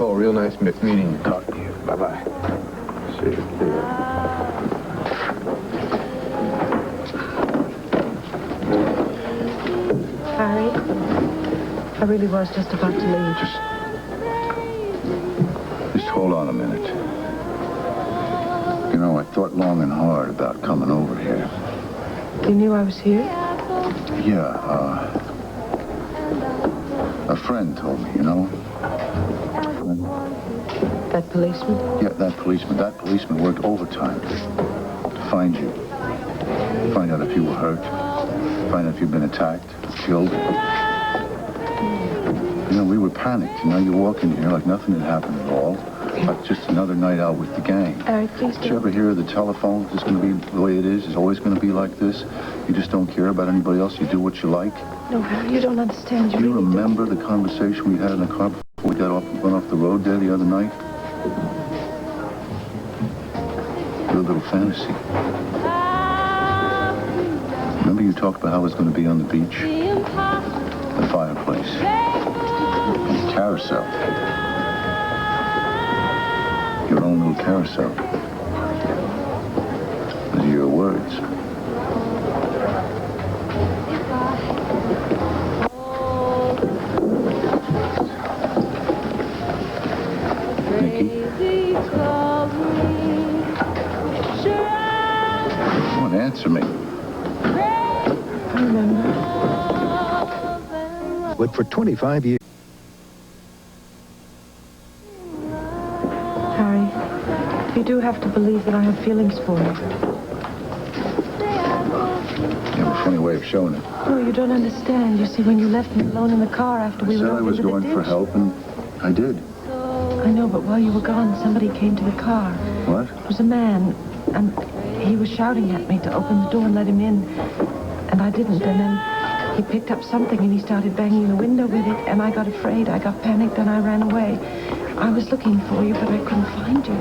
Oh, real nice meeting you. Talk to you. Bye-bye. See you. Harry, I really was just about to leave. Just hold on a minute. You know, I thought long and hard about coming over here. You knew I was here? Yeah, a friend told me, you know? That policeman? Yeah, that policeman. That policeman worked overtime to find you. Find out if you were hurt. Find out if you've been attacked, killed. You know, we were panicked. You know, you walk in here like nothing had happened at all. Like just another night out with the gang. Eric, please Did you ever hear the telephone? It's going to be the way it is. It's always going to be like this. You just don't care about anybody else. You do what you like. No, Harry, you don't understand. Do you remember the conversation we had in the car before we got went off the road there the other night? Your little fantasy. Remember you talked about how it was going to be on the beach? The fireplace. And the carousel. Your own little carousel. Those are your words. Nikki? Come on, answer me. I remember. But for 25 years... Harry, you do have to believe that I have feelings for you. You have a funny way of showing it. Oh, you don't understand. You see, when you left me alone in the car after we went I said I was going for help, and I did. I know, but while you were gone, somebody came to the car. What? It was a man, and he was shouting at me to open the door and let him in. And I didn't, and then he picked up something and he started banging the window with it, and I got afraid. I got panicked and I ran away. I was looking for you, but I couldn't find you.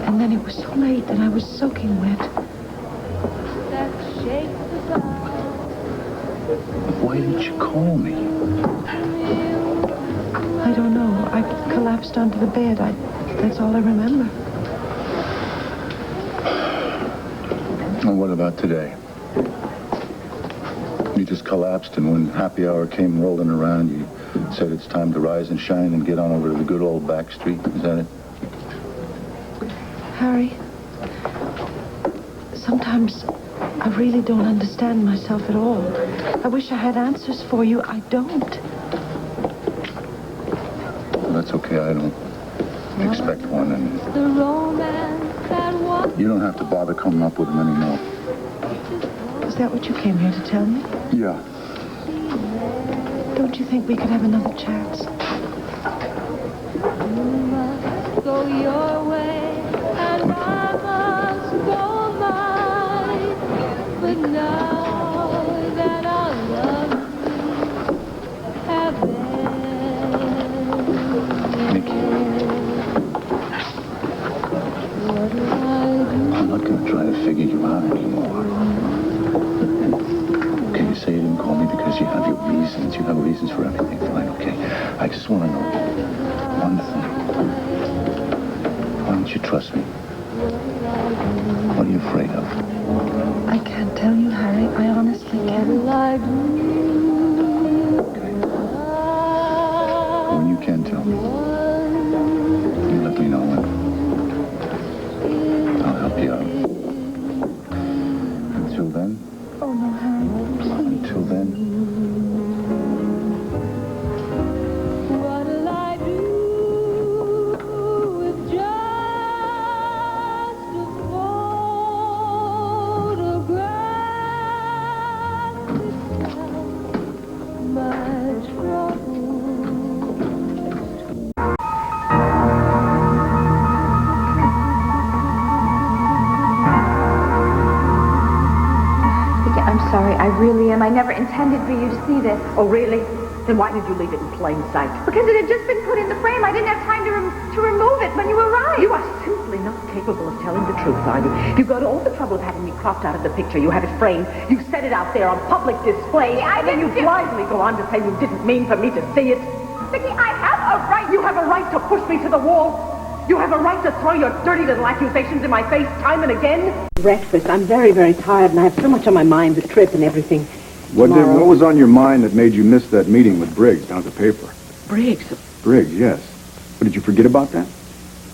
And then it was so late and I was soaking wet. Why didn't you call me? I don't know. I collapsed onto the bed. That's all I remember. Well, what about today? You just collapsed, and when happy hour came rolling around, you said it's time to rise and shine and get on over to the good old back street. Is that it? Harry, sometimes I really don't understand myself at all. I wish I had answers for you. I don't. Well, that's okay. I don't expect one, and you don't have to bother coming up with them anymore. Is that what you came here to tell me? Yeah. Don't you think we could have another chance? Go your way, and I must go mine. But now that our love have Nikki. I'm not going to try to figure you out anymore. Okay, you say you didn't call me because you have your reasons. You have reasons for everything. Fine, okay. I just want to know one thing. Why don't you trust me? What are you afraid of? I can't tell you, Harry. I honestly can't. Okay. When you can tell me, you let me know and I'll help you out. Until then? Oh, no, Harry. Until then? What'll I do with just a photograph to tell my troubles? I'm sorry, I really am. I never intended for you to see this. Oh, really? Then why did you leave it in plain sight? Because it had just been put in the frame. I didn't have time to remove it when you arrived. You are simply not capable of telling the truth, are you? You go to all the trouble of having me cropped out of the picture. You have it framed. You set it out there on public display. I and then you didn't blindly go on to say you didn't mean for me to see it. Vicky, I have a right. You have a right to to push me to the wall. You have a right to throw your dirty little accusations in my face time and again. Breakfast. I'm very, very tired, and I have so much on my mind, the trip and everything. What was on your mind that made you miss that meeting with Briggs down at the paper? Briggs? Briggs, yes. But did you forget about that?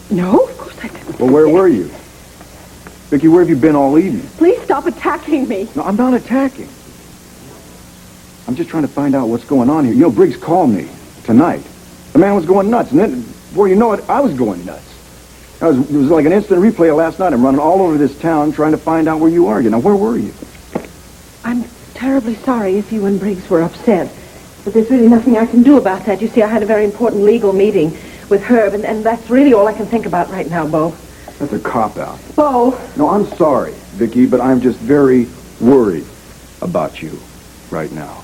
No, of course I didn't. Well, where were you? Vicky, where have you been all evening? Please stop attacking me. No, I'm not attacking. I'm just trying to find out what's going on here. You know, Briggs called me tonight. The man was going nuts, and then, before you know it, I was going nuts. It was like an instant replay of last night. I'm running all over this town trying to find out where you are. Now, where were you? I'm terribly sorry if you and Briggs were upset. But there's really nothing I can do about that. You see, I had a very important legal meeting with Herb, and that's really all I can think about right now, Bo. That's a cop-out. Bo! No, I'm sorry, Vicky, but I'm just very worried about you right now.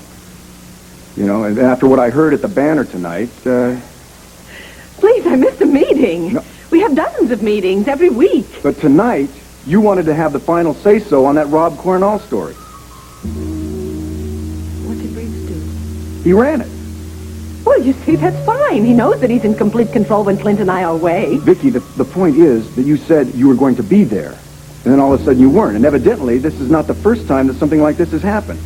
You know, and after what I heard at the banner tonight, Please, I missed a meeting. No. We have dozens of meetings every week. But tonight, you wanted to have the final say-so on that Rob Cornell story. What did Briggs do? He ran it. Well, you see, that's fine. He knows that he's in complete control when Clint and I are away. Vicky, the point is that you said you were going to be there, and then all of a sudden you weren't. And evidently, this is not the first time that something like this has happened.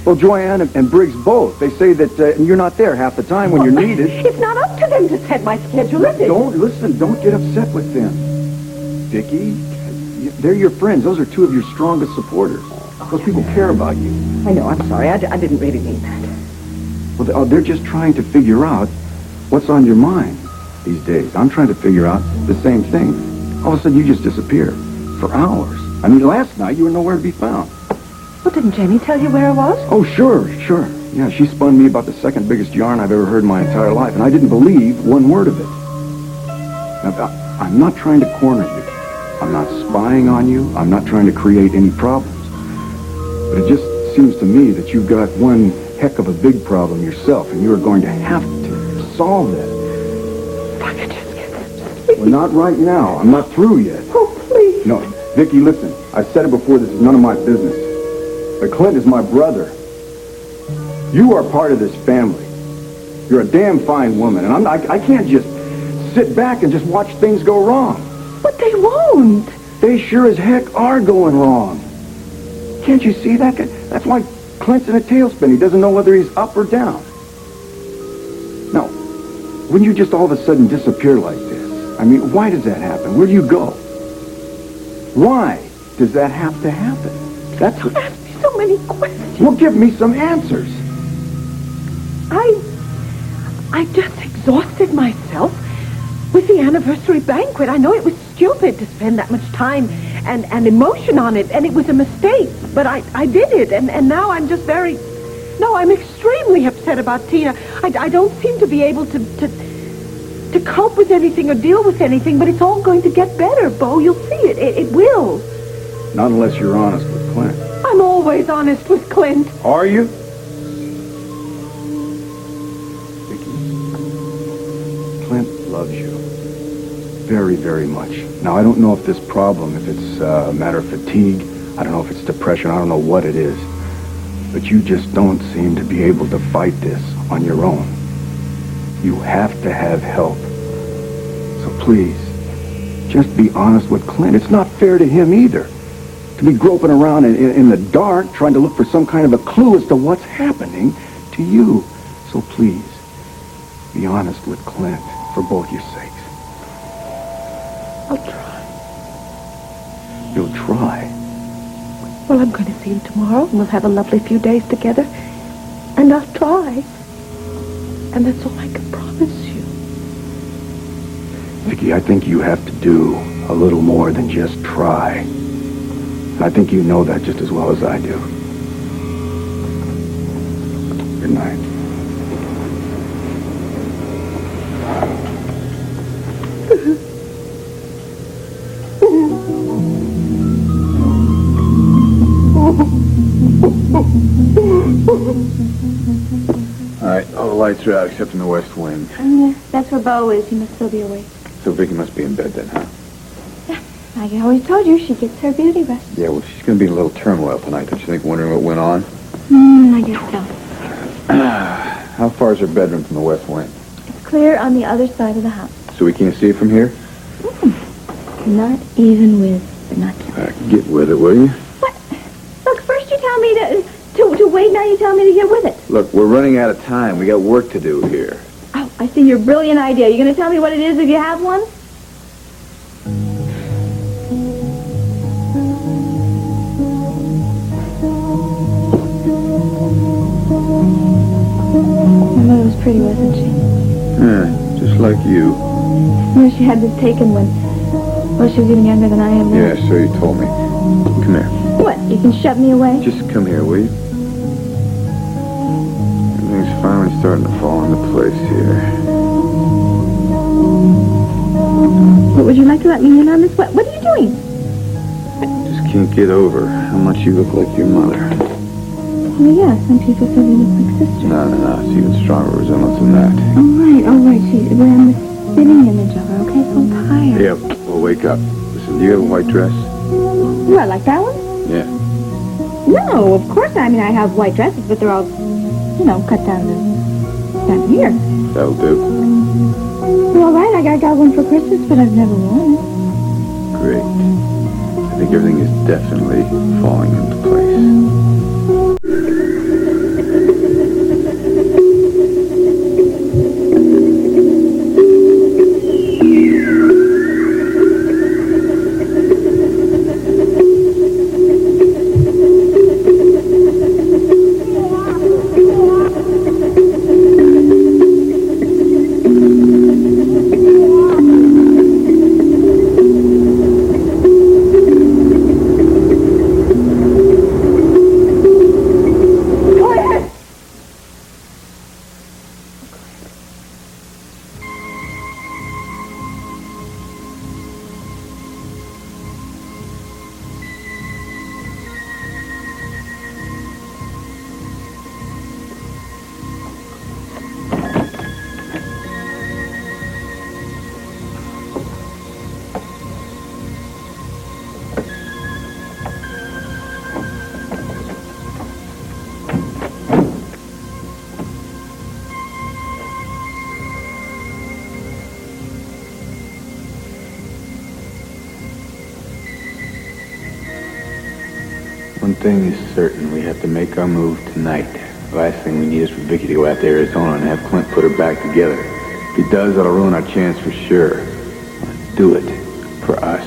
Well, Joanne and Briggs both, they say that you're not there half the time when you're needed. It's not up to them to set my schedule, is it? Don't get upset with them. Vicky, they're your friends. Those are two of your strongest supporters. Those people care about you. I know, I'm sorry. I didn't really mean that. Well, they're just trying to figure out what's on your mind these days. I'm trying to figure out the same thing. All of a sudden, you just disappear for hours. I mean, last night, you were nowhere to be found. Well, didn't Jenny tell you where I was? Oh, sure. Yeah, she spun me about the second biggest yarn I've ever heard in my entire life, and I didn't believe one word of it. Now, I'm not trying to corner you. I'm not spying on you. I'm not trying to create any problems. But it just seems to me that you've got one heck of a big problem yourself, and you are going to have to solve that. If I could just get some sleep. Well, not right now. I'm not through yet. Oh, please. No, Vicky, listen. I've said it before. This is none of my business. But Clint is my brother. You are part of this family. You're a damn fine woman, and I can't just sit back and just watch things go wrong. But they won't. They sure as heck are going wrong. Can't you see that? That's why Clint's in a tailspin. He doesn't know whether he's up or down. Now, when you just all of a sudden disappear like this, I mean, why does that happen? Where do you go? Why does that have to happen? That's Don't ask me so many questions. Well, give me some answers. I just exhausted myself with the anniversary banquet. I know it was stupid to spend that much time and emotion on it, and it was a mistake. But I did it, and now I'm just I'm extremely upset about Tina. I don't seem to be able to cope with anything or deal with anything, but it's all going to get better, Bo. You'll see it. It will. Not unless you're honest with Clint. I'm always honest with Clint. Are you? Vicky, Clint loves you very, very much. Now, I don't know if this problem, if it's a matter of fatigue, I don't know if it's depression, I don't know what it is, but you just don't seem to be able to fight this on your own. You have to have help. So please, just be honest with Clint. It's not fair to him either to be groping around in the dark trying to look for some kind of a clue as to what's happening to you. So please, be honest with Clint for both your sakes. I'll try. You'll try. Well, I'm going to see him tomorrow, and we'll have a lovely few days together. And I'll try. And that's all I can promise you. Vicky, I think you have to do a little more than just try. And I think you know that just as well as I do. Good night. All right, all the lights are out except in the west wing. That's where Bo is. He must still be awake. So Vicky must be in bed then, huh? I always told you she gets her beauty rest. Yeah, well, she's going to be in a little turmoil tonight, don't you think, wondering what went on? I guess so. How far is her bedroom from the west wing? It's clear on the other side of the house. So we can't see it from here? Not even with binoculars. Get with it, will you? What? Look, first you tell me to wait, now you tell me to get with it. Look, we're running out of time. We got work to do here. Oh, I see your brilliant idea. You going to tell me what it is if you have one? Her mother was pretty, wasn't she? Yeah, just like you. Well, she had this taken when she was even younger than I am now. Yeah, so you told me. Come here. What, you can shove me away? Just come here, will you? Everything's finally starting to fall into place here. What, would you like to let me in on this? What are you doing? Just can't get over how much you look like your mother. Well, yeah, some people say they look like sisters. No. It's even stronger resemblance than that. All right. Well, I'm the spitting image of her, okay? So I'm tired. Yeah, well, wake up. Listen, do you have a white dress? What, like that one? Yeah. No, of course. I mean, I have white dresses, but they're all, cut down to here. That'll do. Well, all right, I got one for Christmas, but I've never worn it. Great. I think everything is definitely falling into place. One thing is certain, we have to make our move tonight. The last thing we need is for Vicky to go out to Arizona and have Clint put her back together. If he does, that'll ruin our chance for sure. Let's do it for us.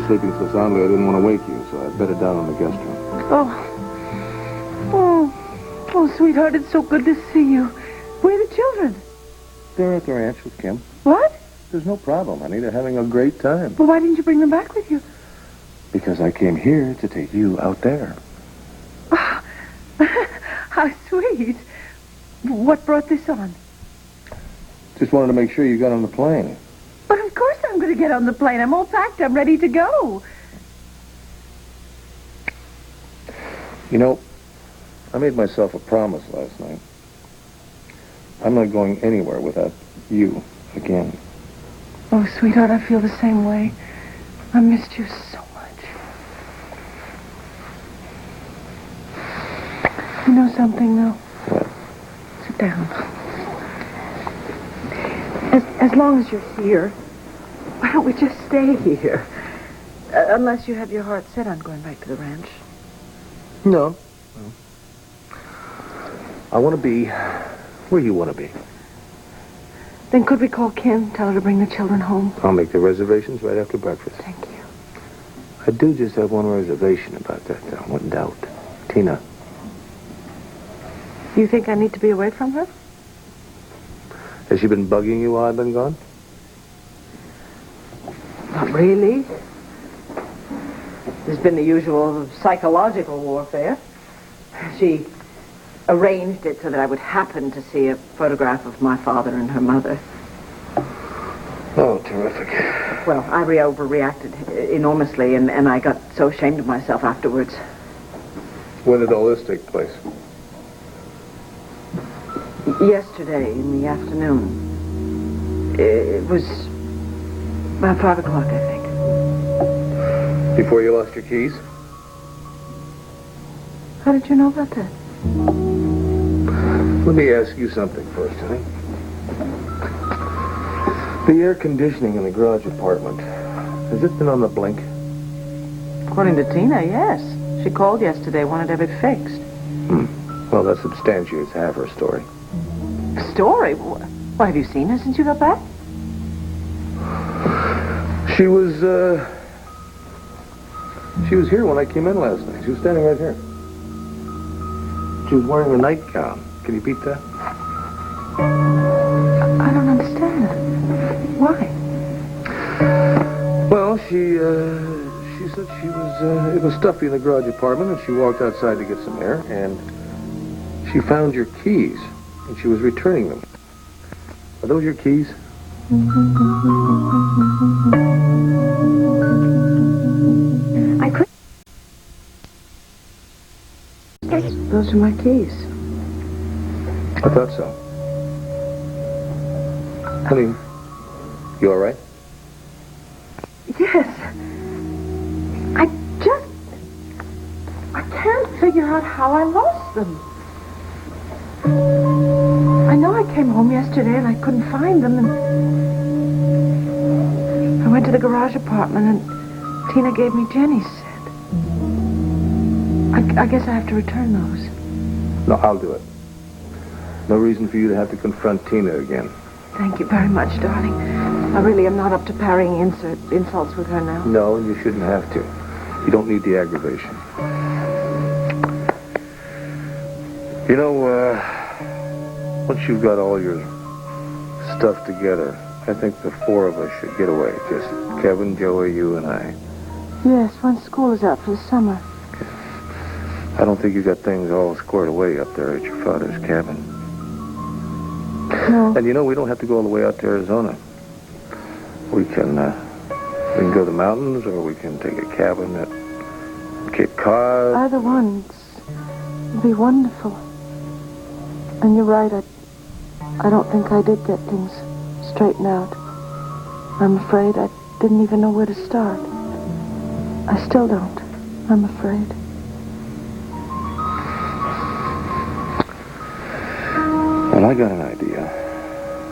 Sleeping so soundly I didn't want to wake you, so I bedded down in the guest room. Oh, sweetheart, it's so good to see you. Where are the children? They're at the ranch with Kim. What? There's no problem, honey. They're having a great time. Well, why didn't you bring them back with you? Because I came here to take you out there. How sweet. What brought this on? Just wanted to make sure you got on the plane. But of course I'm going to get on the plane. I'm all packed. I'm ready to go. You know, I made myself a promise last night. I'm not going anywhere without you again. Oh, sweetheart, I feel the same way. I missed you so much. You know something, though? What? Sit down. As long as you're here, why don't we just stay here? Unless you have your heart set on going back to the ranch. No. I want to be where you want to be. Then could we call Kim, tell her to bring the children home? I'll make the reservations right after breakfast. Thank you. I do just have one reservation about that, though. One doubt. Tina. You think I need to be away from her? Has she been bugging you while I've been gone? Not really. There's been the usual psychological warfare. She arranged it so that I would happen to see a photograph of my father and her mother. Oh, terrific. Well, I overreacted enormously, and I got so ashamed of myself afterwards. When did all this take place? Yesterday in the afternoon. It was about 5 o'clock, I think. Before you lost your keys? How did you know about that? Let me ask you something first, honey. The air conditioning in the garage apartment, has it been on the blink? According to Tina, yes. She called yesterday, wanted to have it fixed. Well, that substantiates half her story. Story? Why, have you seen her since you got back? She was here when I came in last night. She was standing right here. She was wearing a nightgown. Can you beat that? I don't understand. Why? Well, she said it was stuffy in the garage apartment, and she walked outside to get some air, and she found your keys, and she was returning them. Are those your keys? I could. Those are my keys. I thought so. Honey, you all right? Yes. I can't figure out how I lost them. I know I came home yesterday and I couldn't find them, and I went to the garage apartment and Tina gave me Jenny's set. I guess I have to return those. No, I'll do it. No reason for you to have to confront Tina again. Thank you very much, darling. I really am not up to parrying insults with her now. No, you shouldn't have to. You don't need the aggravation. You know, once you've got all your stuff together, I think the four of us should get away. Just Kevin, Joey, you, and I. Yes, once school is out for the summer. I don't think you got things all squared away up there at your father's cabin. No. And you know, we don't have to go all the way out to Arizona. We can go to the mountains, or we can take a cabin at Cape Cod. Either one would be wonderful. And you're right, I don't think I did get things straightened out. I'm afraid I didn't even know where to start. I still don't. I'm afraid. Well, I got an idea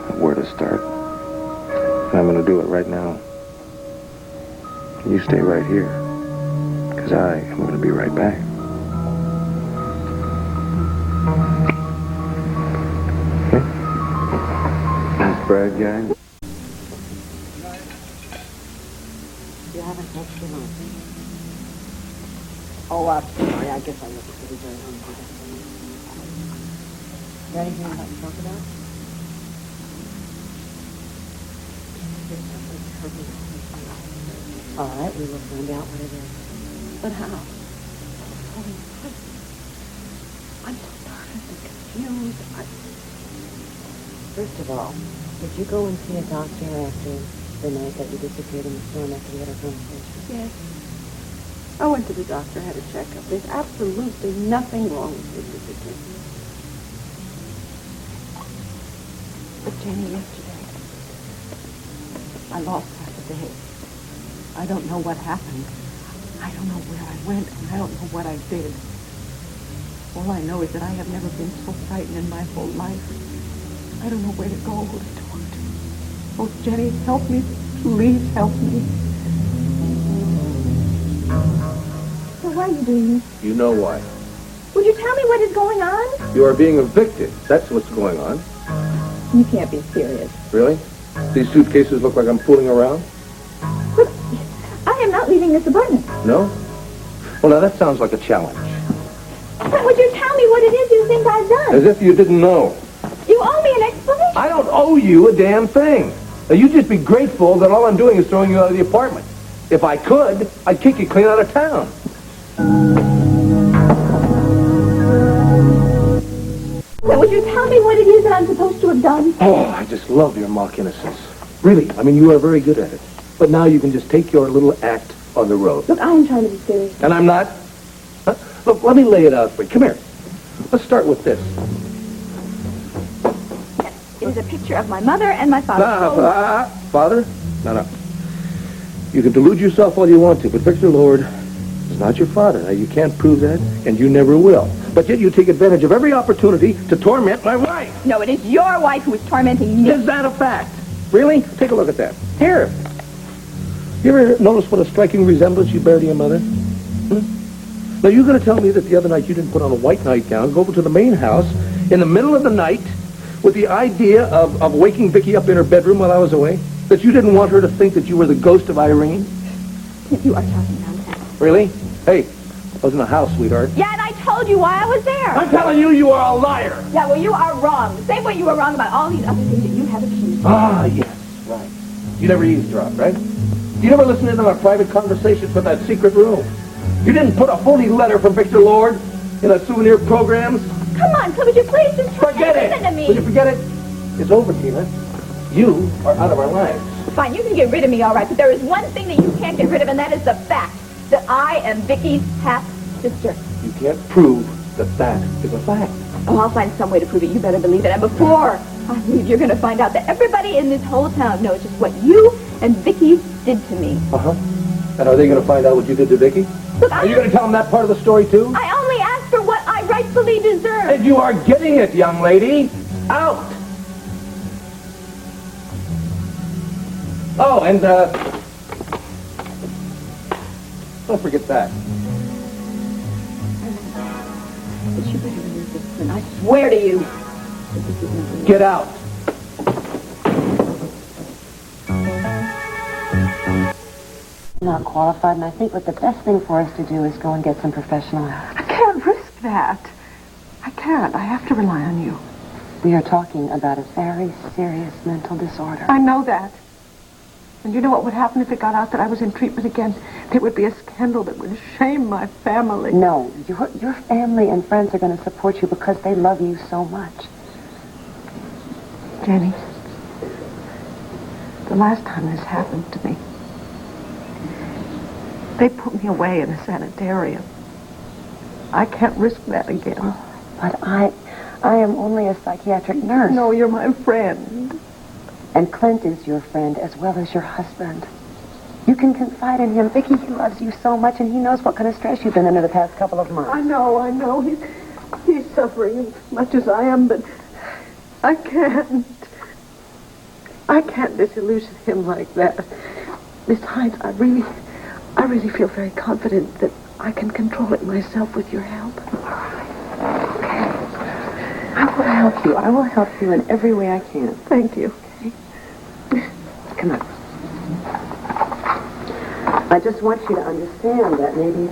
of where to start. And I'm going to do it right now. You stay right here, because I am going to be right back. Okay? That's Brad, guys. You haven't touched him on. Oh, I'm sorry. I guess I look pretty very hungry. Is there anything I'd like to talk about? All right, we will find out what it is. But how? I'm so tired and confused. First of all, Did you go and see a doctor after the night that you disappeared in the storm after we had our conversation? Yes. I went to the doctor, had a checkup. There's absolutely nothing wrong with Mr. Vicky. But Jenny, yesterday, I lost half a day. I don't know what happened. I don't know where I went, and I don't know what I did. All I know is that I have never been so frightened in my whole life. I don't know where to go, who to talk to. Oh, Jenny, help me. Please help me. So why are you doing this? You know why. Would you tell me what is going on? You are being evicted. That's what's going on. You can't be serious. Really? These suitcases look like I'm fooling around? But I am not leaving this apartment. No? Well, now that sounds like a challenge. But would you tell me what it is you think I've done? As if you didn't know. You owe me an explanation. I don't owe you a damn thing. Now, you just be grateful that all I'm doing is throwing you out of the apartment. If I could, I'd kick you clean out of town. So would you tell me what it is that I'm supposed to have done? Oh, I just love your mock innocence. Really, I mean, you are very good at it. But now you can just take your little act on the road. Look, I am trying to be serious. And I'm not? Huh? Look, let me lay it out for you. Come here. Let's start with this. It is a picture of my mother and my father. Father? No. You can delude yourself all you want to, but Victor Lord is not your father. Now, you can't prove that, and you never will. But yet you take advantage of every opportunity to torment my wife. No, it is your wife who is tormenting me. Is that a fact? Really? Take a look at that. Here. You ever notice what a striking resemblance you bear to your mother? Now, you're going to tell me that the other night you didn't put on a white nightgown, go over to the main house in the middle of the night with the idea of waking Vicky up in her bedroom while I was away? That you didn't want her to think that you were the ghost of Irene? You are talking nonsense. Really? Hey, I was in the house, sweetheart. Yeah, and I told you why I was there. I'm telling you, you are a liar. Yeah, well, you are wrong. The same way you were wrong about all these other things that you have accused. Ah, yes, right. You never eavesdropped, right? You never listened into my private conversations from that secret room. You didn't put a phony letter from Victor Lord in a souvenir programs. Come on, so would you please just try Forget and it. listen to me? Will you forget it? It's over, Tina. You are out of our lives. Fine, you can get rid of me, all right, but there is one thing that you can't get rid of, and that is the fact that I am Vicky's half-sister. You can't prove that that is a fact. Oh, I'll find some way to prove it. You better believe it. And before I leave, you're going to find out that everybody in this whole town knows just what you and Vicky did to me. Uh-huh. And are they going to find out what you did to Vicky? Look, Are you going to tell them that part of the story, too? I only asked for what I rightfully deserve. And you are getting it, young lady. Out. Oh, and, don't forget that. But you better believe this, Clint. I swear to you. Get out. I'm not qualified, and I think what the best thing for us to do is go and get some professional help. I can't risk that. I can't. I have to rely on you. We are talking about a very serious mental disorder. I know that. And you know what would happen if it got out that I was in treatment again? There would be a scandal that would shame my family. No, your family and friends are going to support you because they love you so much. Jenny, the last time this happened to me, they put me away in a sanitarium. I can't risk that again. But I am only a psychiatric nurse. No, you're my friend. And Clint is your friend as well as your husband. You can confide in him. Vicky, he loves you so much, and he knows what kind of stress you've been under the past couple of months. I know. He's suffering as much as I am, but I can't disillusion him like that. Besides, I really feel very confident that I can control it myself with your help. Okay. I will help you. I will help you in every way I can. Thank you. Come on. I just want you to understand that maybe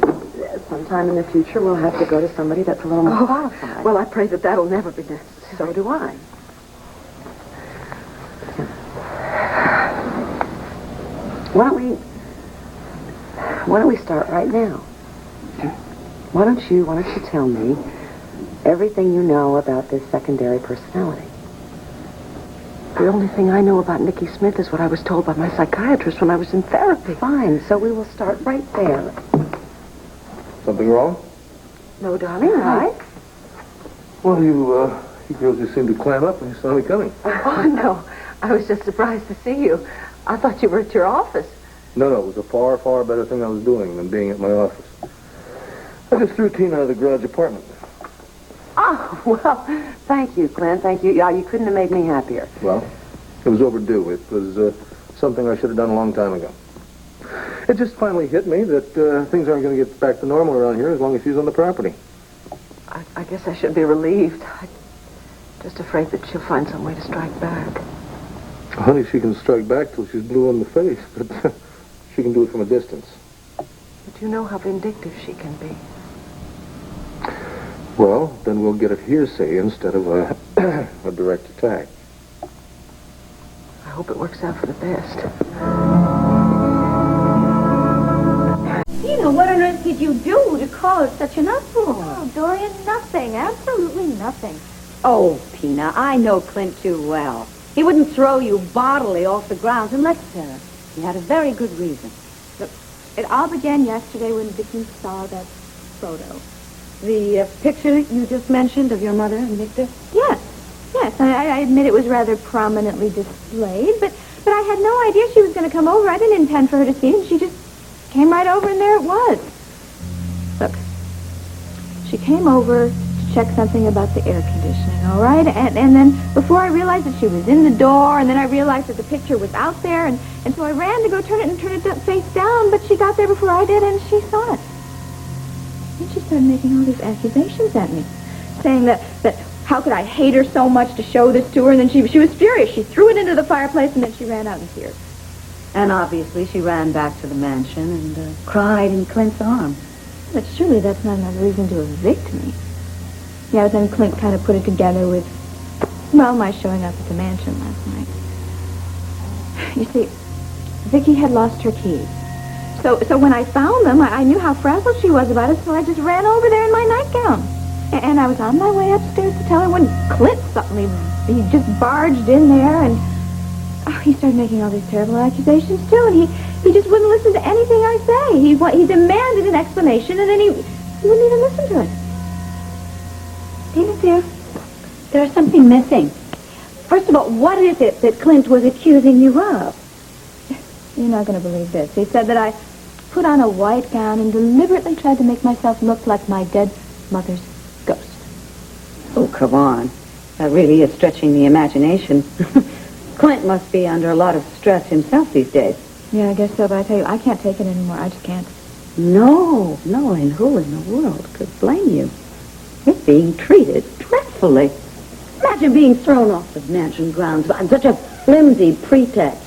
sometime in the future we'll have to go to somebody that's a little more qualified. Well, I pray that that'll never be necessary. So do I. Why don't we start right now? Why don't you tell me everything you know about this secondary personality? The only thing I know about Nikki Smith is what I was told by my psychiatrist when I was in therapy. Fine, so we will start right there. Something wrong? No, darling, why? Well, you girls just seemed to clam up when you saw me coming. Oh, no. I was just surprised to see you. I thought you were at your office. No, it was a far, far better thing I was doing than being at my office. I just threw Tina out of the garage apartment. Oh, well, thank you, Clint. Thank you. Yeah, you couldn't have made me happier. Well, it was overdue. It was something I should have done a long time ago. It just finally hit me that things aren't going to get back to normal around here as long as she's on the property. I guess I should be relieved. I'm just afraid that she'll find some way to strike back. Honey, she can strike back till she's blue in the face, but she can do it from a distance. But you know how vindictive she can be. Well, then we'll get it hearsay instead of a direct attack. I hope it works out for the best. Tina, what on earth did you do to cause such an uproar? Oh, Dorian, nothing. Absolutely nothing. Oh, Tina, I know Clint too well. He wouldn't throw you bodily off the grounds unless he had a very good reason. Look, it all began yesterday when Vicky saw that photo. The picture you just mentioned of your mother and Victor? Yes. I admit it was rather prominently displayed, but I had no idea she was going to come over. I didn't intend for her to see it, and she just came right over, and there it was. Look, she came over to check something about the air conditioning, all right? And then before I realized that she was in the door, and then I realized that the picture was out there, and so I ran to go turn it face down, but she got there before I did, and she saw it. Then she started making all these accusations at me, saying that how could I hate her so much to show this to her, and then she was furious. She threw it into the fireplace, and then she ran out in tears. And obviously she ran back to the mansion and cried in Clint's arms. But surely that's not enough reason to evict me. Yeah, but then Clint kind of put it together with, well, my showing up at the mansion last night. You see, Vicky had lost her keys. So when I found them, I knew how frazzled she was about it, so I just ran over there in my nightgown. And I was on my way upstairs to tell her when Clint suddenly, he just barged in there, and he started making all these terrible accusations, too, and he just wouldn't listen to anything I say. He demanded an explanation, and then he wouldn't even listen to it. Tina, there's something missing. First of all, what is it that Clint was accusing you of? You're not going to believe this. He said that I put on a white gown and deliberately tried to make myself look like my dead mother's ghost. Oh, come on. That really is stretching the imagination. Clint must be under a lot of stress himself these days. Yeah, I guess so, but I tell you, I can't take it anymore. I just can't. No, and who in the world could blame you? You're being treated dreadfully. Imagine being thrown off the mansion grounds on such a flimsy pretext.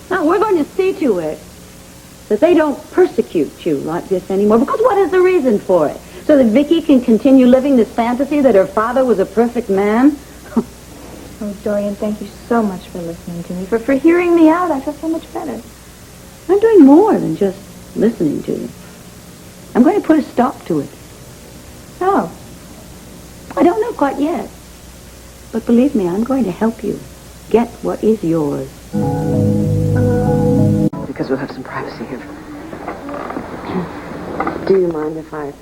Now, we're going to see to it that they don't persecute you like this anymore, because what is the reason for it? So that Vicky can continue living this fantasy that her father was a perfect man? Oh, Dorian, thank you so much for listening to me, for hearing me out. I feel so much better. I'm doing more than just listening to you. I'm going to put a stop to it. Oh. I don't know quite yet. But believe me, I'm going to help you get what is yours. Because we'll have some privacy here. Do you mind if I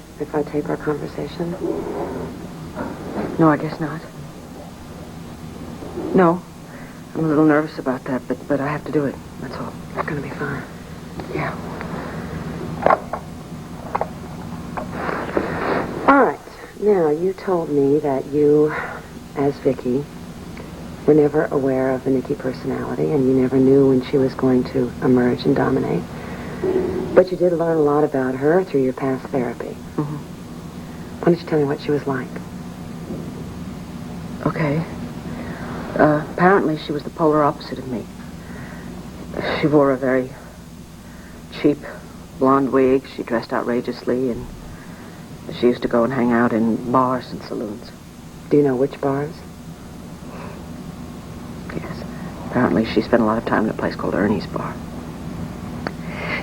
tape our conversation? No, I guess not. No. I'm a little nervous about that, but I have to do it. That's all. It's going to be fine. Yeah. All right. Now, you told me that you, as Vicky, were never aware of the Nikki personality, and you never knew when she was going to emerge and dominate. But you did learn a lot about her through your past therapy. Mm-hmm. Why don't you tell me what she was like? Okay. Apparently she was the polar opposite of me. She wore a very cheap blonde wig. She dressed outrageously, and she used to go and hang out in bars and saloons. Do you know which bars? Yes. Apparently she spent a lot of time in a place called Ernie's Bar.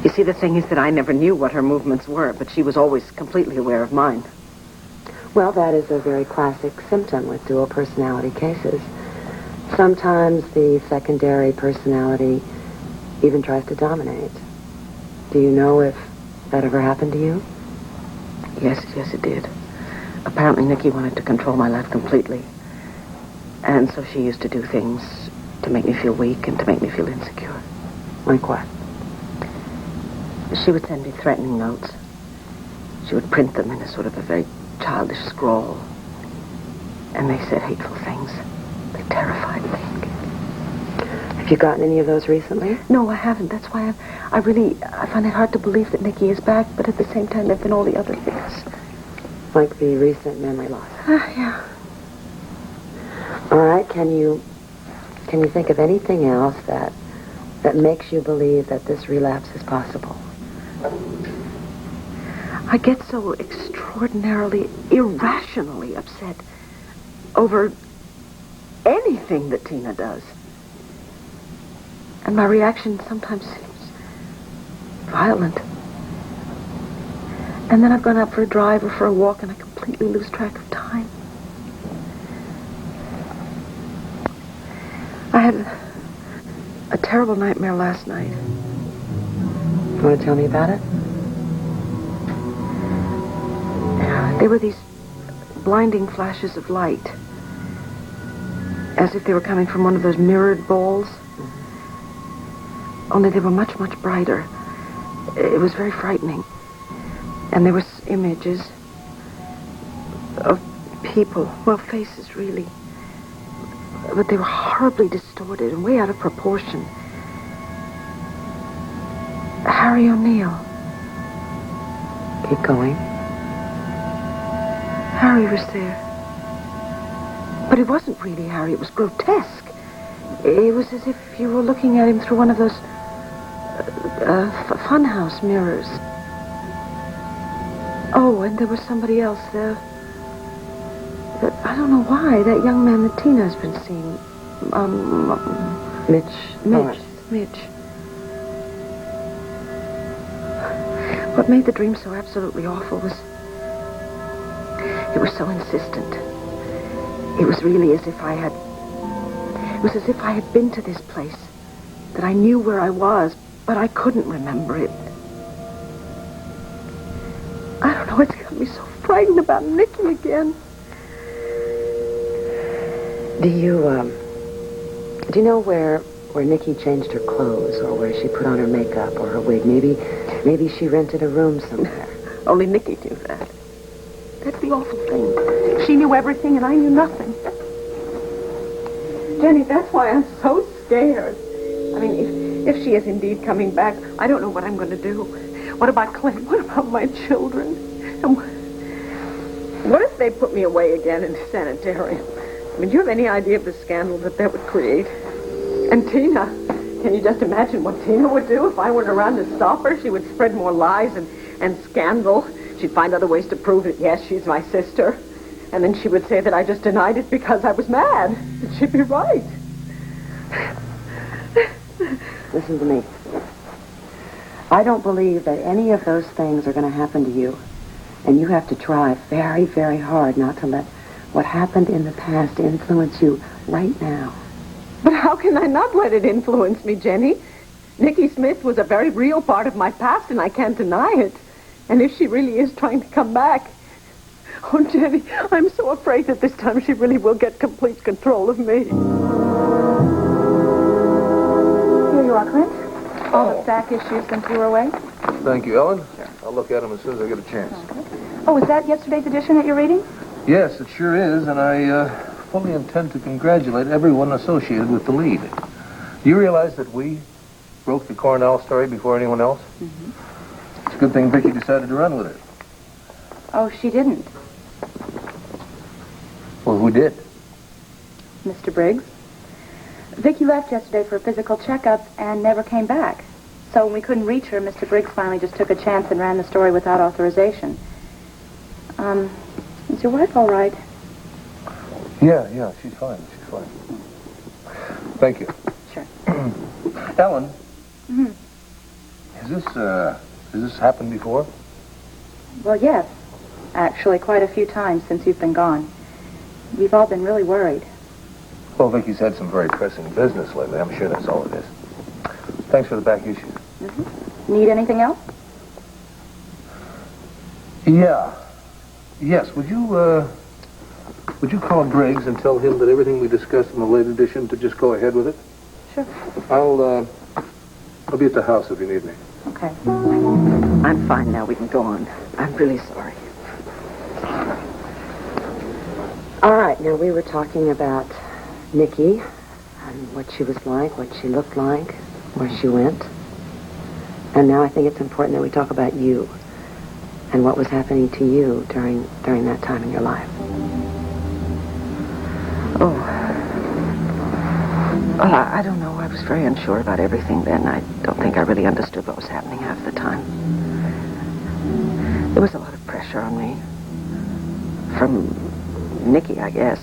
You see, the thing is that I never knew what her movements were, but she was always completely aware of mine. Well, that is a very classic symptom with dual personality cases. Sometimes the secondary personality even tries to dominate. Do you know if that ever happened to you? Yes, it did. Apparently, Nikki wanted to control my life completely. And so she used to do things to make me feel weak and to make me feel insecure. Like what? She would send me threatening notes. She would print them in a sort of a very childish scrawl. And they said hateful things. They terrified me. Have you gotten any of those recently? No, I haven't. That's why I find it hard to believe that Nikki is back, but at the same time, there have been all the other things. Like the recent memory loss? Yeah. All right, can you think of anything else that makes you believe that this relapse is possible? I get so extraordinarily, irrationally upset over anything that Tina does. And my reaction sometimes seems violent. And then I've gone out for a drive or for a walk and I completely lose track of time. I had a terrible nightmare last night. You want to tell me about it? There were these blinding flashes of light, as if they were coming from one of those mirrored balls. Only they were much, much brighter. It was very frightening. And there were images of people, well, faces really. But they were horribly distorted and way out of proportion. Harry O'Neill. Keep going. Harry was there. But it wasn't really Harry. It was grotesque. It was as if you were looking at him through one of those funhouse mirrors. Oh, and there was somebody else there. I don't know why. That young man that Tina's been seeing. Mitch. What made the dream so absolutely awful was it was so insistent. It was really as if I had been to this place, that I knew where I was, but I couldn't remember it. I don't know, it's got me so frightened about Nikki again. Do you know where Nikki changed her clothes, or where she put on her makeup or her wig? Maybe she rented a room somewhere. Only Nikki knew that. That's the awful thing. She knew everything and I knew nothing. Jenny, that's why I'm so scared. I mean, if she is indeed coming back, I don't know what I'm going to do. What about Clint? What about my children? And what if they put me away again in the sanitarium? I mean, do you have any idea of the scandal that would create? And Tina, can you just imagine what Tina would do if I weren't around to stop her? She would spread more lies and scandal. She'd find other ways to prove that, yes, she's my sister. And then she would say that I just denied it because I was mad. And she'd be right. Listen to me. I don't believe that any of those things are going to happen to you. And you have to try very, very hard not to let what happened in the past influence you right now. But how can I not let it influence me, Jenny? Nikki Smith was a very real part of my past, and I can't deny it. And if she really is trying to come back... Oh, Jenny, I'm so afraid that this time she really will get complete control of me. Here you are, Clint. All the back issues since you were away. Thank you, Ellen. Sure. I'll look at them as soon as I get a chance. Okay. Oh, is that yesterday's edition that you're reading? Yes, it sure is, and I fully intend to congratulate everyone associated with the lead. Do you realize that we broke the Cornell story before anyone else? Mm-hmm. It's a good thing Vicky decided to run with it. Oh, she didn't. Well, who did? Mr. Briggs. Vicky left yesterday for a physical checkup and never came back. So when we couldn't reach her, Mr. Briggs finally just took a chance and ran the story without authorization. Is your wife all right? Yeah, she's fine. Thank you. Sure. Ellen. Mm-hmm. Has this happened before? Well, yes. Actually, quite a few times since you've been gone. We've all been really worried. Well, Vicky's had some very pressing business lately. I'm sure that's all it is. Thanks for the back issues. Need anything else? Yeah. Yes, would you call Briggs and tell him that everything we discussed in the late edition to just go ahead with it? Sure. I'll be at the house if you need me. Okay. I'm fine now. We can go on. I'm really sorry. All right, now we were talking about Nikki and what she was like, what she looked like, where she went. And now I think it's important that we talk about you and what was happening to you during that time in your life. Oh. I don't know. I was very unsure about everything then. I don't think I really understood what was happening half the time. There was a lot of pressure on me. From Nikki, I guess.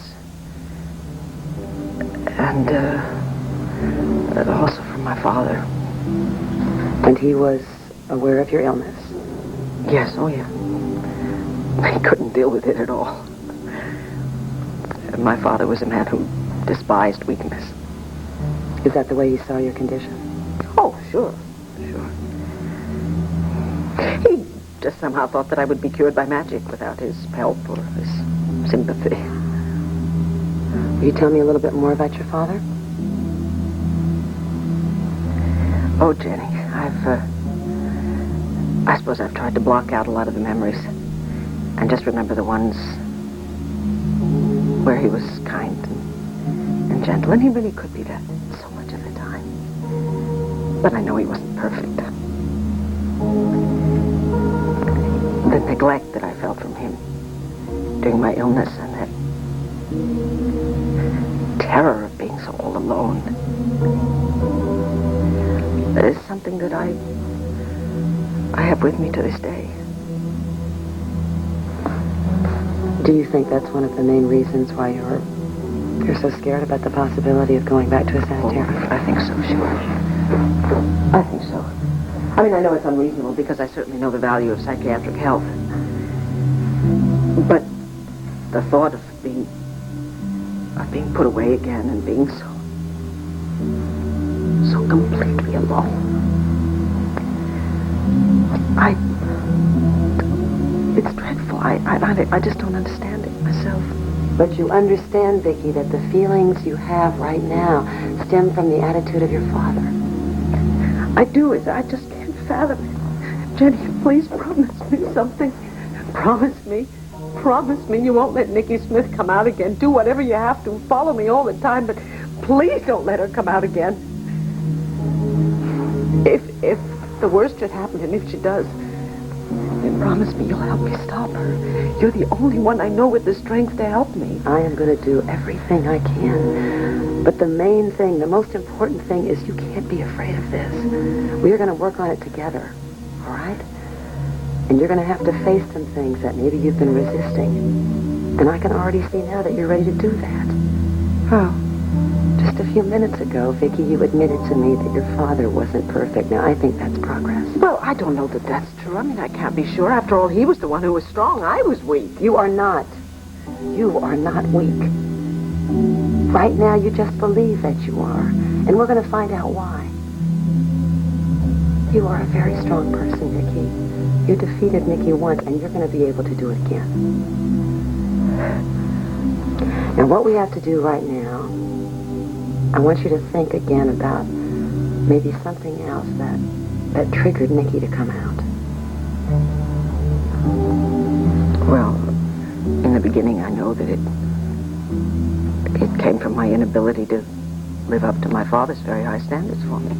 And also from my father. And he was aware of your illness? Yes, oh yeah. He couldn't deal with it at all. My father was a man who despised weakness. Is that the way he saw your condition? Oh, sure. He just somehow thought that I would be cured by magic without his help or his sympathy. Will you tell me a little bit more about your father? Oh, Jenny, I suppose I've tried to block out a lot of the memories and just remember the ones where he was kind and gentle, and he really could be that so much of the time. But I know he wasn't perfect. The neglect that I felt from him during my illness and that terror of being so all alone, that is something that I have with me to this day. Do you think that's one of the main reasons why you're so scared about the possibility of going back to a sanitarium? I think so, sure. I think so. I mean, I know it's unreasonable because I certainly know the value of psychiatric health. But the thought of being put away again and being so completely alone. It's dreadful. I just don't understand it myself. But you understand, Vicki, that the feelings you have right now stem from the attitude of your father. I do. I just can't fathom it. Jenny, please promise me something. Promise me you won't let Nikki Smith come out again. Do whatever you have to. Follow me all the time, but please don't let her come out again. If the worst should happen, and if she does, then promise me you'll help me stop her. You're the only one I know with the strength to help me. I am going to do everything I can. But the main thing, the most important thing is you can't be afraid of this. We are going to work on it together, all right? And you're going to have to face some things that maybe you've been resisting. And I can already see now that you're ready to do that. Oh. Just a few minutes ago, Vicki, you admitted to me that your father wasn't perfect. Now, I think that's progress. Well, I don't know that that's true. I mean, I can't be sure. After all, he was the one who was strong. I was weak. You are not. You are not weak. Right now, you just believe that you are. And we're going to find out why. You are a very strong person, Vicki. You defeated Nikki once, and you're going to be able to do it again. And what we have to do right now, I want you to think again about maybe something else that triggered Nikki to come out. Well, in the beginning, I know that it came from my inability to live up to my father's very high standards for me.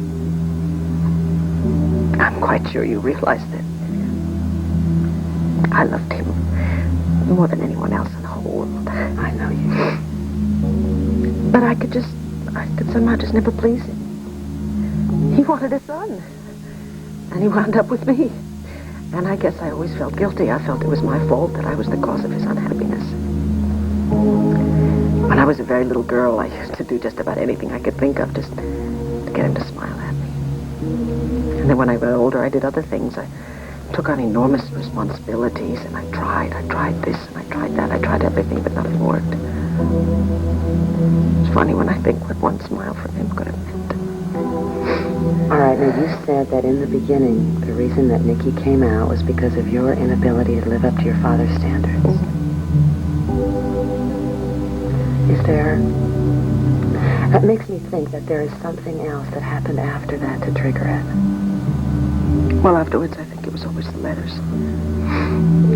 I'm quite sure you realize that I loved him more than anyone else in the whole world. I know you do. But I could somehow just never please him. He wanted a son. And he wound up with me. And I guess I always felt guilty. I felt it was my fault, that I was the cause of his unhappiness. When I was a very little girl, I used to do just about anything I could think of just to get him to smile at me. And then when I got older, I did other things. I took on enormous responsibilities, and I tried this, and I tried that. I tried everything, but nothing worked. It's funny when I think what one smile from him could have meant. All right, now you said that in the beginning, the reason that Nikki came out was because of your inability to live up to your father's standards. Is there... That makes me think that there is something else that happened after that to trigger it. Well, afterwards, I think it was always the letters.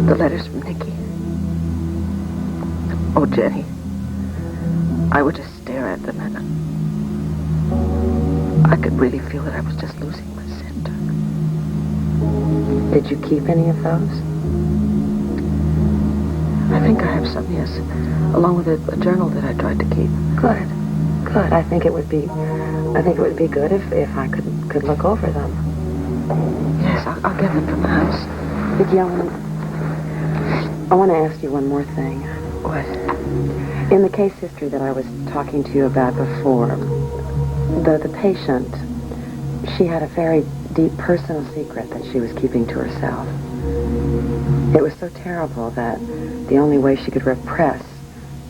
The letters from Nikki. Oh, Jenny. I would just stare at them and I could really feel that I was just losing my center. Did you keep any of those? I think I have some, yes. Along with a journal that I tried to keep. Good. Good. I think it would be good if I could look over them. Yes, I'll get them from the house. Vicki, I want to ask you one more thing. What? In the case history that I was talking to you about before, the patient, she had a very deep personal secret that she was keeping to herself. It was so terrible that the only way she could repress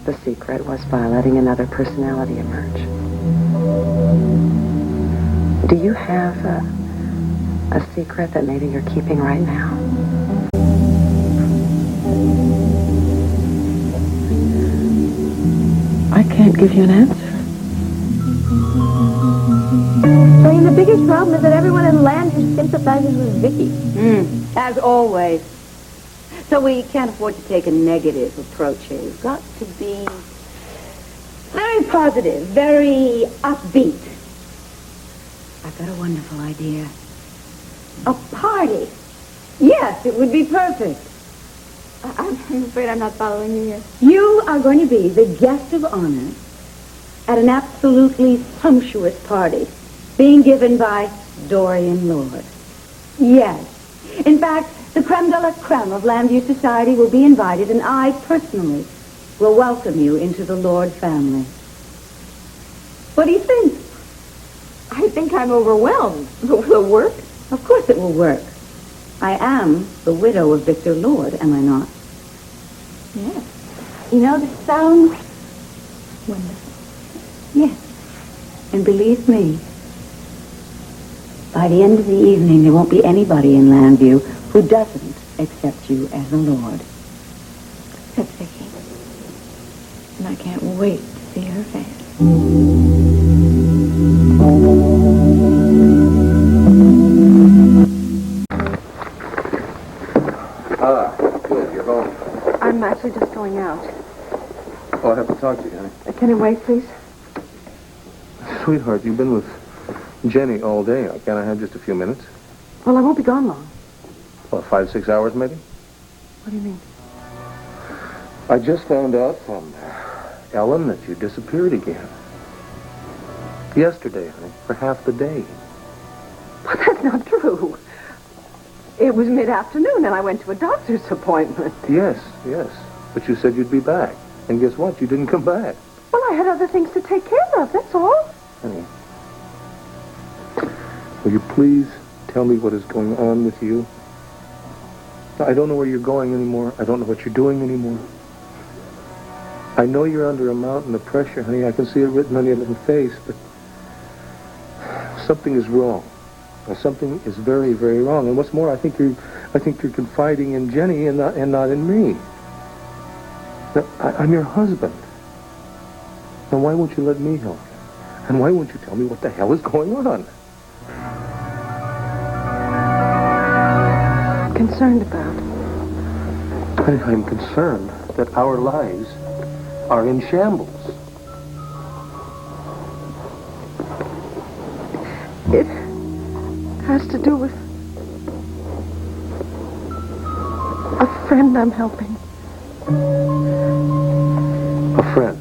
the secret was by letting another personality emerge. Do you have a secret that maybe you're keeping right now? I can't give you an answer. I mean, the biggest problem is that everyone in Landry sympathizes with Vicky. As always. So we can't afford to take a negative approach here. We've got to be very positive, very upbeat. I've got a wonderful idea. A party. Yes, it would be perfect. I'm afraid I'm not following you here. You are going to be the guest of honor at an absolutely sumptuous party being given by Dorian Lord. Yes. In fact, the creme de la creme of Landview society will be invited, and I personally will welcome you into the Lord family. What do you think? I think I'm overwhelmed. Will it work? Of course it will work. I am the widow of Victor Lord, am I not? Yes. You know, this sounds wonderful. Yes. And believe me, by the end of the evening, there won't be anybody in Landview who doesn't accept you as a lord. That's Vicky. And I can't wait to see her face. Good, you're home. I'm actually just going out. Oh, I have to talk to you, honey. Can you wait, please? Sweetheart, you've been with Jenny all day. Can't I have just a few minutes? Well, I won't be gone long. What, 5-6 hours, maybe? What do you mean? I just found out from Ellen that you disappeared again. Yesterday, honey, for half the day. But that's not true. It was mid-afternoon, and I went to a doctor's appointment. Yes. But you said you'd be back. And guess what? You didn't come back. Well, I had other things to take care of, that's all. Honey, will you please tell me what is going on with you? I don't know where you're going anymore. I don't know what you're doing anymore. I know you're under a mountain of pressure, honey. I can see it written on your little face, but something is wrong. Something is very, very wrong. And what's more, I think you're confiding in Jenny and not in me. Now, I'm your husband. Now, why won't you let me help you? And why won't you tell me what the hell is going on? Concerned about? I'm concerned that our lives are in shambles. It has to do with a friend I'm helping. A friend?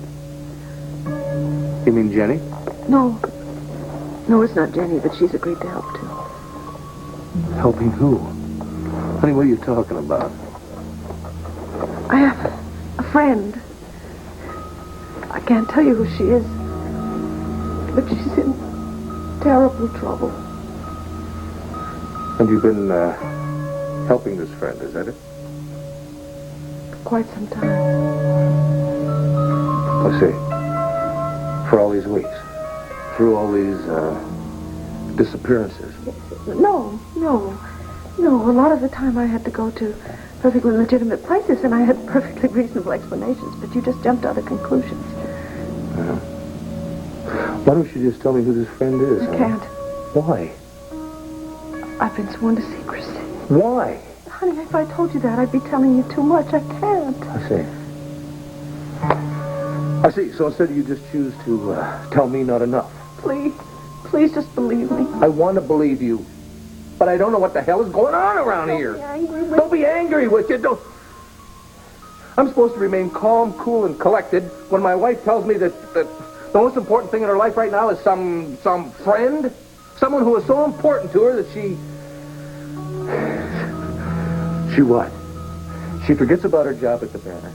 You mean Jenny? No, it's not Jenny, but she's agreed to help, too. Helping who? Honey, what are you talking about? I have a friend. I can't tell you who she is, but she's in terrible trouble. And you've been helping this friend, is that it? For quite some time. I see. For all these weeks. Through all these, disappearances. No. A lot of the time I had to go to perfectly legitimate places, and I had perfectly reasonable explanations, but you just jumped out of conclusions. Yeah. Why don't you just tell me who this friend is? I can't. Why? I've been sworn to secrecy. Why? Honey, if I told you that, I'd be telling you too much. I can't. I see. So instead you just choose to tell me not enough. Please just believe me. I want to believe you, but I don't know what the hell is going on around here. Don't be angry with you. Don't. I'm supposed to remain calm, cool, and collected when my wife tells me that the most important thing in her life right now is some friend, someone who is so important to her that she what? She forgets about her job at the Banner.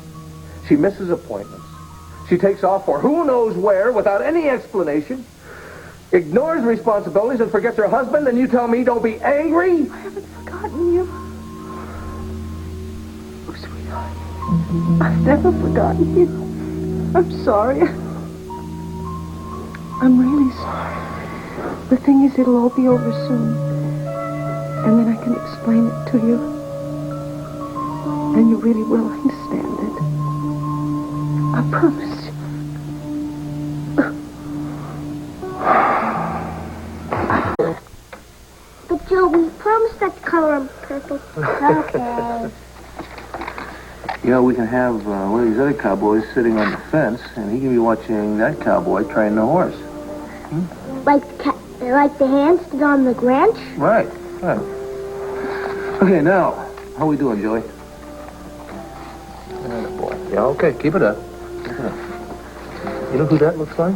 She misses appointments. She takes off for who knows where without any explanation, ignores responsibilities and forgets her husband, and you tell me don't be angry? I haven't forgotten you. Oh, sweetheart. I've never forgotten you. I'm sorry. I'm really sorry. The thing is, it'll all be over soon. And then I can explain it to you. And you really will understand it. I promise you. But Joe, we promised not to color him purple. Okay. You know, we can have one of these other cowboys sitting on the fence, and he can be watching that cowboy train the horse. Like the hands did on the ranch? Right. Okay, now, how we doing, Joey? Boy. Yeah, okay, keep it up. You know who that looks like?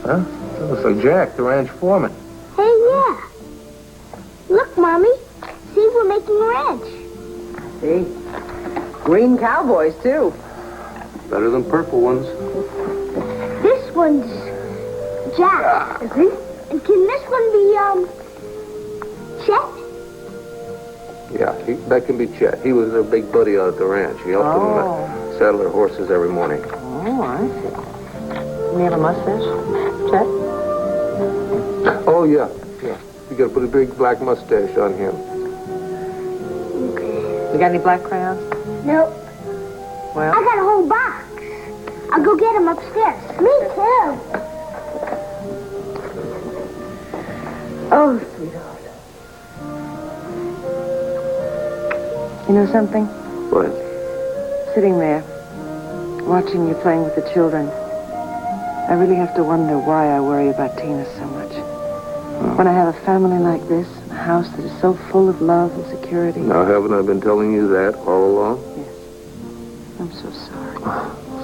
Huh? That looks like Jack, the ranch foreman. Hey, yeah. Look, Mommy. See, we're making a ranch. See? Green cowboys, too. Better than purple ones. This one's Jack. Is he? And can this one be, Chet? Yeah, that can be Chet. He was their big buddy out at the ranch. He helped them saddle their horses every morning. Oh, I see. Does he have a mustache, Chet? Oh, yeah. You gotta put a big black mustache on him. You got any black crayons? Nope. Well? I got a whole box. I'll go get them upstairs. Me too. Oh, sweetheart. You know something? What? Sitting there, watching you playing with the children, I really have to wonder why I worry about Tina so much. When I have a family like this, a house that is so full of love and security. Now, haven't I been telling you that all along? Yes. I'm so sorry.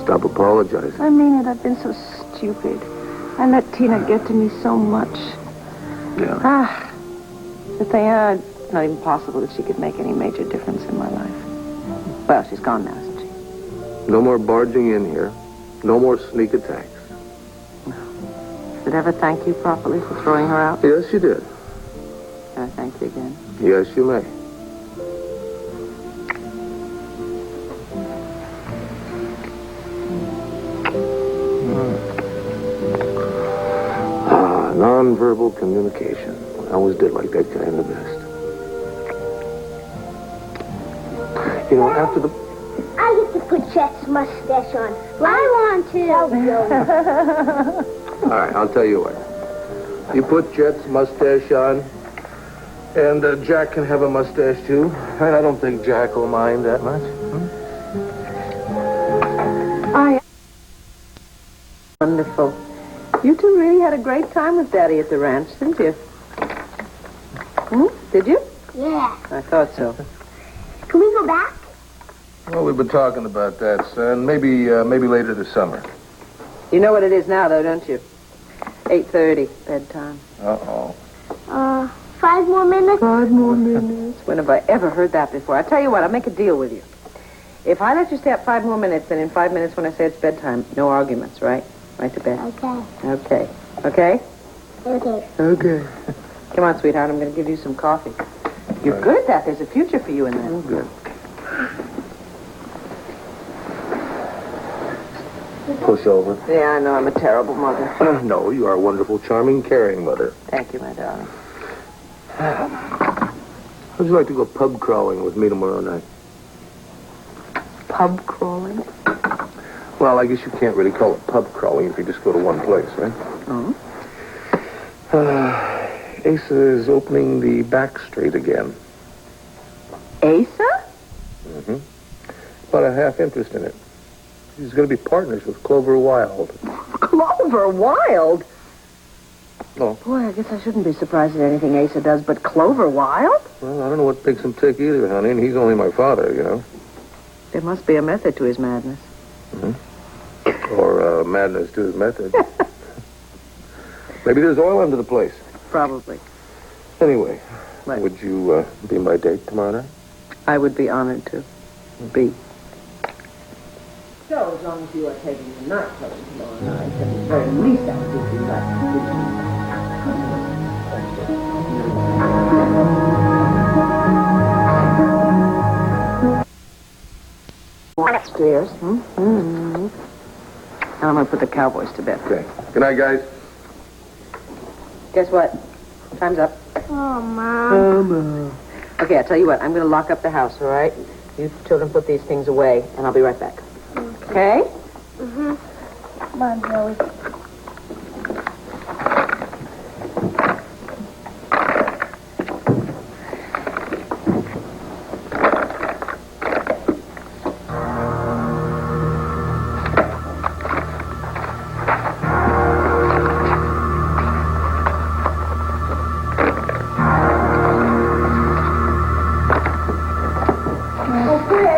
Stop apologizing. I mean it. I've been so stupid. I let Tina get to me so much. Yeah. The thing, it's not even possible that she could make any major difference in my life. Well, she's gone now, isn't she? No more barging in here. No more sneak attacks. Did I ever thank you properly for throwing her out? Yes, you did. Can I thank you again? Yes, you may. Nonverbal communication. I always did like that kind the best. You know, after the... I get to put Chet's mustache on. I want to. All right, I'll tell you what. You put Jet's mustache on, and Jack can have a mustache, too. And I don't think Jack will mind that much. Wonderful. You two really had a great time with Daddy at the ranch, didn't you? Did you? Yeah. I thought so. Can we go back? Well, we've been talking about that, son. Maybe later this summer. You know what it is now, though, don't you? 8:30, bedtime. Uh-oh. 5 more minutes? 5 more minutes. When have I ever heard that before? I tell you what, I'll make a deal with you. If I let you stay up 5 more minutes, then in 5 minutes when I say it's bedtime, no arguments, right? Right to bed. Okay. Okay. Okay? Okay. Okay. Come on, sweetheart, I'm going to give you some coffee. You're good at that. There's a future for you in that. Good. Pushover. Yeah, I know. I'm a terrible mother. No, you are a wonderful, charming, caring mother. Thank you, my darling. How'd you like to go pub crawling with me tomorrow night? Pub crawling? Well, I guess you can't really call it pub crawling if you just go to one place, right? Oh. Asa is opening the back street again. Asa? Mm-hmm. About a half interest in it. He's going to be partners with Clover Wild. Clover Wild? Oh. Boy, I guess I shouldn't be surprised at anything Asa does, but Clover Wild? Well, I don't know what makes him tick either, honey, and he's only my father, you know. There must be a method to his madness. Mm-hmm. Or madness to his method. Maybe there's oil under the place. Probably. Anyway, What? would you be my date tomorrow night? I would be honored to be. So, as long as you are taking the night home tomorrow night, at the very least I would give you that. Upstairs. Mm-hmm. Now I'm going to put the cowboys to bed. Okay. Good night, guys. Guess what? Time's up. Oh, Mom. Okay, I'll tell you what. I'm going to lock up the house, all right? You children put these things away, and I'll be right back. Okay? Mm-hmm. Come on, Joey.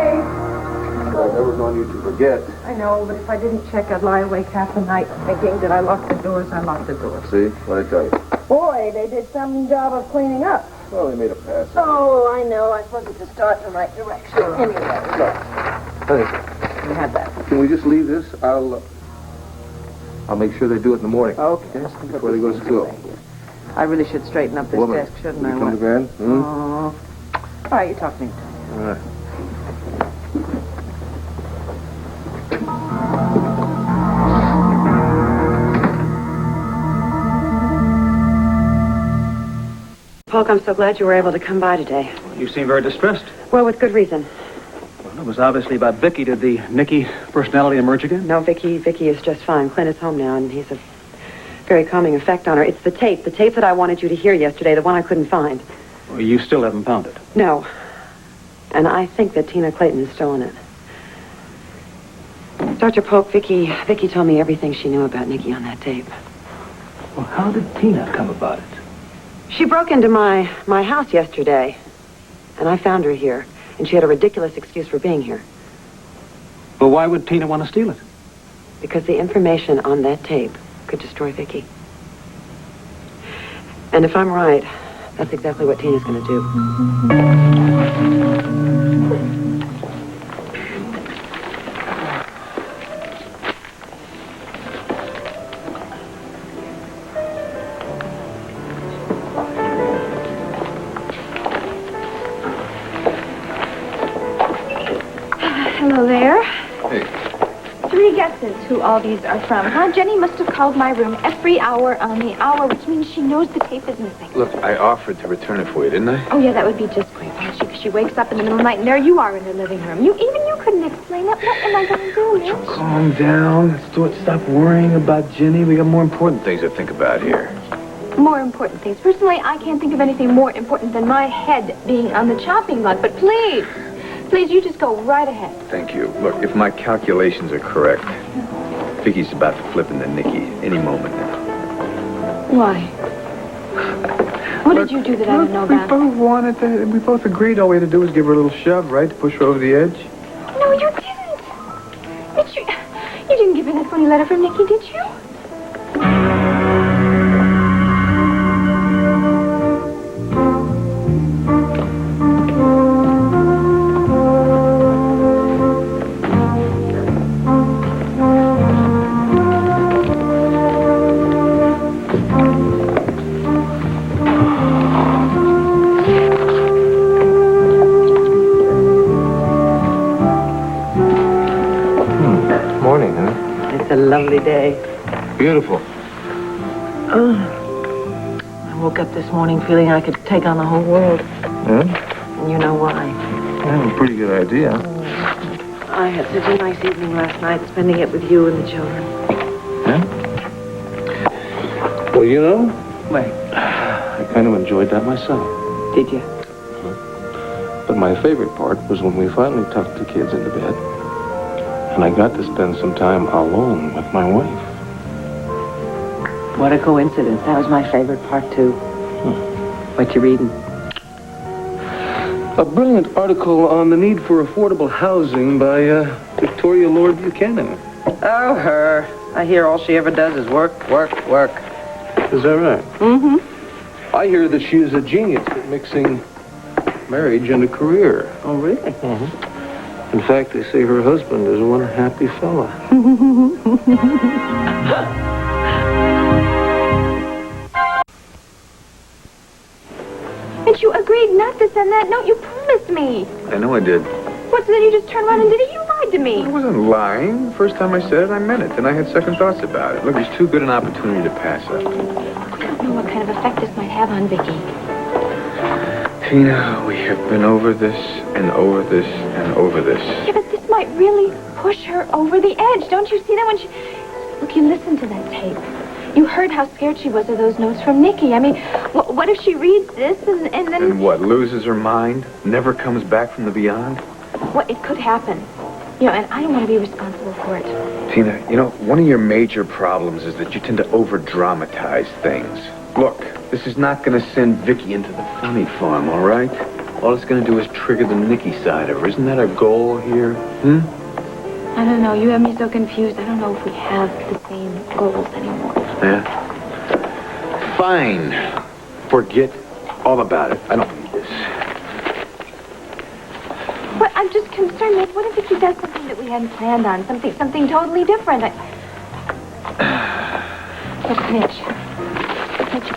I've never known you to forget. I know, but if I didn't check, I'd lie awake half the night thinking, did I lock the doors? I locked the doors. See? What I tell you? Boy, they did some job of cleaning up. Well, they made a pass. Oh, I know. I wasn't to start in the right direction. Anyway, look. Honey, We had that. can we just leave this? I'll make sure they do it in the morning. Okay. Before they go to school. I really should straighten up this Woman, desk, shouldn't will I? you come to bed? Hmm? Oh. All right, you talk to me. All right. Polk, I'm so glad you were able to come by today. You seem very distressed. Well, with good reason. Well, it was obviously about Vicky. Did the Nicky personality emerge again? No, Vicky is just fine. Clint is home now, and he's a very calming effect on her. It's the tape that I wanted you to hear yesterday, the one I couldn't find. Well, you still haven't found it. No. And I think that Tina Clayton has stolen it. Dr. Polk, Vicky told me everything she knew about Nicky on that tape. Well, how did Tina come about it? She broke into my house yesterday, and I found her here, and she had a ridiculous excuse for being here. Well, why would Tina want to steal it? Because the information on that tape could destroy Vicky. And if I'm right, that's exactly what Tina's going to do. Hello there. Hey. 3 guesses who all these are from, huh? Jenny must have called my room every hour on the hour, which means she knows the tape is missing. Look, I offered to return it for you, didn't I? Oh, yeah, that would be just great. She wakes up in the middle of the night, and there you are in her living room. You couldn't explain it. What am I going to do, Mitch? Calm down. Stuart, stop worrying about Jenny. We got more important things to think about here. More important things. Personally, I can't think of anything more important than my head being on the chopping block, but please, you just go right ahead. Thank you. Look, if my calculations are correct, Vicky's about to flip into Nicky any moment now. Why? What did you do that I didn't know about? We both agreed all we had to do was give her a little shove, right, to push her over the edge? No, you didn't. Mitch, you didn't give her that funny letter from Nicky, did you? lovely day. Beautiful. I woke up this morning feeling I could take on the whole world. Yeah? And you know why. I have a pretty good idea. I had such a nice evening last night, spending it with you and the children. Yeah? Well, you know, What? I kind of enjoyed that myself. Did you? But my favorite part was when we finally tucked the kids into bed, and I got to spend some time alone with my wife. What a coincidence. That was my favorite part, too. What you reading? A brilliant article on the need for affordable housing by Victoria Lord Buchanan. Oh, her. I hear all she ever does is work, work, work. Is that right? Mm-hmm. I hear that she is a genius at mixing marriage and a career. Oh, really? Mm-hmm. In fact, they say her husband is one happy fella. And you agreed not to send that note. You promised me. I know I did. What, so then you just turned around and did it? You lied to me. I wasn't lying. First time I said it, I meant it. Then I had second thoughts about it. Look, it was too good an opportunity to pass up. I don't know what kind of effect this might have on Vicky. Tina, we have been over this and over this and over this. Yeah, but this might really push her over the edge. Don't you see that when she... Look, you listened to that tape. You heard how scared she was of those notes from Nikki. I mean, what if she reads this and then... And what, loses her mind? Never comes back from the beyond? Well, it could happen. You know, and I don't want to be responsible for it. Tina, you know, one of your major problems is that you tend to over-dramatize things. Look, this is not going to send Vicky into the funny farm, all right? All it's going to do is trigger the Nikki side of her. Isn't that our goal here? I don't know. You have me so confused. I don't know if we have the same goals anymore. Yeah? Fine. Forget all about it. I don't need this. But I'm just concerned. Maybe what if Vicky does something that we hadn't planned on? Something totally different. Look, Mitch,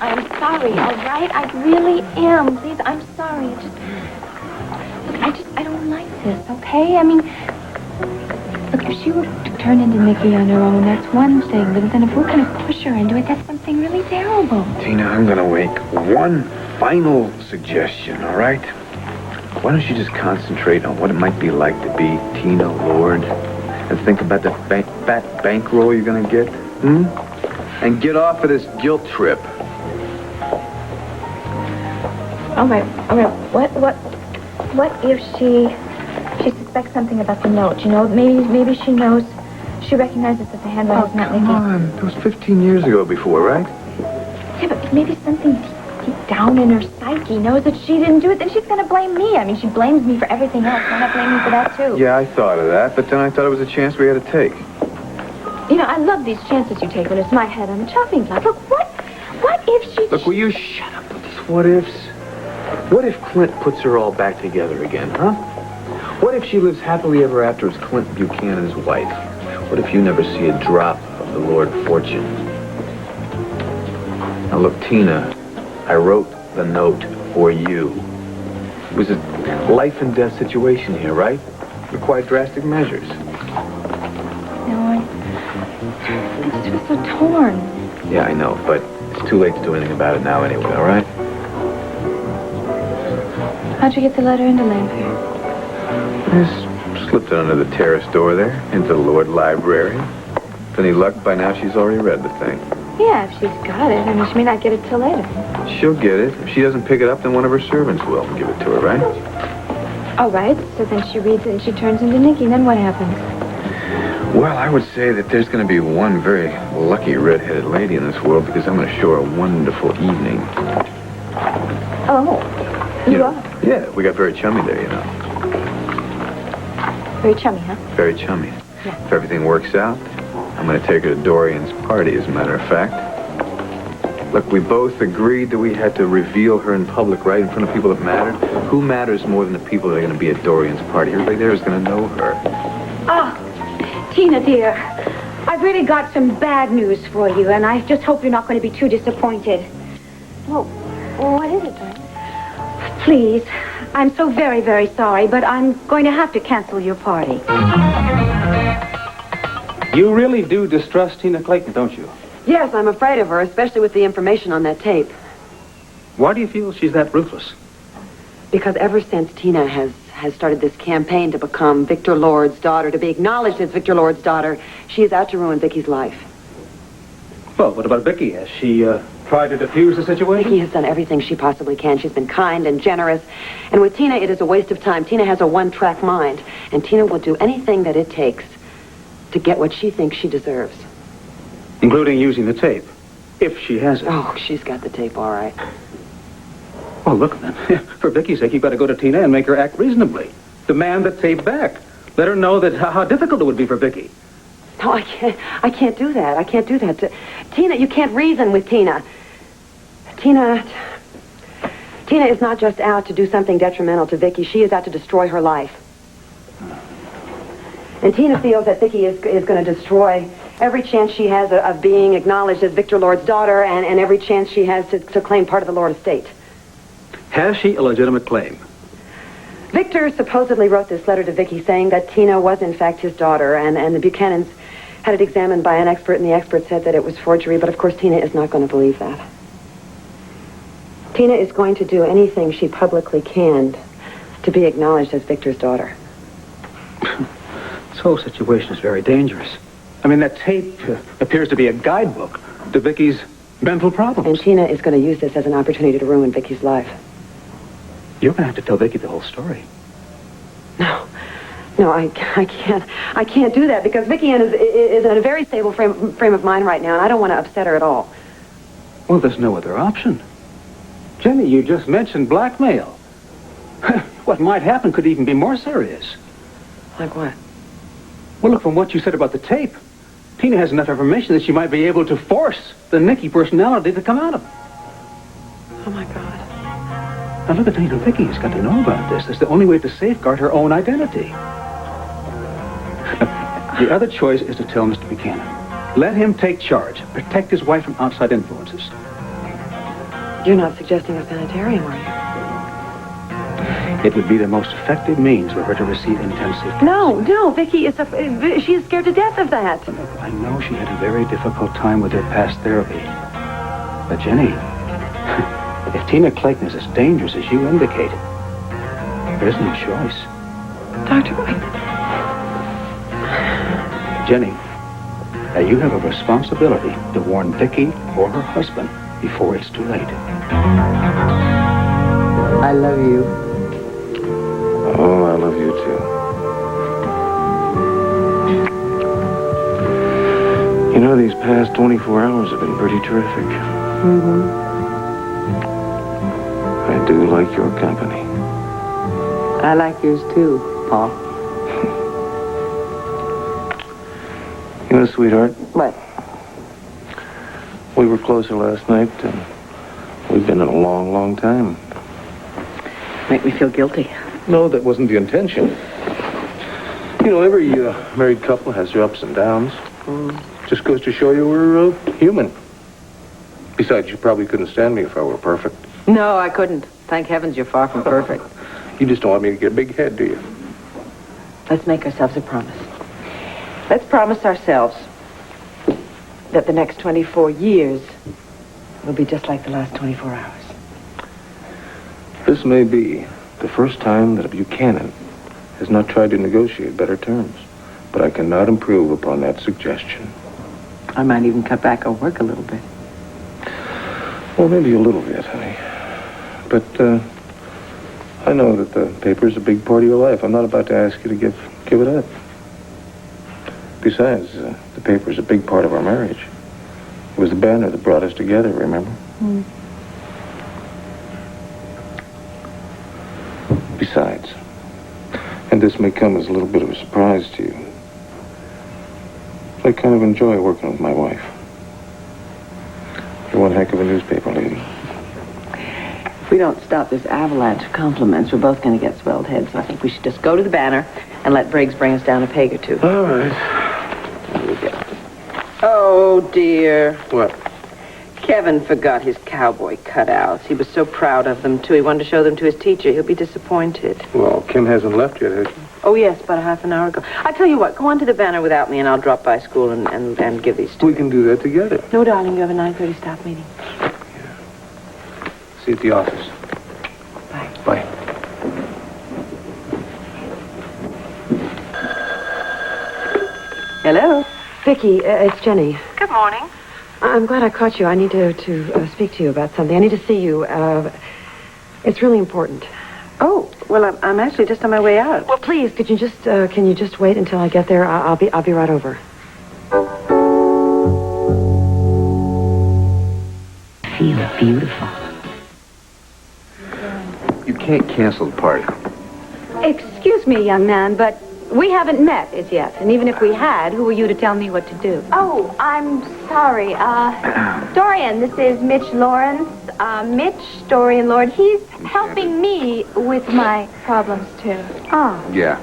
I'm sorry, all right? I really am. Please, I'm sorry. I don't like this, okay? I mean, look, if she were to turn into Nikki on her own, that's one thing. But then if we're going to push her into it, that's something really terrible. Tina, I'm going to make one final suggestion, all right? Why don't you just concentrate on what it might be like to be Tina Lord and think about the fat bankroll you're going to get, And get off of this guilt trip. All right. What if she suspects something about the note? You know, maybe she knows, she recognizes that the handwriting's not Nikki. Come on. That was 15 years ago before, right? Yeah, but maybe something deep down in her psyche knows that she didn't do it, then she's going to blame me. I mean, she blames me for everything else. Why not blame me for that, too? Yeah, I thought of that, but then I thought it was a chance we had to take. You know, I love these chances you take when it's my head on the chopping block. Look, what if she... Look, will you shut up with these what-ifs? What if Clint puts her all back together again, huh? What if she lives happily ever after as Clint Buchanan's wife? What if you never see a drop of the Lord Fortune? Now, look, Tina, I wrote the note for you. It was a life and death situation here, right? Required drastic measures. No, I just feel so torn. Yeah, I know, but it's too late to do anything about it now anyway, all right? How'd you get the letter into Lanfear? Just slipped it under the terrace door there, into the Lord Library. With any luck, by now she's already read the thing. Yeah, if she's got it. I mean, she may not get it till later. She'll get it. If she doesn't pick it up, then one of her servants will give it to her, right? All right, so then she reads it and she turns into Nikki. Then what happens? Well, I would say that there's going to be one very lucky red-headed lady in this world because I'm going to show her a wonderful evening. Oh, you are? Yeah, we got very chummy there, you know. Very chummy, huh? Very chummy. Yeah. If everything works out, I'm going to take her to Dorian's party, as a matter of fact. Look, we both agreed that we had to reveal her in public, right, in front of people that mattered. Who matters more than the people that are going to be at Dorian's party? Everybody there is going to know her. Oh, Tina, dear, I've really got some bad news for you, and I just hope you're not going to be too disappointed. Well, what is it, Doreen? Please, I'm so very, very sorry, but I'm going to have to cancel your party. You really do distrust Tina Clayton, don't you? Yes, I'm afraid of her, especially with the information on that tape. Why do you feel she's that ruthless? Because ever since Tina has started this campaign to become Victor Lord's daughter, to be acknowledged as Victor Lord's daughter, she is out to ruin Vicky's life. Well, what about Vicky? Has she tried to defuse the situation? Vicky has done everything she possibly can. She's been kind and generous. And with Tina, it is a waste of time. Tina has a one-track mind. And Tina will do anything that it takes to get what she thinks she deserves. Including using the tape, if she has it. Oh, she's got the tape all right. Well, look, then. For Vicky's sake, you've got to go to Tina and make her act reasonably. Demand the tape back. Let her know that how difficult it would be for Vicky. No, I can't do that. I can't do that. Tina, you can't reason with Tina. Tina is not just out to do something detrimental to Vicky. She is out to destroy her life. And Tina feels that Vicky is going to destroy every chance she has of being acknowledged as Victor Lord's daughter and every chance she has to claim part of the Lord estate. Has she a legitimate claim? Victor supposedly wrote this letter to Vicky saying that Tina was in fact his daughter, and the Buchanans had it examined by an expert, and the expert said that it was forgery, but of course Tina is not going to believe that. Tina is going to do anything she publicly can to be acknowledged as Victor's daughter. This whole situation is very dangerous. I mean, that tape appears to be a guidebook to Vicky's mental problems. And Tina is going to use this as an opportunity to ruin Vicky's life. You're going to have to tell Vicky the whole story. No, I can't do that because Vicky is in a very stable frame of mind right now, and I don't want to upset her at all. Well, there's no other option. Jenny, you just mentioned blackmail. What might happen could even be more serious. Like what? Well, look, from what you said about the tape, Tina has enough information that she might be able to force the Nicky personality to come out of her. Oh, my God. Now, look at Tina. Vicky has got to know about this. It's the only way to safeguard her own identity. The other choice is to tell Mr. Buchanan. Let him take charge. Protect his wife from outside influences. You're not suggesting a sanitarium, are you? It would be the most effective means for her to receive intensive. No, Vicky she is scared to death of that. Look, I know she had a very difficult time with her past therapy. But Jenny, if Tina Clayton is as dangerous as you indicate, there's no choice. Dr. White. Jenny, you have a responsibility to warn Vicky or her husband before it's too late. I love you. Oh, I love you too. You know, these past 24 hours have been pretty terrific. Mm-hmm. I do like your company. I like yours too, Paul. You know, sweetheart, What? we were closer last night than we've been in a long, long time. Make me feel guilty. No, that wasn't the intention. You know, every married couple has their ups and downs. Just goes to show you we're human. Besides, you probably couldn't stand me if I were perfect. No, I couldn't. Thank heavens you're far from perfect. You just don't want me to get a big head, do you? Let's make ourselves a promise. Let's promise ourselves that the next 24 years will be just like the last 24 hours. This may be the first time that a Buchanan has not tried to negotiate better terms, but I cannot improve upon that suggestion. I might even cut back on work a little bit. Well, maybe a little bit, honey. But I know that the paper's a big part of your life. I'm not about to ask you to give it up. Besides, the paper's a big part of our marriage. It was the banner that brought us together, remember? Mm. Besides, and this may come as a little bit of a surprise to you, I kind of enjoy working with my wife. You're one heck of a newspaper lady. If we don't stop this avalanche of compliments, we're both going to get swelled heads. So I think we should just go to the banner and let Briggs bring us down a peg or two. All right. Here we go. Oh, dear. What? Kevin forgot his cowboy cutouts. He was so proud of them, too. He wanted to show them to his teacher. He'll be disappointed. Well, Kim hasn't left yet, has she? Oh, yes, about a half an hour ago. I tell you what, go on to the banner without me, and I'll drop by school and give these to We you. can do that together. No, darling, you have a 9:30 staff meeting. See you at the office. Bye. Bye. Hello? Vicki, it's Jenny. Good morning. I'm glad I caught you. I need to speak to you about something. I need to see you. It's really important. Oh, well, I'm actually just on my way out. Well, please, can you just wait until I get there? I'll be right over. Feel beautiful. You can't cancel the party. Excuse me, young man, but we haven't met as yet. And even if we had, who are you to tell me what to do? Oh, I'm sorry. Dorian, this is Mitch Lawrence. Mitch, Dorian Lord, he's helping me with my problems, too. Oh. Yeah.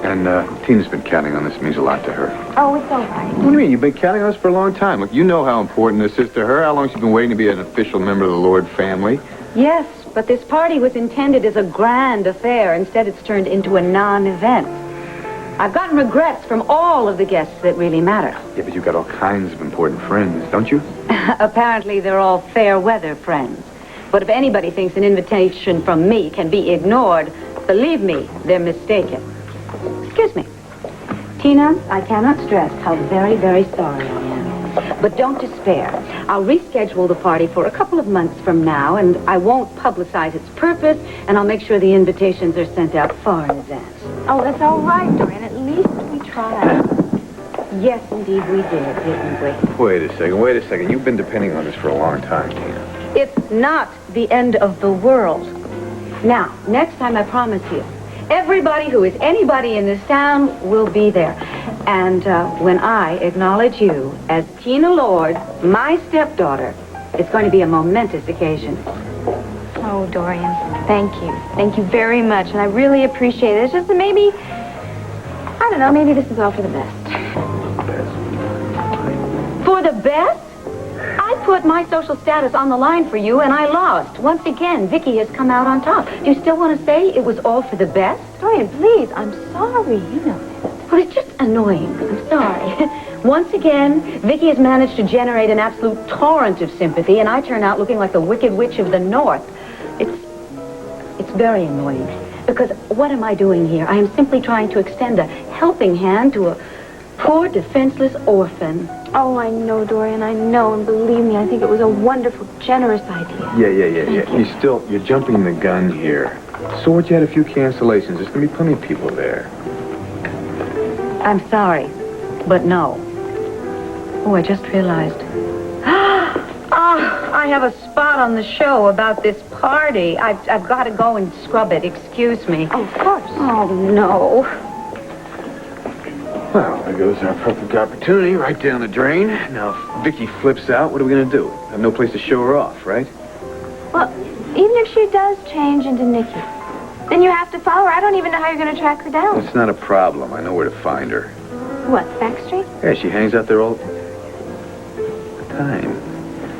And Tina's been counting on this. It means a lot to her. Oh, it's all right. What do you mean? You've been counting on us for a long time. Look, you know how important this is to her. How long she's been waiting to be an official member of the Lord family. Yes, but this party was intended as a grand affair. Instead, it's turned into a non-event. I've gotten regrets from all of the guests that really matter. Yeah, but you've got all kinds of important friends, don't you? Apparently, they're all fair-weather friends. But if anybody thinks an invitation from me can be ignored, believe me, they're mistaken. Excuse me. Tina, I cannot stress how very, very sorry I am. But don't despair. I'll reschedule the party for a couple of months from now, and I won't publicize its purpose, and I'll make sure the invitations are sent out far in advance. Oh, that's all right, Dorian. At least we tried. Yes, indeed, we did, didn't we? Wait a second. You've been depending on this for a long time, Tina. It's not the end of the world. Now, next time I promise you, everybody who is anybody in this town will be there. And when I acknowledge you as Tina Lord, my stepdaughter, it's going to be a momentous occasion. Oh, Dorian, thank you. Thank you very much, and I really appreciate it. It's just that maybe, I don't know, maybe this is all for the best. For the best? I put my social status on the line for you, and I lost. Once again, Vicky has come out on top. Do you still want to say it was all for the best? Dorian, please, I'm sorry. You know this. Well, it's just annoying. I'm sorry. Once again, Vicky has managed to generate an absolute torrent of sympathy, and I turn out looking like the Wicked Witch of the North. It's very annoying. Because what am I doing here? I am simply trying to extend a helping hand to a poor, defenseless orphan. Oh, I know, Dorian, I know. And believe me, I think it was a wonderful, generous idea. Yeah. You're jumping the gun here. So what, you had a few cancellations. There's going to be plenty of people there. I'm sorry, but no. Oh, I just realized. I have a spot on the show about this party. I've got to go and scrub it. Excuse me. Oh, of course. Oh, no. Well, there goes our perfect opportunity right down the drain. Now, if Vicky flips out, what are we going to do? Have no place to show her off, right? Well, even if she does change into Nikki, then you have to follow her. I don't even know how you're going to track her down. It's not a problem. I know where to find her. What, back street? Yeah, she hangs out there all the time.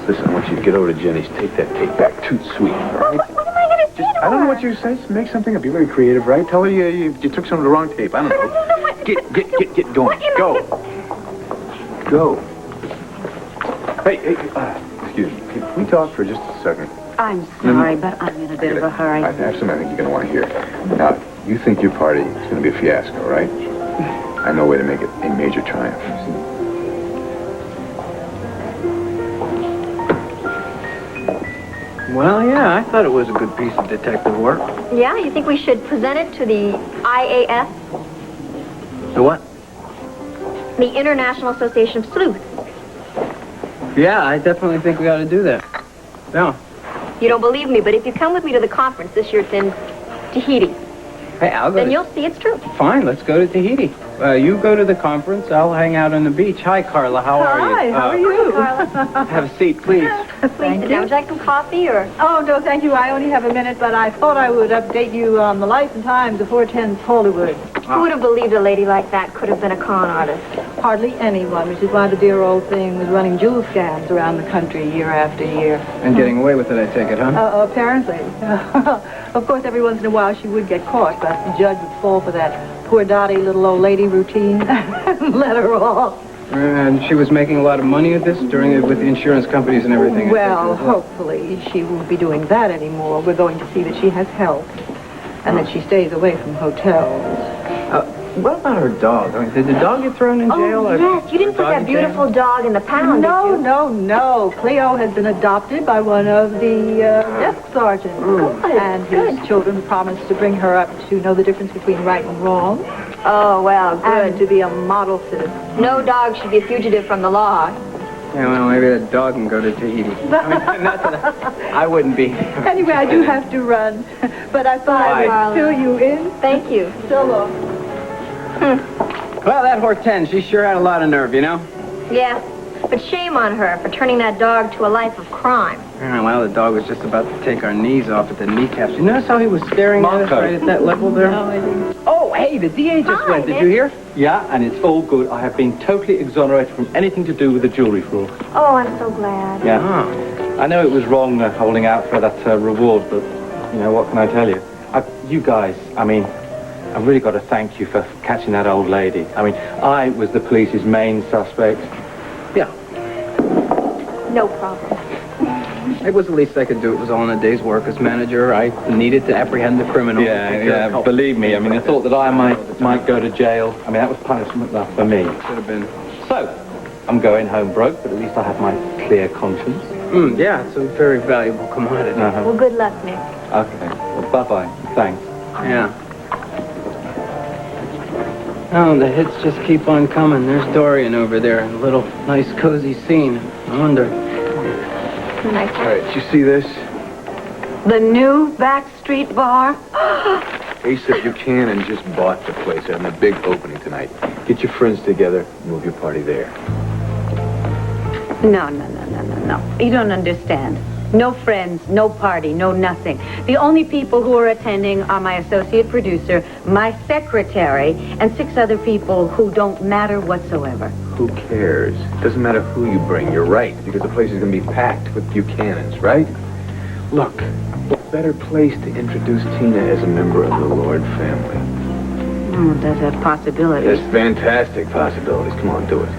Listen, I want you to get over to Jenny's. Take that tape back. Too sweet, all right? What am I going to say to her? I don't know what you say. Just make something up. Be very creative, right? Tell her you took some of the wrong tape. I don't know. Get going. Go. Go. Hey, excuse me. Can we talk for just a second? I'm sorry, but I'm in a bit of a hurry. I have something I think you're going to want to hear. Now, you think your party is going to be a fiasco, right? I know a way to make it a major triumph. Well, yeah, I thought it was a good piece of detective work. Yeah, you think we should present it to the IAS, The what? the International Association of Sleuths? Yeah, I definitely think we ought to do that. Yeah. You don't believe me, but if you come with me to the conference this year, it's in Tahiti. Hey, I'll go. Then you'll see it's true. Fine, let's go to Tahiti. You go to the conference. I'll hang out on the beach. Hi, Carla. How are you? Hi, how are you? Have a seat, please. Please sit down. Would you like some coffee or? Oh, no, thank you. I only have a minute, but I thought I would update you on the life and times of 410 Hollywood. Who would have believed a lady like that could have been a con artist? Hardly anyone, which is why the dear old thing was running jewel scams around the country year after year. And getting away with it, I take it, huh? Apparently. Of course, every once in a while she would get caught, but the judge would fall for that poor Dottie, little old lady routine. Let her off. And she was making a lot of money at this during it with the insurance companies and everything. Well, hopefully she won't be doing that anymore. We're going to see that she has help and that she stays away from hotels. What about her dog? I mean, did the dog get thrown in jail? Oh, yes. You didn't put that beautiful dog in the pound, No, did you? no. Cleo has been adopted by one of the desk sergeants. And his children promised to bring her up to know the difference between right and wrong. Oh, well, good. And to be a model citizen. No dog should be a fugitive from the law. Yeah, well, maybe that dog can go to Tahiti. I mean, not that I wouldn't be. Anyway, I do have to run. But I thought I would fill you in. Thank you. So long. Well, that Hortense, she sure had a lot of nerve, you know? Yeah, but shame on her for turning that dog to a life of crime. Yeah, well, the dog was just about to take our knees off at the kneecaps. You notice how he was staring at us right at that level there? No, I didn't. Oh, hey, the DA just went. Did you hear? Yeah, and it's all good. I have been totally exonerated from anything to do with the jewelry fraud. Oh, I'm so glad. Yeah. Oh. I know it was wrong holding out for that reward, but, you know, what can I tell you? You guys, I mean, I've really got to thank you for catching that old lady. I mean, I was the police's main suspect. Yeah. No problem. It was the least I could do. It was all in a day's work as manager. I needed to apprehend the criminal. Yeah, believe me. I mean, I thought that I might go to jail. I mean, that was punishment enough for me. Should have been. So, I'm going home broke, but at least I have my clear conscience. Yeah, it's a very valuable commodity. Well, good luck, Nick. Okay. Well, bye-bye. Thanks. Yeah. Oh, the hits just keep on coming. There's Dorian over there, a little nice cozy scene. I wonder. All right, did you see this? The new Backstreet Bar? Asa Buchanan just bought the place and a big opening tonight. Get your friends together, move your party there. No. You don't understand. No friends, no party, no nothing. The only people who are attending are my associate producer, my secretary, and 6 other people who don't matter whatsoever. Who cares? It doesn't matter who you bring. You're right, because the place is going to be packed with Buchanans, right? Look, what better place to introduce Tina as a member of the Lord family? Oh, there's a possibility. There's fantastic possibilities. Come on, do it.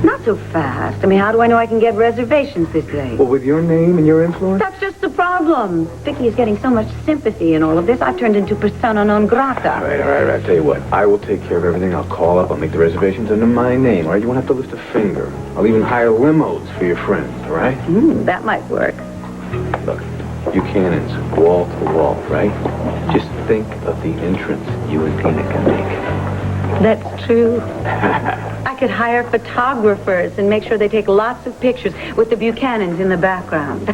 Not so fast. I mean, how do I know I can get reservations this late? Well, with your name and your influence? That's just the problem. Vicky is getting so much sympathy in all of this. I've turned into persona non grata. All right. I'll tell you what. I will take care of everything. I'll call up. I'll make the reservations under my name, all right? You won't have to lift a finger. I'll even hire limos for your friends, all right? That might work. Look, Buchanan's wall to wall, right? Just think of the entrance you and Tina can make. That's true. I could hire photographers and make sure they take lots of pictures with the Buchanans in the background.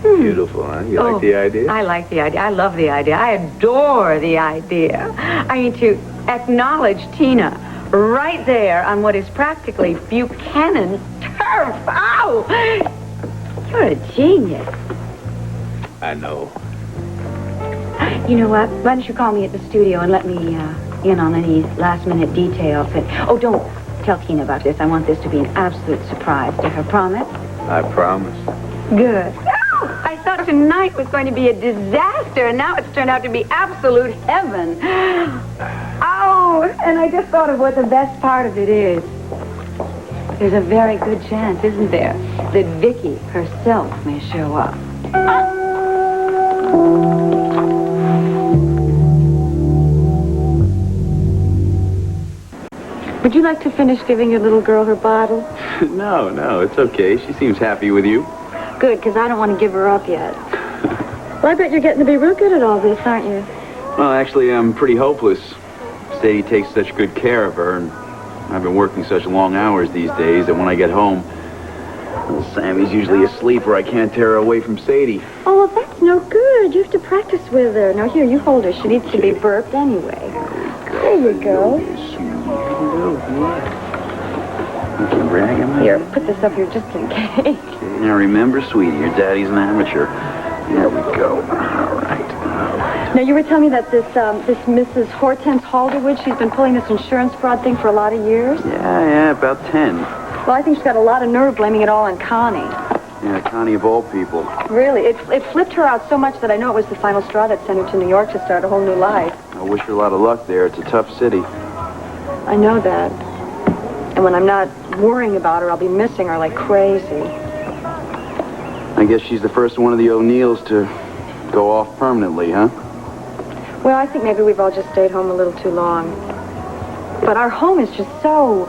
Beautiful, huh? You like the idea? I like the idea. I love the idea. I adore the idea. I mean, to acknowledge Tina right there on what is practically Buchanan turf. Ow! You're a genius. I know. You know what? Why don't you call me at the studio and let me in on any last-minute details. And, don't tell Tina about this. I want this to be an absolute surprise to her. Promise? I promise. Good. Oh, I thought tonight was going to be a disaster, and now it's turned out to be absolute heaven. Oh, and I just thought of what the best part of it is. There's a very good chance, isn't there, that Vicky herself may show up. Would you like to finish giving your little girl her bottle? No, it's okay. She seems happy with you. Good, because I don't want to give her up yet. Well, I bet you're getting to be real good at all this, aren't you? Well, actually, I'm pretty hopeless. Sadie takes such good care of her, and I've been working such long hours these days that when I get home, well, Sammy's usually asleep or I can't tear her away from Sadie. Oh, well, that's no good. You have to practice with her. Now, here, you hold her. She needs to be burped anyway. There you go. You can brag on me? Here, put this up here just in case. Okay, now remember, sweetie, your daddy's an amateur. There we go. All right. Now, you were telling me that this Mrs. Hortense Halderwood, she's been pulling this insurance fraud thing for a lot of years? Yeah, about 10. Well, I think she's got a lot of nerve blaming it all on Connie. Yeah, Connie of all people. Really, it flipped her out so much that I know it was the final straw that sent her to New York to start a whole new life. I wish her a lot of luck there. It's a tough city. I know that. And when I'm not worrying about her, I'll be missing her like crazy. I guess she's the first one of the O'Neills to go off permanently, huh? Well, I think maybe we've all just stayed home a little too long. But our home is just so...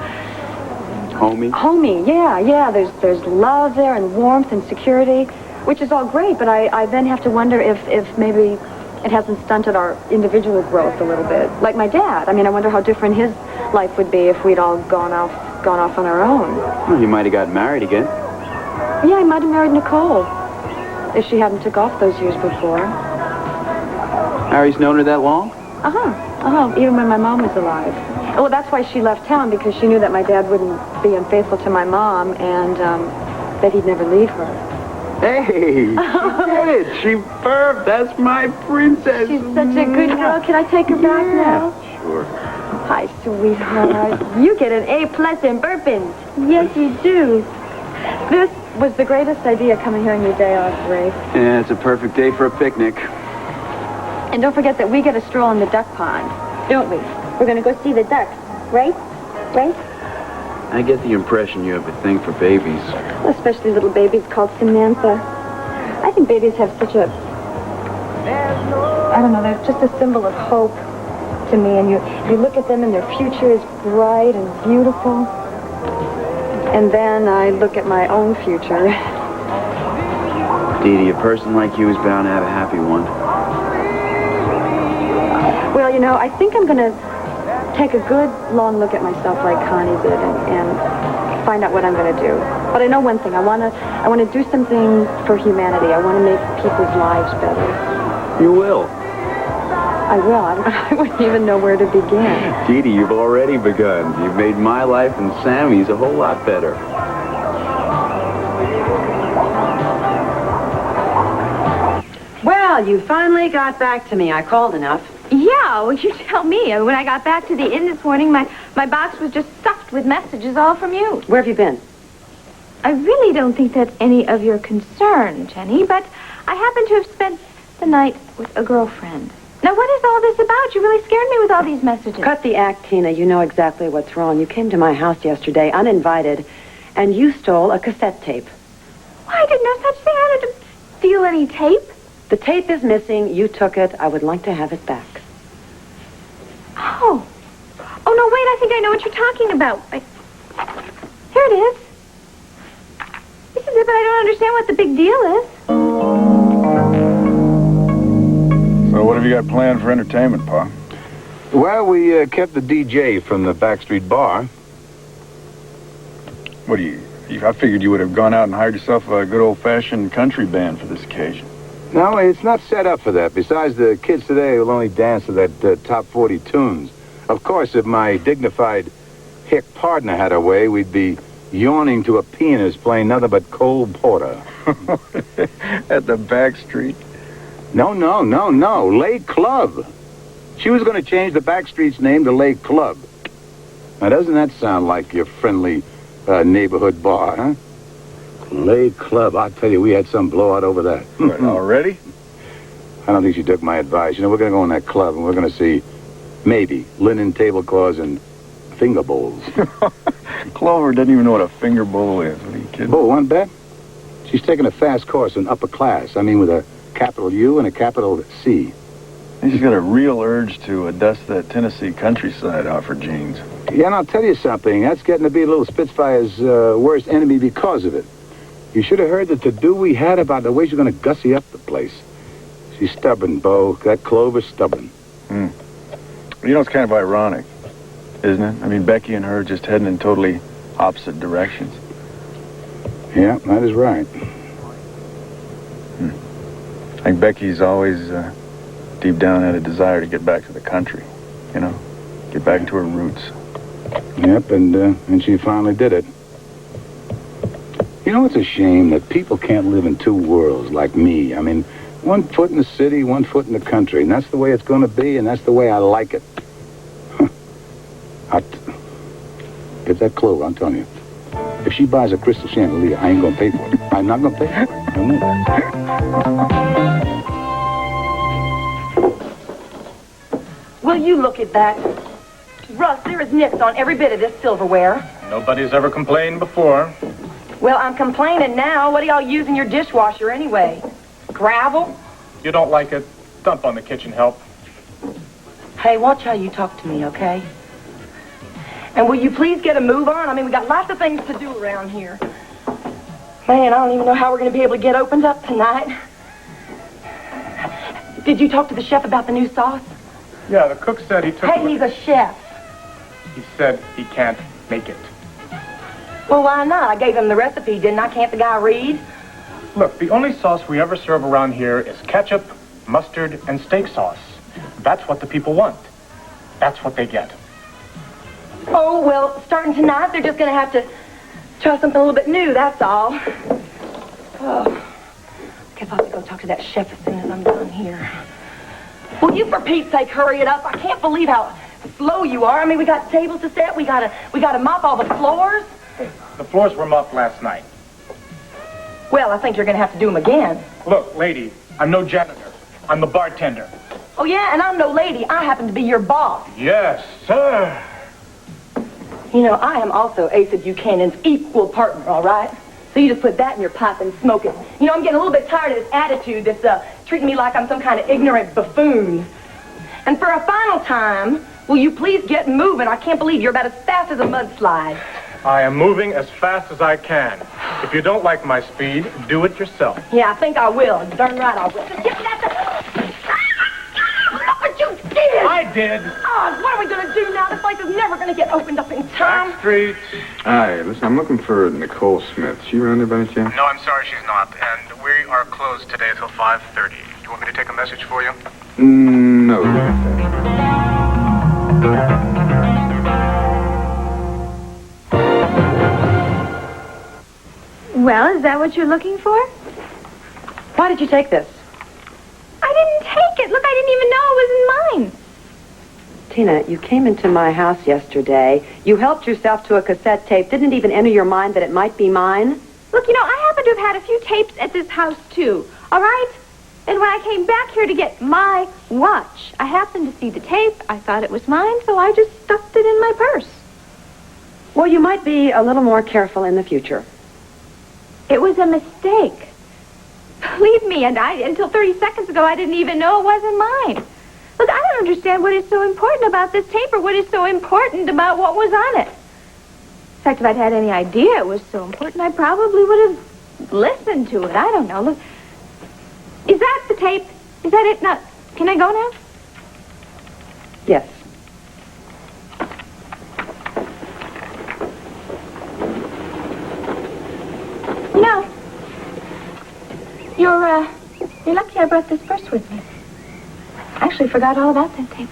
Homey? Homey, yeah. There's love there and warmth and security, which is all great, but I then have to wonder if maybe it hasn't stunted our individual growth a little bit. Like my dad. I mean, I wonder how different his life would be if we'd all gone off on our own. Well, he might have got married again. Yeah, he might have married Nicole if she hadn't took off those years before. Harry's known her that long? Even when my mom was alive. Well, that's why she left town, because she knew that my dad wouldn't be unfaithful to my mom and that he'd never leave her. Hey, she did. She burped. That's my princess. She's such a good girl. Can I take her back now? Sure. Hi, sweetheart. You get an A+ in burping. Yes, you do. This was the greatest idea, coming here on your day off, Rafe. Yeah, it's a perfect day for a picnic. And don't forget that we get a stroll in the duck pond, don't we? We're going to go see the ducks, right? Right? I get the impression you have a thing for babies. Especially little babies called Samantha. I think babies have such a... I don't know, they're just a symbol of hope to me. And you look at them and their future is bright and beautiful. And then I look at my own future. Dee Dee, a person like you is bound to have a happy one. Well, you know, I think I'm going to take a good long look at myself like Connie did and find out what I'm going to do. But I know one thing. I want to do something for humanity. I want to make people's lives better. You will. I will. I wouldn't even know where to begin. Dee Dee, you've already begun. You've made my life and Sammy's a whole lot better. Well, you finally got back to me. I called enough. Yeah, well, you tell me. When I got back to the inn this morning, my box was just stuffed with messages all from you. Where have you been? I really don't think that's any of your concern, Jenny, but I happen to have spent the night with a girlfriend. Now, what is all this about? You really scared me with all these messages. Cut the act, Tina. You know exactly what's wrong. You came to my house yesterday, uninvited, and you stole a cassette tape. Why, I did no such thing. I didn't steal any tape. The tape is missing. You took it. I would like to have it back. Oh, no, wait, I think I know what you're talking about. Here it is. This is it, but I don't understand what the big deal is. So what have you got planned for entertainment, Pa? Well, we kept the DJ from the Backstreet Bar. What do you... I figured you would have gone out and hired yourself a good old-fashioned country band for this occasion. No, it's not set up for that. Besides, the kids today will only dance to that top 40 tunes. Of course, if my dignified hick partner had her way, we'd be yawning to a pianist playing nothing but Cole Porter. At the Backstreet? No. Lake Club. She was going to change the Backstreet's name to Lake Club. Now, doesn't that sound like your friendly neighborhood bar, huh? Lake Club. I tell you, we had some blowout over that. What, already? I don't think she took my advice. You know, we're going to go in that club and we're going to see, maybe, linen tablecloths and finger bowls. Clover doesn't even know what a finger bowl is. What are you kidding? Oh, one bet? She's taking a fast course in upper class. I mean, with a capital U and a capital C. She's got a real urge to dust that Tennessee countryside off her jeans. Yeah, and I'll tell you something. That's getting to be a little Spitfire's worst enemy because of it. You should have heard the to-do we had about the way she's going to gussy up the place. She's stubborn, Bo. That Clover's stubborn. You know, it's kind of ironic, isn't it? I mean, Becky and her just heading in totally opposite directions. Yeah, that is right. I think Becky's always, deep down, had a desire to get back to the country. You know, get back to her roots. Yep, and she finally did it. You know, it's a shame that people can't live in two worlds like me. I mean, one foot in the city, one foot in the country, and that's the way it's going to be, and that's the way I like it. Get that Clover, I'm telling you. If she buys a crystal chandelier, I ain't gonna pay for it. I'm not gonna pay for it. I won't. Will you look at that? Russ, there is nips on every bit of this silverware. Nobody's ever complained before. Well, I'm complaining now. What do y'all use in your dishwasher anyway? Gravel? You don't like it, dump on the kitchen help. Hey, watch how you talk to me, okay? And will you please get a move on? I mean, we got lots of things to do around here. Man, I don't even know how we're going to be able to get opened up tonight. Did you talk to the chef about the new sauce? Yeah, the cook said he took... Hey, he's a chef. He said he can't make it. Well, why not? I gave him the recipe, didn't I? Can't the guy read? Look, the only sauce we ever serve around here is ketchup, mustard, and steak sauce. That's what the people want. That's what they get. Oh, well, starting tonight, they're just going to have to try something a little bit new, that's all. Oh, guess I'll have to go talk to that chef as soon as I'm done here. Will you, for Pete's sake, hurry it up? I can't believe how slow you are. I mean, we got tables to set. We got to mop all the floors. The floors were mopped last night. Well, I think you're going to have to do them again. Look, lady, I'm no janitor. I'm the bartender. Oh, yeah, and I'm no lady. I happen to be your boss. Yes, sir. You know, I am also Asa Buchanan's equal partner, all right? So you just put that in your pipe and smoke it. You know, I'm getting a little bit tired of this attitude that's treating me like I'm some kind of ignorant buffoon. And for a final time, will you please get moving? I can't believe you're about as fast as a mudslide. I am moving as fast as I can. If you don't like my speed, do it yourself. Yeah, I think I will. Darn right I will. Just give me that... Look what you did! I did. Oh, what are we going to do now? This place is never going to get opened up in time. Backstreet. Hi, listen, I'm looking for Nicole Smith. She around there by any chance? No, I'm sorry she's not. And we are closed today until 5:30. You want me to take a message for you? No. Well, is that what you're looking for? Why did you take this? I didn't take it. Look, I didn't even know it was mine. Tina, you came into my house yesterday. You helped yourself to a cassette tape. Didn't it even enter your mind that it might be mine? Look, you know, I happen to have had a few tapes at this house, too. All right? And when I came back here to get my watch, I happened to see the tape. I thought it was mine, so I just stuffed it in my purse. Well, you might be a little more careful in the future. It was a mistake. Believe me, and until 30 seconds ago, I didn't even know it wasn't mine. Look, I don't understand what is so important about this tape or what is so important about what was on it. In fact, if I'd had any idea it was so important, I probably would have listened to it. I don't know. Look, is that the tape? Is that it? Now, can I go now? Yes. You know, you're lucky I brought this purse with me. I actually forgot all about that tape.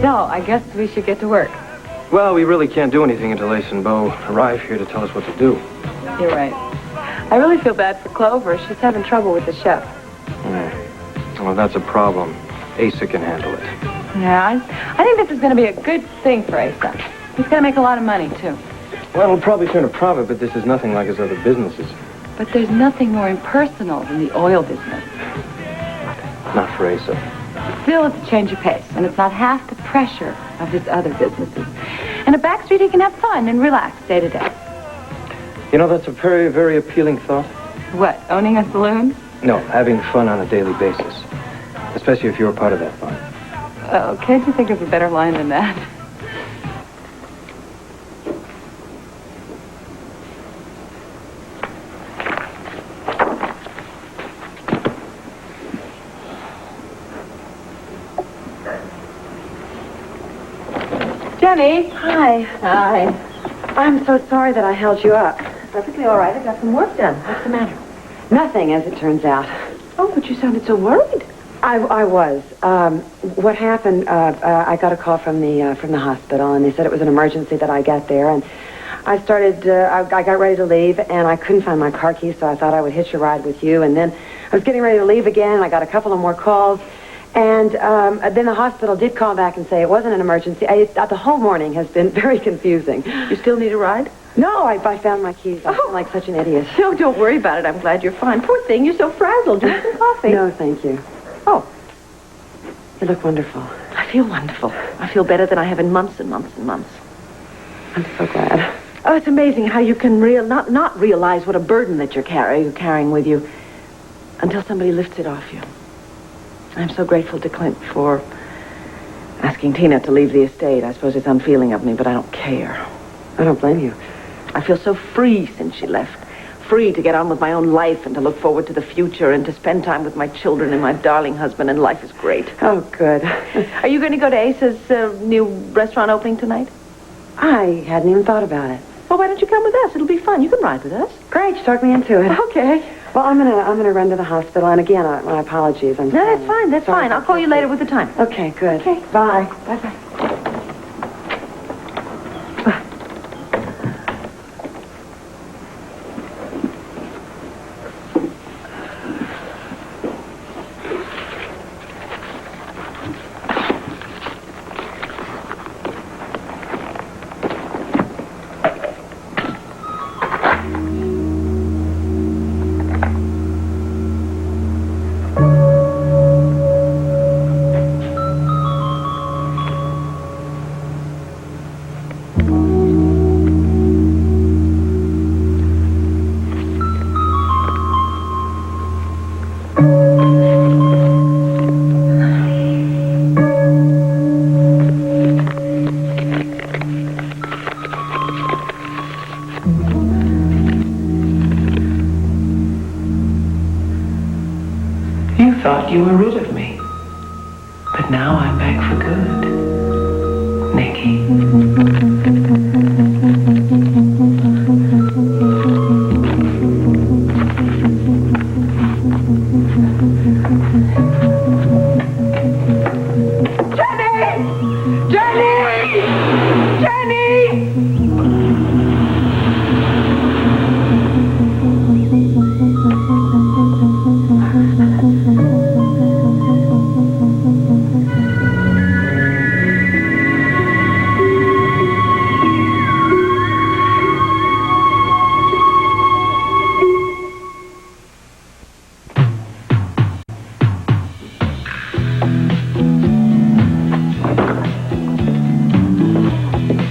So, I guess we should get to work. Well, we really can't do anything until Ace and Bo arrive here to tell us what to do. You're right. I really feel bad for Clover. She's having trouble with the chef. Well, that's a problem. Asa can handle it. Yeah, I think this is going to be a good thing for Asa. He's going to make a lot of money, too. Well, it'll probably turn a profit, but this is nothing like his other businesses. But there's nothing more impersonal than the oil business. Not for Asa. Still, it's a change of pace, and it's not half the pressure of his other businesses. And at Backstreet, he can have fun and relax day to day. You know, that's a very, very appealing thought. What, owning a saloon? No, having fun on a daily basis. Especially if you're part of that fun. Oh, can't you think of a better line than that? Jenny. Hi. Hi. I'm so sorry that I held you up. Perfectly all right. I got some work done. What's the matter? Nothing, as it turns out. Oh, but you sounded so worried. I was. What happened, I got a call from the hospital, and they said it was an emergency that I got there, and I got ready to leave, and I couldn't find my car keys, so I thought I would hitch a ride with you, and then I was getting ready to leave again, and I got a couple of more calls, And then the hospital did call back and say it wasn't an emergency. The whole morning has been very confusing. You still need a ride? No, I found my keys. I feel like such an idiot. No, don't worry about it. I'm glad you're fine. Poor thing, you're so frazzled. Do you want some coffee? No, thank you. Oh. You look wonderful. I feel wonderful. I feel better than I have in months and months and months. I'm so glad. Oh, it's amazing how you can not realize what a burden that you're carrying with you until somebody lifts it off you. I'm so grateful to Clint for asking Tina to leave the estate. I suppose it's unfeeling of me, but I don't care. I don't blame you. I feel so free since she left. Free to get on with my own life and to look forward to the future and to spend time with my children and my darling husband, and life is great. Oh, good. Are you going to go to Ace's new restaurant opening tonight? I hadn't even thought about it. Well, why don't you come with us? It'll be fun. You can ride with us. Great, you talked me into it. Okay. Well, I'm gonna run to the hospital, and again, my apologies. No, that's fine. That's fine. I'll call you later with the time. Okay, good. Okay. Bye. Bye-bye. You thought you were rid of me. But now I'm back for good. Nikki.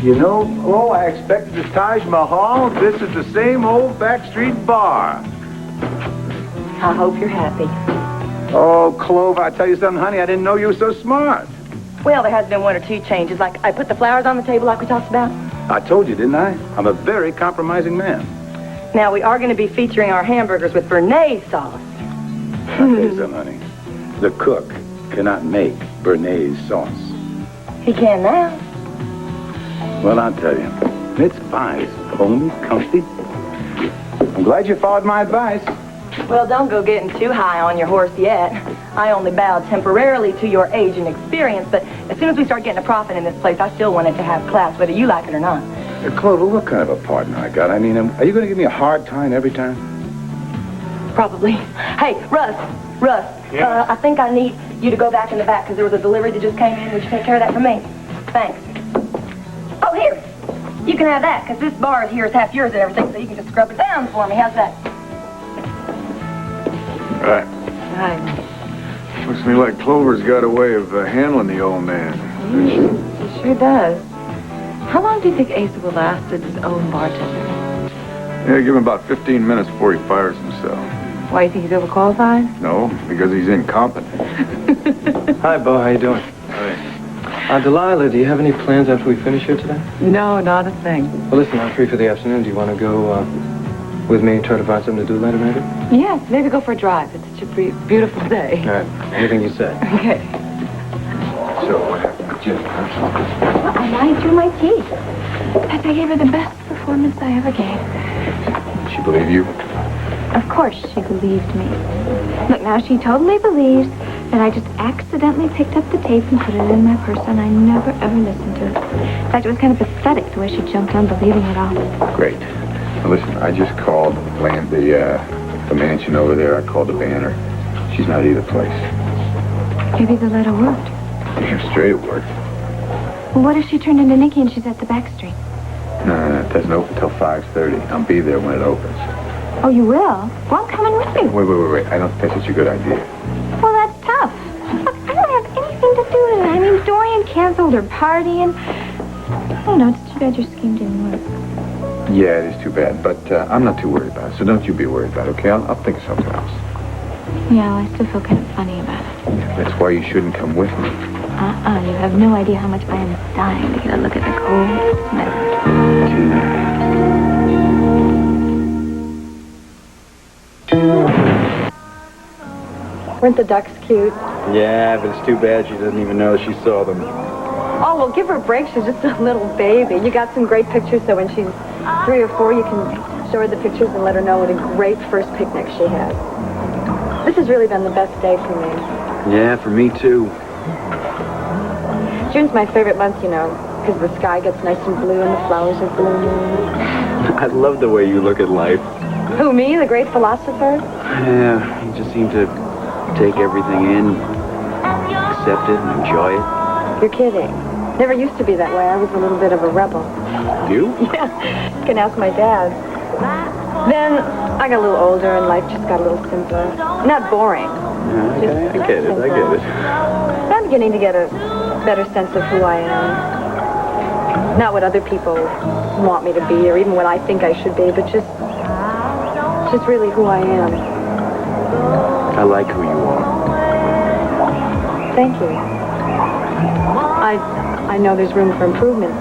You know, I expected the Taj Mahal. This is the same old backstreet bar. I hope you're happy. Oh, Clove, I tell you something, honey, I didn't know you were so smart. Well, there has been one or two changes. Like, I put the flowers on the table like we talked about. I told you, didn't I? I'm a very compromising man. Now, we are going to be featuring our hamburgers with Bernaise sauce. I'll tell you something, honey. The cook cannot make Bernaise sauce. He can now. Well, I'll tell you, it's fine. It's homey, comfy. I'm glad you followed my advice. Well, don't go getting too high on your horse yet. I only bowed temporarily to your age and experience, but as soon as we start getting a profit in this place, I still want it to have class, whether you like it or not. Clover, what kind of a partner I got? I mean, are you going to give me a hard time every time? Probably. Hey, Russ. Yes? I think I need you to go back in the back because there was a delivery that just came in. Would you take care of that for me? Thanks. Oh, here. You can have that because this bar here is half yours and everything, so you can just scrub it down for me. How's that? Right. Hi. Looks to me like Clover's got a way of handling the old man. She sure does. How long do you think Asa will last as his own bartender? Yeah, give him about 15 minutes before he fires himself. Why, you think he's overqualified? No, because he's incompetent. Hi, Bo. How you doing? Hi. Delilah, do you have any plans after we finish here today? No, not a thing. Well, listen, I'm free for the afternoon. Do you want to go with me and try to find something to do later, maybe? Yes, maybe go for a drive. It's such a beautiful day. All right. Anything you say. Okay. So, what happened with Jenny? Well, I lied through my teeth. But I gave her the best performance I ever gave. She believe you? Of course she believed me. Look, now she totally believes that I just accidentally picked up the tape and put it in my purse, and I never, ever listened to it. In fact, it was kind of pathetic the way she jumped on believing it all. Great. Now listen, I just called the mansion over there. I called the banner. She's not either place. Maybe the letter worked. Damn straight it worked. Well, what if she turned into Nikki and she's at the back street? No, it doesn't open till 5:30. I'll be there when it opens. Oh, you will? Well, I'm coming with you. Wait. I don't think that's such a good idea. Well, that's tough. Look, I don't have anything to do today. I mean, Dorian canceled her party and... I don't know, it's too bad your scheme didn't work. Yeah, it is too bad, but I'm not too worried about it, so don't you be worried about it, okay? I'll think of something else. Yeah, well, I still feel kind of funny about it. That's why you shouldn't come with me. You have no idea how much I am dying to get a look at Nicole Smith. Weren't the ducks cute? Yeah, but it's too bad she doesn't even know she saw them. Oh, well, give her a break. She's just a little baby. You got some great pictures, so when she's 3 or 4, you can show her the pictures and let her know what a great first picnic she had. This has really been the best day for me. Yeah, for me too. June's my favorite month, you know, because the sky gets nice and blue and the flowers are blooming. I love the way you look at life. Who, me, the great philosopher? Yeah, you just seem to take everything in, accept it, and enjoy it. You're kidding. Never used to be that way. I was a little bit of a rebel. You? Yeah, you can ask my dad. Then I got a little older and life just got a little simpler. Not boring. Yeah, I get it. I'm beginning to get a better sense of who I am. Not what other people want me to be or even what I think I should be, but just really who I am. I like who you are. Thank you. I know there's room for improvement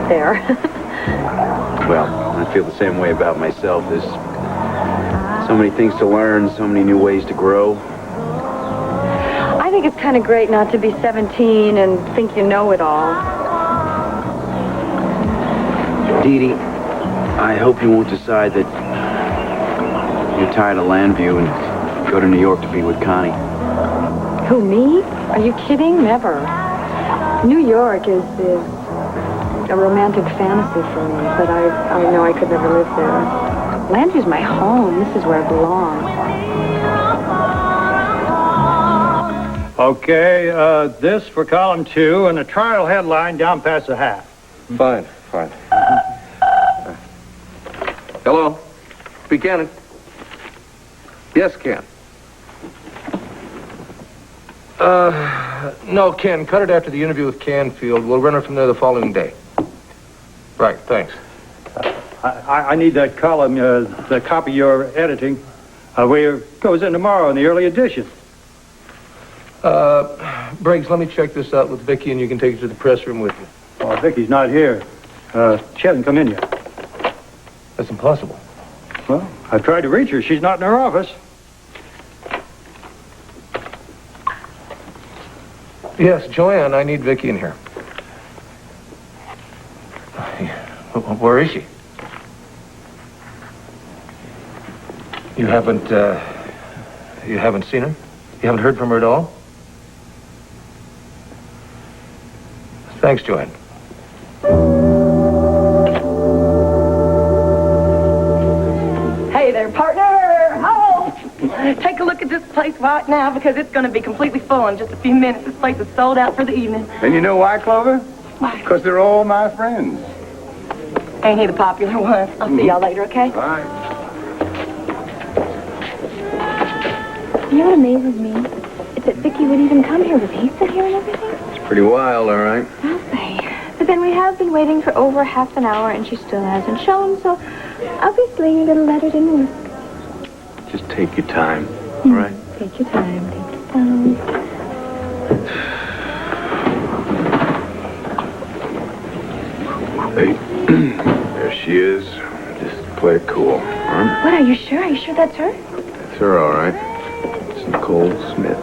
there. Well, I feel the same way about myself. There's so many things to learn, so many new ways to grow. I think it's kind of great not to be 17 and think you know it all. Dee Dee, I hope you won't decide that you're tired of Landview and go to New York to be with Connie. Who, me? Are you kidding? Never. New York is a romantic fantasy for me, but I know I could never live there. Landry's my home. This is where I belong. Okay, this for column 2 and a trial headline down past the half. Fine. Hello? Buchanan? Yes, Ken. No, Ken, cut it after the interview with Canfield. We'll run it from there the following day. Right, thanks. I need that column, the copy you're editing, where it goes in tomorrow in the early edition. Briggs, let me check this out with Vicky, and you can take it to the press room with you. Oh, Vicky's not here. She hasn't come in yet. That's impossible. Well, I've tried to reach her. She's not in her office. Yes, Joanne, I need Vicky in here. Where is she? You haven't seen her? You haven't heard from her at all? Thanks, Joanne. Hey there, partner. Oh, take a look at this place right now because it's going to be completely full in just a few minutes. This place is sold out for the evening. And you know why, Clover? Why? Because they're all my friends. Ain't he the popular one? I'll see y'all later, okay? Bye. You know what amazes me? It's that Vicky would even come here with pizza here and everything. It's pretty wild, all right. I'll say. But then we have been waiting for over half an hour and she still hasn't shown, so obviously your little letter didn't work. Just take your time, all right? Take your time, take your time. Hey, there she is. Just play it cool, all right? What, are you sure? Are you sure that's her? It's her, all right. It's Nicole Smith.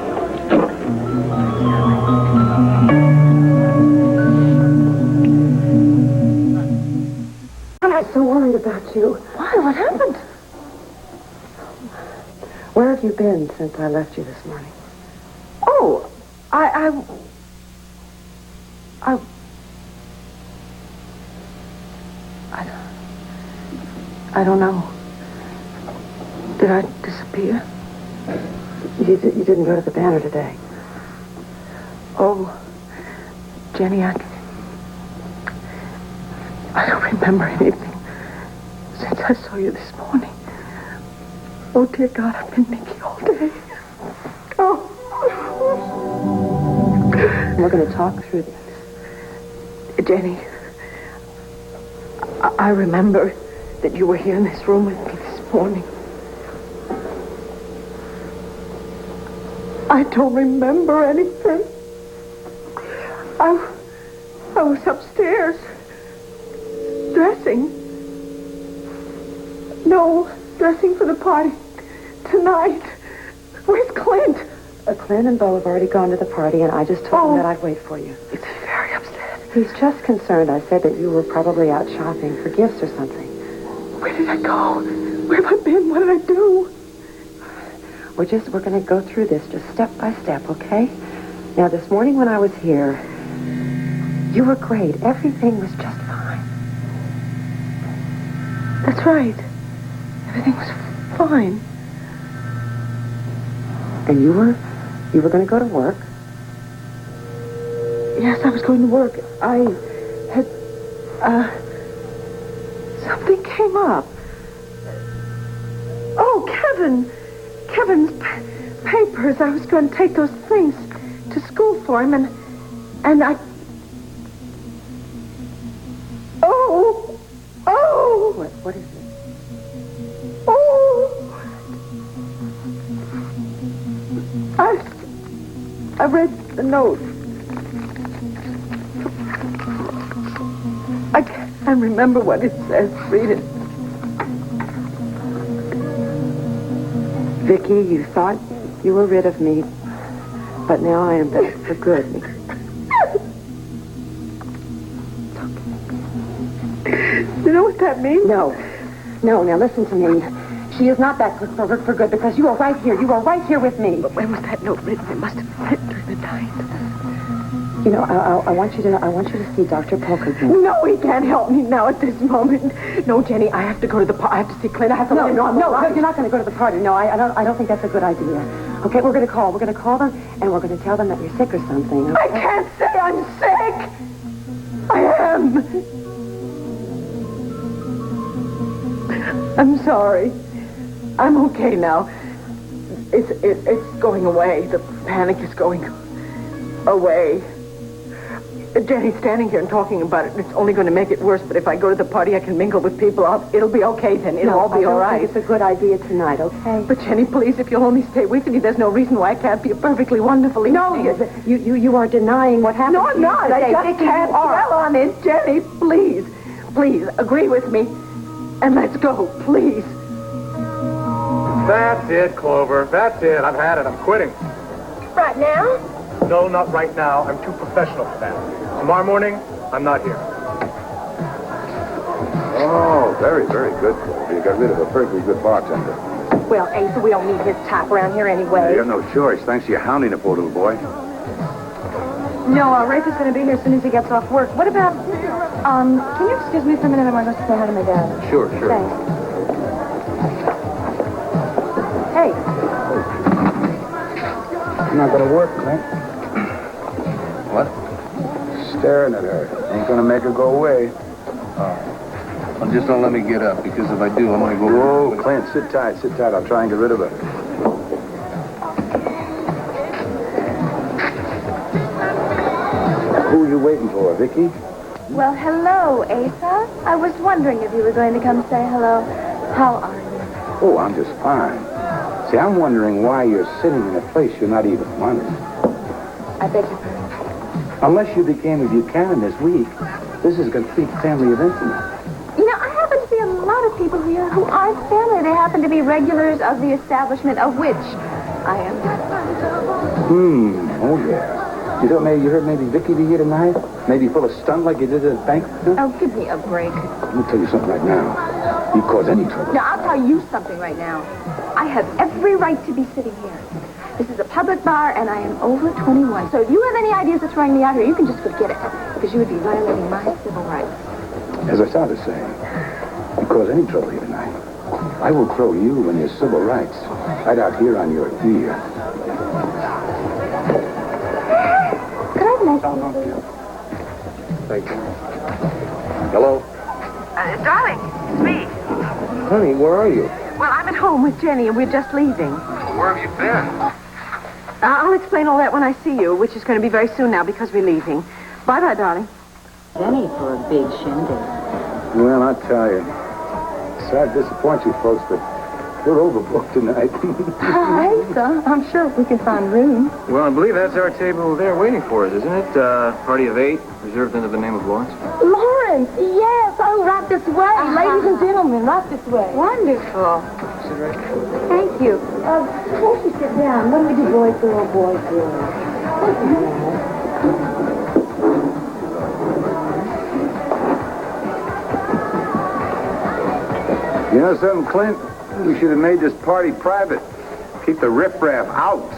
I'm not so worried about you. Why? What happened? Where have you been since I left you this morning? Oh, I don't know. Did I disappear? You didn't go to the banner today. Oh, Jenny, I don't remember anything since I saw you this morning. Oh, dear God, I've been Mickey all day. Oh. We're going to talk through this. Jenny, I remember that you were here in this room with me this morning. I don't remember anything. I was upstairs, dressing. No, dressing for the party tonight. Where's Clint? Clint and Bo have already gone to the party, and I just told him that I'd wait for you. It's very upset. He's just concerned. I said that you were probably out shopping for gifts or something. Where did I go? Where have I been? What did I do? We're going to go through this just step by step, okay? Now, this morning when I was here, you were great. Everything was just fine. That's right. Everything was fine. And you were going to go to work? Yes, I was going to work. I had, something came up. Oh, Kevin's papers. I was going to take those things to school for him, and I... Oh! What is it? Oh! I read the note. I can't remember what it says. Read it. Vicky, you thought you were rid of me, but now I am back for good. You know what that means? No, now listen to me. She is not back for good because you are right here. You are right here with me. But when was that note written? It must have been written during the night. You know, I want you to see Dr. Polk again. No, he can't help me now at this moment. No, Jenny, I have to go to the party. I have to see Clint. I have to let him know I'm all right. No, you're not going to go to the party. No, I don't think that's a good idea. Okay, we're going to call. We're going to call them, and we're going to tell them that you're sick or something. Okay? I can't say I'm sick. I am. I'm sorry. I'm okay now. It's going away. The panic is going away. Jenny's standing here and talking about it. It's only going to make it worse, but if I go to the party, I can mingle with people. It'll be okay then. It'll all be all right. I think it's a good idea tonight, okay? But Jenny, please, if you'll only stay with me, there's no reason why I can't be a perfectly wonderful evening. No, you are denying what happened. No, I'm not. I just can't dwell on it. Jenny, please, agree with me. And let's go, please. That's it, Clover. That's it. I've had it. I'm quitting. Right now? No, not right now. I'm too professional for that. Tomorrow morning, I'm not here. Oh, very, very good, Clover. You got rid of a perfectly good bartender. Well, Asa, we don't need his type around here anyway. You have no choice, thanks to your hounding the poor little boy. No, Rafe is going to be here as soon as he gets off work. What about, can you excuse me for a minute? I want to go say hi to my dad. Sure. Thanks. Hey. I'm not going to work, Clint. What? Staring at her. Ain't going to make her go away. Well, just don't let me get up, because if I do, I'm going to go... Whoa, Clint, sit tight. I'll try and get rid of her. Who are you waiting for, Vicky? Well, hello, Asa. I was wondering if you were going to come say hello. How are you? Oh, I'm just fine. See, I'm wondering why you're sitting in a place you're not even wanted. I beg your pardon. Unless you became a Buchanan this week, this is a complete family event tonight. You know, I happen to see a lot of people here who aren't family. They happen to be regulars of the establishment of which I am. Oh, yeah. You heard maybe Vicky be here tonight? Maybe full of stunt like you did at the bank? Oh, give me a break. Let me tell you something right now. You cause any trouble. Now, I'll tell you something right now. I have every right to be sitting here. This is a public bar, and I am over 21. So if you have any ideas of throwing me out here, you can just forget it, because you would be violating my civil rights. As I started saying, you cause any trouble here tonight, I will throw you and your civil rights right out here on your ear. Thank you. Hello? Darling, it's me. Honey, where are you? Well, I'm at home with Jenny, and we're just leaving. Where have you been? I'll explain all that when I see you, which is going to be very soon now because we're leaving. Bye-bye, darling. Jenny for a big shindig. Well, I'll tell you. Sorry to disappoint you folks, but we're overbooked tonight. Hi, son. I'm sure we can find room. Well, I believe that's our table there waiting for us, isn't it? Party of 8, reserved under the name of Lawrence. Lawrence, yes. Oh, right this way. Ladies and gentlemen, right this way. Wonderful. Sit right here. Thank you. Won't you sit down? What do we do, boys, girl, boys, girl? You know something, Clint? We should have made this party private. Keep the riffraff out.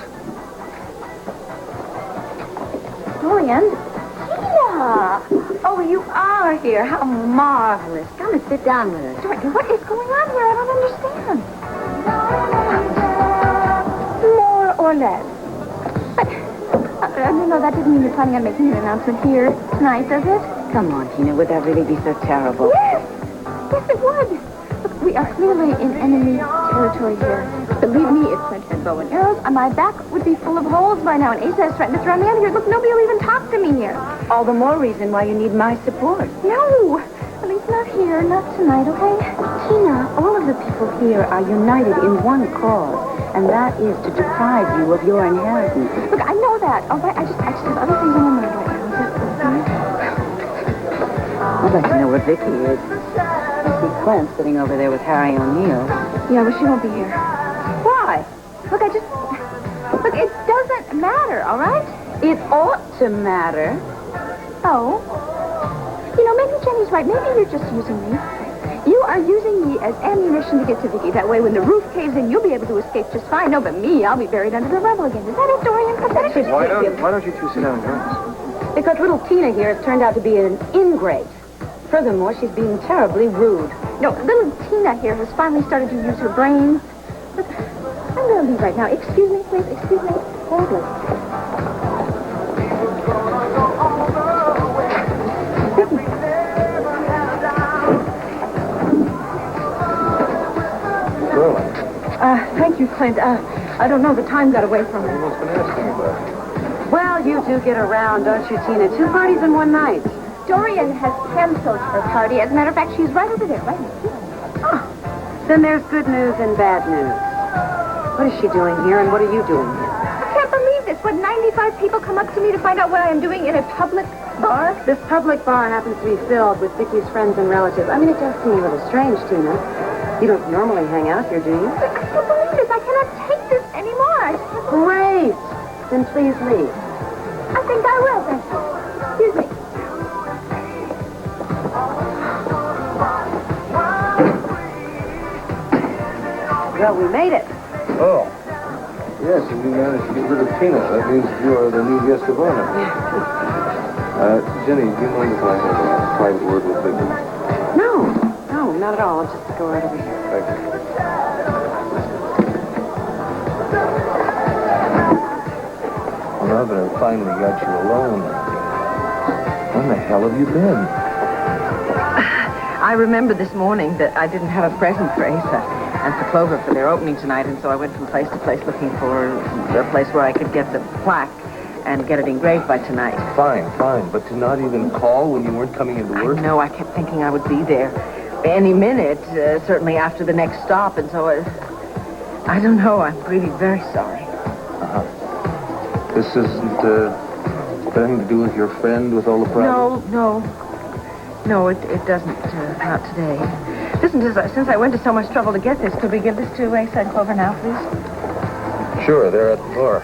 Dorian? Tina! Oh, you are here. How marvelous. Come and sit down with us. Dorian, what is going on here? I don't understand. More or less. But, no, that doesn't mean you're planning on making an announcement here tonight, does it? Come on, Tina, would that really be so terrible? Yes! Yes, it would. Look, we are clearly in enemy territory here. Believe me, if Clint had bow and arrows, my back would be full of holes by now, and Asa has threatened to throw me out of here. Look, nobody will even talk to me here. All the more reason why you need my support. No! At least not here, not tonight, okay? Tina, all of the people here are united in one cause, and that is to deprive you of your inheritance. Look, I know that, all right? I just have other things on my mind right now. I'd like to know where Vicky is. I see Clint sitting over there with Harry O'Neill. Yeah, but she won't be here. Why? Look, Look, it doesn't matter, all right? It ought to matter. Oh. You know, maybe Jenny's right. Maybe you're just using me. You are using me as ammunition to get to Vicky. That way, when the roof caves in, you'll be able to escape just fine. No, but me, I'll be buried under the rubble again. Is that it, Dorian? Why don't you two sit down and join us? Because little Tina here has turned out to be an ingrate. Furthermore, she's being terribly rude. No, little Tina here has finally started to use her brain. Look, I'm going to leave right now. Excuse me, please. Excuse me. Horribly. Thank you, Clint. I don't know. The time got away from me. What's been asking about? Well, you do get around, don't you, Tina? 2 parties in one night. Dorian has canceled her party. As a matter of fact, she's right over there, right here. Oh, then there's good news and bad news. What is she doing here, and what are you doing here? I can't believe this. Would 95 people come up to me to find out what I am doing in a public bar? This public bar happens to be filled with Vicky's friends and relatives. I mean, it does seem a little strange, Tina. You don't normally hang out here, do you? I can't believe this. I cannot take this anymore. Great. Then please leave. I think I will, thank you. Excuse me. Well, we made it. Oh. Yes, and you managed to get rid of Tina. That means you are the new guest of honor. Jenny, do you mind if I have a private word with Vicky? No, not at all. I'll just go right over here. Thank you. Well, now that I've finally got you alone, when the hell have you been? I remembered this morning that I didn't have a present for Asa and for Clover for their opening tonight, and so I went from place to place looking for a place where I could get the plaque and get it engraved by tonight. Fine, but to not even call when you weren't coming into work? No, I kept thinking I would be there any minute, certainly after the next stop, and so I don't know. I'm really very sorry. This isn't anything to do with your friend with all the problems? No, it doesn't. Not today. Listen, since I went to so much trouble to get this, could we give this to Asa and Clover now, please? Sure, they're at the door.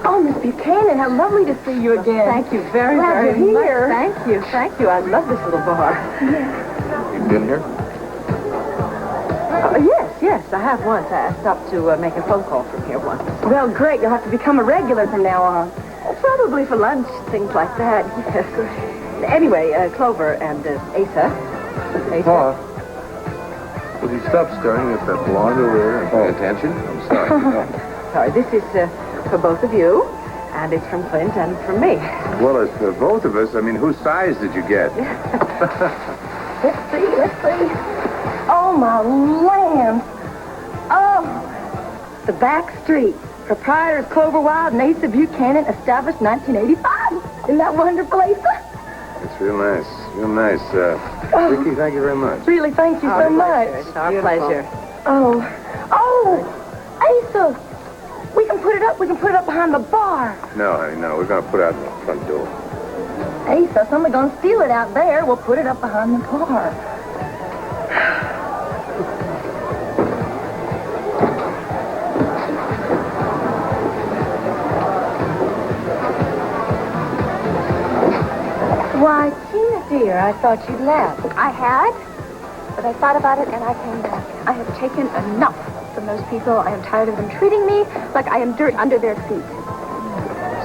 Oh, Miss Buchanan, how lovely to see you again. Thank you very, Glad very you're much. here. Thank you. I love this little bar. You've been here? Yes, I have once. I stopped to make a phone call from here once. Well, great. You'll have to become a regular from now on. Probably for lunch, things like that, yes. Anyway, Clover and Asa. Pa, would you stop staring at that blonde over there and pay attention? I'm sorry. Sorry, this is for both of you, and it's from Clint and from me. Well, it's for both of us. I mean, whose size did you get? Let's see. Oh, my land. Oh, the back street. Proprietor of Clover Wild and Asa Buchanan, established 1985. Isn't that wonderful, Asa? It's real nice. Real nice. Vicky, thank you very much. Really, thank you so much. It's our pleasure. Oh, Asa, we can put it up. We can put it up behind the bar. No, honey, no. We're going to put it out the front door. Asa, somebody's gonna steal it out there. We'll put it up behind the bar. Why, Tina, dear, I thought you'd left. I had, but I thought about it and I came back. I have taken enough from those people. I am tired of them treating me like I am dirt under their feet.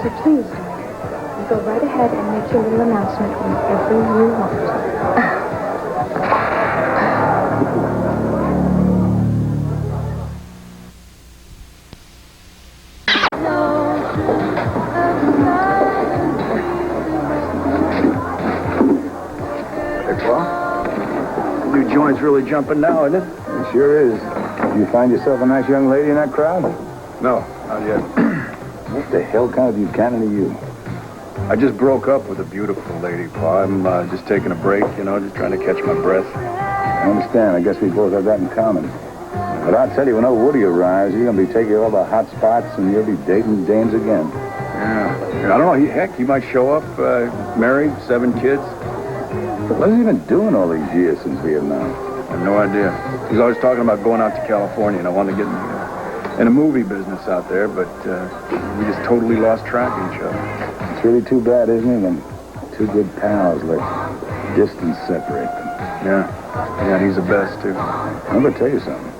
So please, you go right ahead and make your little announcement whenever you want. New joint's really jumping now, isn't it? It sure is. Did you find yourself a nice young lady in that crowd? No, not yet. What the hell kind of Buchanan are you? I just broke up with a beautiful lady, Pa. I'm just taking a break, just trying to catch my breath. I understand. I guess we both have that in common. But I'll tell you, when old Woody arrives, you're going to be taking all the hot spots and you'll be dating dames again. Yeah. I don't know. He might show up, married, 7 kids. What has he been doing all these years since Vietnam? I have no idea. He's always talking about going out to California, and I wanted to get in the movie business out there, but we just totally lost track of each other. It's really too bad, isn't it? When 2 good pals let distance separate them. Yeah, he's the best, too. I'm going to tell you something.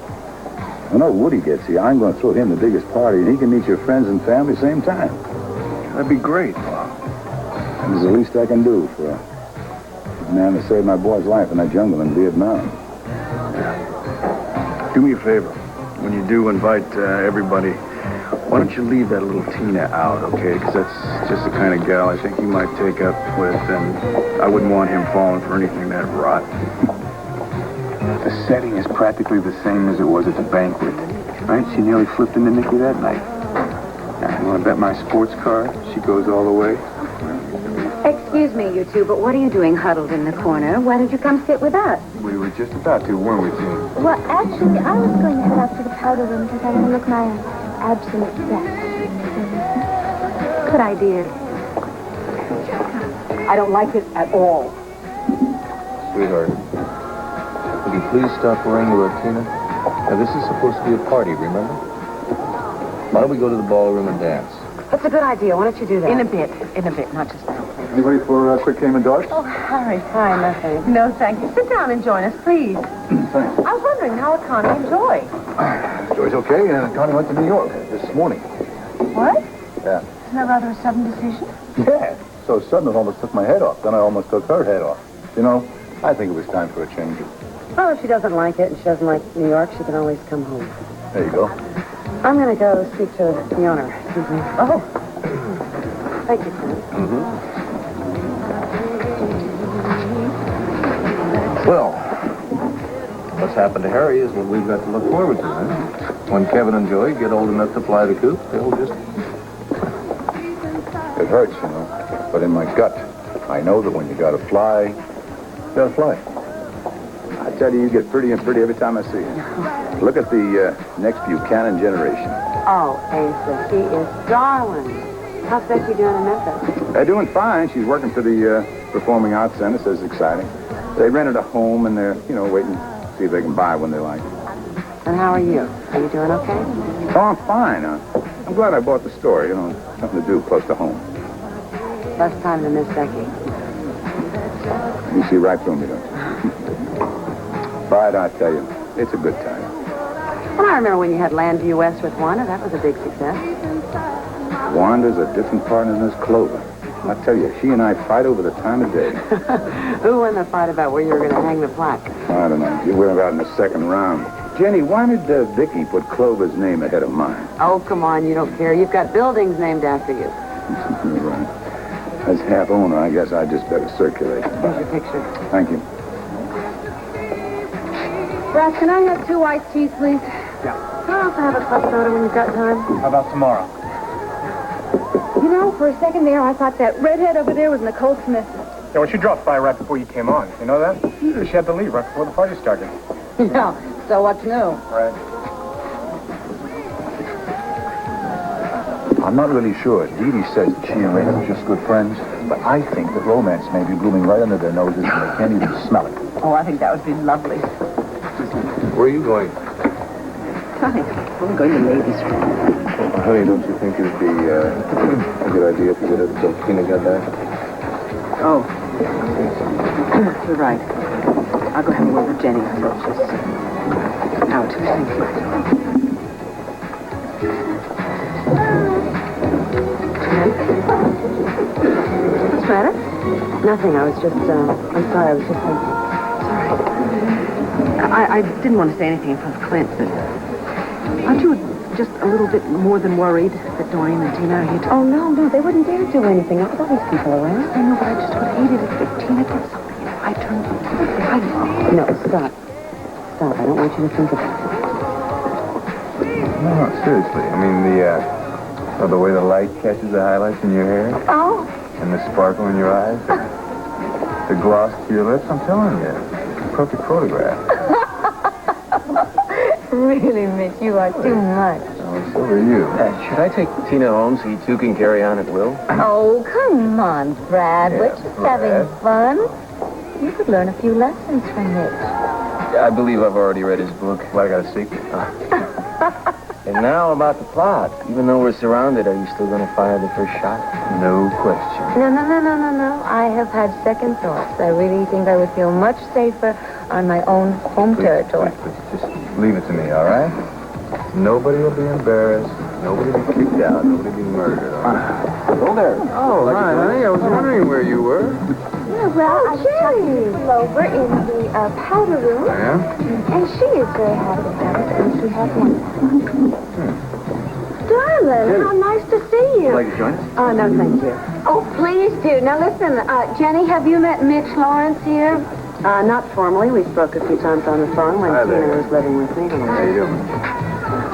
When old Woody gets here, I'm going to throw him the biggest party, and he can meet your friends and family same time. That'd be great, Bob. It's the least I can do for a man that saved my boy's life in that jungle in Vietnam. Yeah. Do me a favor. When you do invite everybody, why don't you leave that little Tina out, okay? Because that's just the kind of gal I think he might take up with, and I wouldn't want him falling for anything that rotten. The setting is practically the same as it was at the banquet, right? She nearly flipped into Nicky that night. Now, you want to bet my sports car she goes all the way? Excuse me, you two, but what are you doing huddled in the corner? Why don't you come sit with us? We were just about to, weren't we, Tina? Well, actually, I was going to head out to the powder room because I want to look my absolute best. Good idea. I don't like it at all. Sweetheart, would you please stop worrying about Tina? Now, this is supposed to be a party, remember? Why don't we go to the ballroom and dance? That's a good idea. Why don't you do that? In a bit, not just now. Anybody for a quick game of darts? Oh, Harry. Hi, nothing. No, thank you. Sit down and join us, please. Thanks. I was wondering, how are Connie and Joy? Joy's okay. Connie went to New York this morning. What? Yeah. Isn't that rather a sudden decision? Yeah. So sudden it almost took my head off. Then I almost took her head off. I think it was time for a change. Well, if she doesn't like it and she doesn't like New York, she can always come home. There you go. I'm going to go speak to the owner. Oh. Thank you, Clint. Well, what's happened to Harry is what we've got to look forward to, right? When Kevin and Joey get old enough to fly the coop, they'll just... It hurts, but in my gut, I know that when you gotta fly, you gotta fly. I tell you, you get pretty and pretty every time I see you. Look at the next Buchanan generation. Oh, Asa, she is darling. How's Becky doing in Memphis? They're doing fine. She's working for the Performing Arts Center, so it's exciting. They rented a home, and they're, waiting to see if they can buy one they like. And how are you? Are you doing okay? Oh, I'm fine. I'm glad I bought the store, something to do close to home. Less time to miss Becky. You see right through me, don't you? But I tell you, it's a good time. Well, I remember when you had Landview West with Wanda. That was a big success. Wanda's a different partner than this Clover. I tell you, she and I fight over the time of day. Who won the fight about where you were going to hang the plaque? I don't know. You went out in the second round. Jenny, why did Vicky put Clover's name ahead of mine? Oh, come on, you don't care. You've got buildings named after you. Right. As half owner, I guess I just better circulate. Here's your picture. Thank you. Brad, can I have 2 iced teas, please? Yeah. Can I also have a club soda when you've got time? How about tomorrow? You know, for a second there, I thought that redhead over there was Nicole Smith. Yeah, well, she dropped by right before you came on. You know that? She had to leave right before the party started. Yeah, so what's new? Right. I'm not really sure. Dee Dee says that she and Raymond are just good friends, but I think that romance may be blooming right under their noses and they can't even smell it. Oh, I think that would be lovely. Where are you going? Honey, I'm going to ladies' room. Honey, don't you think it would be a good idea if you did it until Tina got back? Oh. You're right. I'll go have a word with Jenny until she's out. Thank you. What's the matter? Nothing. I was just, I'm sorry. I was just, sorry. I didn't want to say anything in front of Clint, but aren't you just a little bit more than worried that Dorian and Tina are here too? Oh, no, they wouldn't dare do anything. Look at all these people around. I know, but I just would hate it if Tina did something. If I turned... No, stop. Stop. I don't want you to think about it. No, seriously. I mean, the way the light catches the highlights in your hair. Oh. And the sparkle in your eyes. The gloss to your lips. I'm telling you. Perfect photograph. Really, Mitch, you are too much. Oh, so are you. Should I take Tina home so you two can carry on at will? Oh, come on, Brad. We're just having fun. You could learn a few lessons from Mitch. I believe I've already read his book. Well, I got a secret. And now about the plot. Even though we're surrounded, are you still going to fire the first shot? No question. No. I have had second thoughts. I really think I would feel much safer on my own home territory. Please, just leave it to me, all right? Nobody will be embarrassed. Nobody will be kicked out. Nobody will be murdered. Hello there. Oh, hi, honey. I was wondering where you were. Yeah, well, I was talking to Clover in the powder room. Yeah? And she is very happy about it, and she has one. Darling, how nice to see you. Would you like to join us? Oh, no, thank you. Oh, please do. Now, listen, Jenny, have you met Mitch Lawrence here? Not formally. We spoke a few times on the phone when Tina was living with me. How you doing?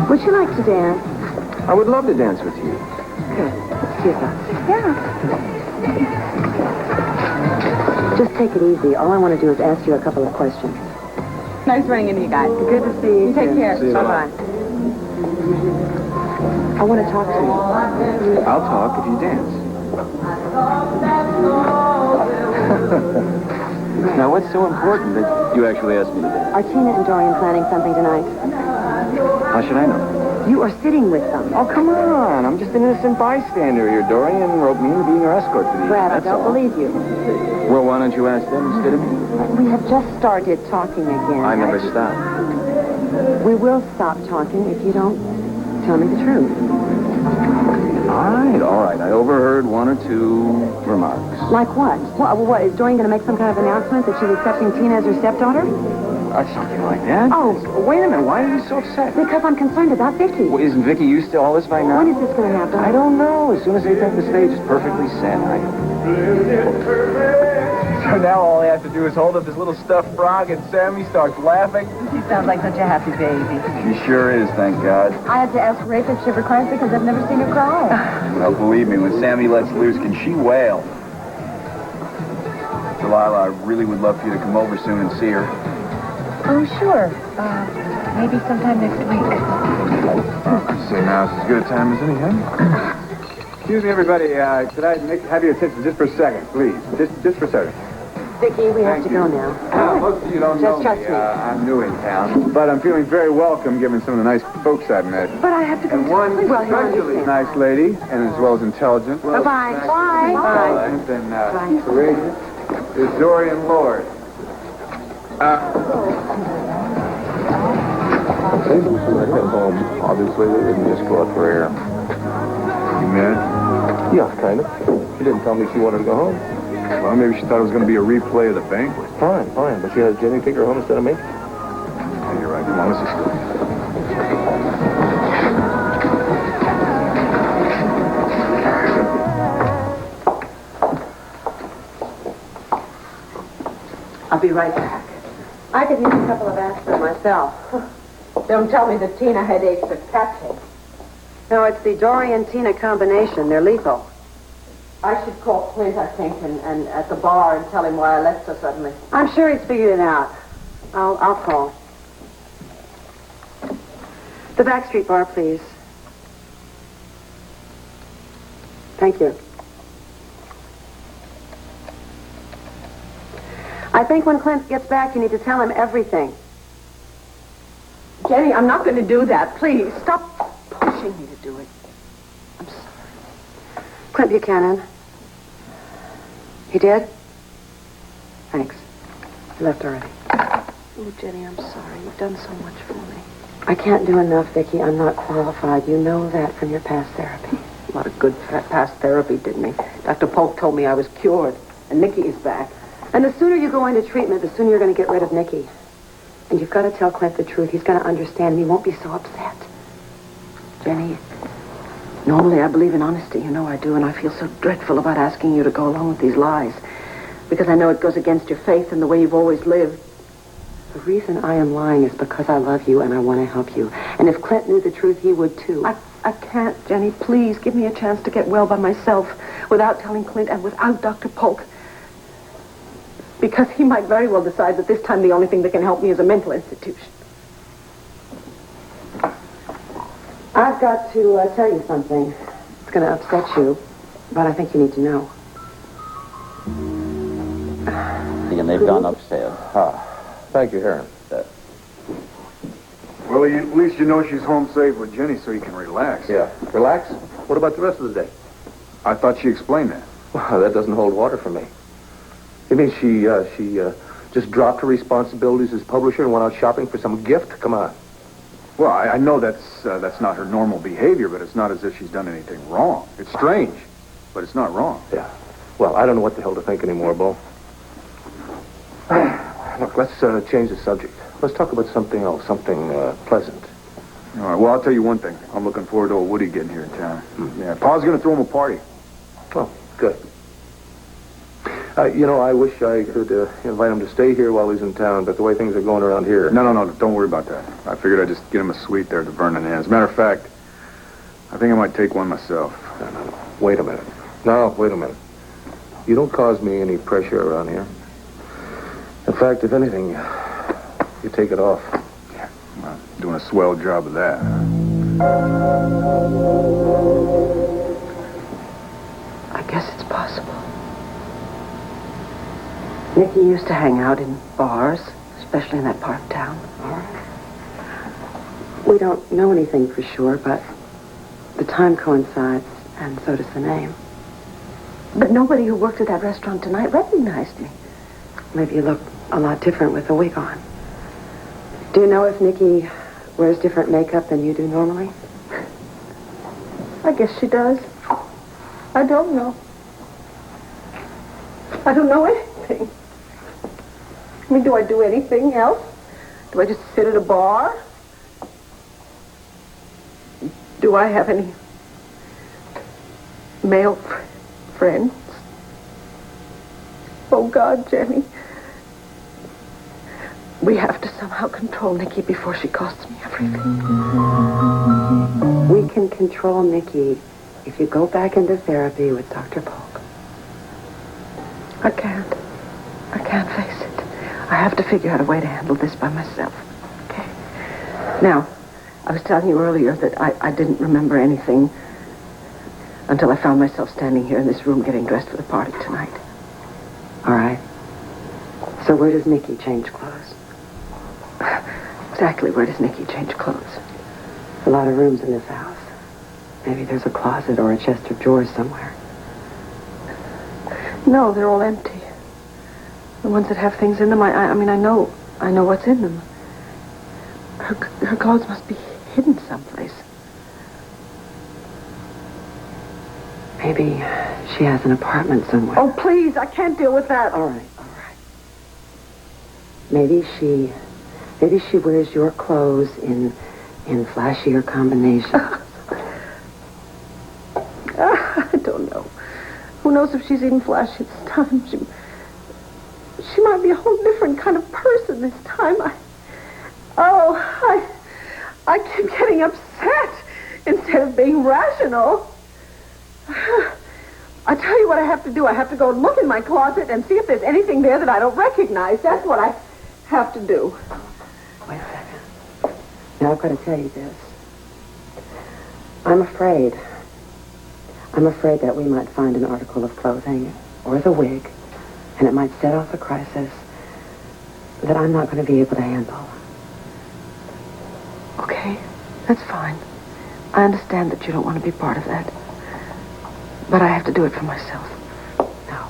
Would you like to dance? I would love to dance with you. Good. Let's do that. Yeah. Just take it easy. All I want to do is ask you a couple of questions. Nice running into you guys. Good to see you. You take care. See you Bye-bye. I want to talk to you. I'll talk if you dance. Now, what's so important that you actually asked me to dance? Are Tina and Dorian planning something tonight? How should I know? You are sitting with them. Oh, come on. I'm just an innocent bystander here. Dorian wrote me into being her escort for the evening. Brad, I That's don't all. believe you. Well, why don't you ask them instead of me? We have just started talking again. I never stopped. We will stop talking if you don't tell me the truth. All right. I overheard one or two remarks. Like what? What? Is Dorian going to make some kind of announcement that she's accepting Tina as her stepdaughter? Something like that. Oh. Wait a minute. Why are you so upset? Because I'm concerned about Vicky. Well, isn't Vicky used to all this by now? When is this going to happen? I don't know. As soon as they think the stage is perfectly set, So now all I have to do is hold up this little stuffed frog and Sammy starts laughing? She sounds like such a happy baby. She sure is, thank God. I had to ask Rafe if she ever cries because I've never seen her cry. Well, believe me, when Sammy lets loose, can she wail? Delilah, I really would love for you to come over soon and see her. Oh, sure. Maybe sometime next week. Say now, it's as good a time as any, huh? Excuse me, everybody. Could I have your attention just for a second, please? Just for a second. Vicky, we have to go now. Most of you don't know Just me. trust me. I'm new in town, but I'm feeling very welcome given some of the nice folks I've met. But I have to go. And one especially nice lady, and as well as intelligent. Bye-bye. Bye. Bye. And courageous is Dorian Lord. When I got home, obviously they didn't just go out for air. You mad? Yeah, kind of. She didn't tell me she wanted to go home. Well, maybe she thought it was going to be a replay of the banquet. Fine. But she had Jenny take her home instead of me. Yeah, you're right. Come on, let's just go. be right back. I could use a couple of aspirin myself. Don't tell me that Tina headaches are catching. No, it's the Dorian-Tina combination. They're lethal. I should call Clint, I think, and at the bar and tell him why I left so suddenly. I'm sure he's figured it out. I'll call. The Backstreet Bar, please. Thank you. I think when Clint gets back, you need to tell him everything. Jenny, I'm not going to do that. Please, stop pushing me to do it. I'm sorry. Clint Buchanan. He did? Thanks. He left already. Oh, Jenny, I'm sorry. You've done so much for me. I can't do enough, Vicki. I'm not qualified. You know that from your past therapy. A lot of good past therapy did me. Dr. Polk told me I was cured, and Nikki is back. And the sooner you go into treatment, the sooner you're going to get rid of Nikki. And you've got to tell Clint the truth. He's going to understand, and he won't be so upset. Jenny, normally I believe in honesty. You know I do, and I feel so dreadful about asking you to go along with these lies. Because I know it goes against your faith and the way you've always lived. The reason I am lying is because I love you and I want to help you. And if Clint knew the truth, he would too. I can't, Jenny. Please give me a chance to get well by myself without telling Clint and without Dr. Polk. Because he might very well decide that this time the only thing that can help me is a mental institution. I've got to tell you something. It's going to upset you, but I think you need to know. And they've gone upstairs. Thank you, Heron. Well, at least you know she's home safe with Jenny so you can relax. Yeah. Relax? What about the rest of the day? I thought she explained that. Well, that doesn't hold water for me. You mean she just dropped her responsibilities as publisher and went out shopping for some gift? Come on. Well, I know that's not her normal behavior, but it's not as if she's done anything wrong. It's strange, but it's not wrong. Yeah. Well, I don't know what the hell to think anymore, Bo. Look, let's change the subject. Let's talk about something else, something pleasant. All right, well, I'll tell you one thing. I'm looking forward to old Woody getting here in town. Yeah, Pa's going to throw him a party. Oh, good. I wish I could invite him to stay here while he's in town, but the way things are going around here... No, don't worry about that. I figured I'd just get him a suite there at the Vernon Inn. As a matter of fact, I think I might take one myself. No. Wait a minute. No, wait a minute. You don't cause me any pressure around here. In fact, if anything, you take it off. Yeah, well, doing a swell job of that, huh? I guess it's possible. Nikki used to hang out in bars, especially in that part of town. All right. We don't know anything for sure, but the time coincides, and so does the name. But nobody who worked at that restaurant tonight recognized me. Maybe you look a lot different with the wig on. Do you know if Nikki wears different makeup than you do normally? I guess she does. I don't know. I don't know anything. I mean, do I do anything else? Do I just sit at a bar? Do I have any male friends? Oh, God, Jenny. We have to somehow control Nikki before she costs me everything. We can control Nikki if you go back into therapy with Dr. Polk. I can't face it. I have to figure out a way to handle this by myself. Okay? Now, I was telling you earlier that I didn't remember anything until I found myself standing here in this room getting dressed for the party tonight. All right. So where does Nikki change clothes? Exactly where does Nikki change clothes? A lot of rooms in this house. Maybe there's a closet or a chest of drawers somewhere. No, they're all empty. The ones that have things in them, I mean, I know what's in them. Her clothes must be hidden someplace. Maybe she has an apartment somewhere. Oh, please, I can't deal with that. All right. Maybe she wears your clothes in flashier combinations. I don't know. Who knows if she's even flashy this time? She She might be a whole different kind of person this time. I keep getting upset instead of being rational. I tell you what I have to do. I have to go look in my closet and see if there's anything there that I don't recognize. That's what I have to do. Wait a second. Now, I've got to tell you this. I'm afraid that we might find an article of clothing or the wig, and it might set off a crisis that I'm not going to be able to handle. Okay, that's fine. I understand that you don't want to be part of that. But I have to do it for myself. No.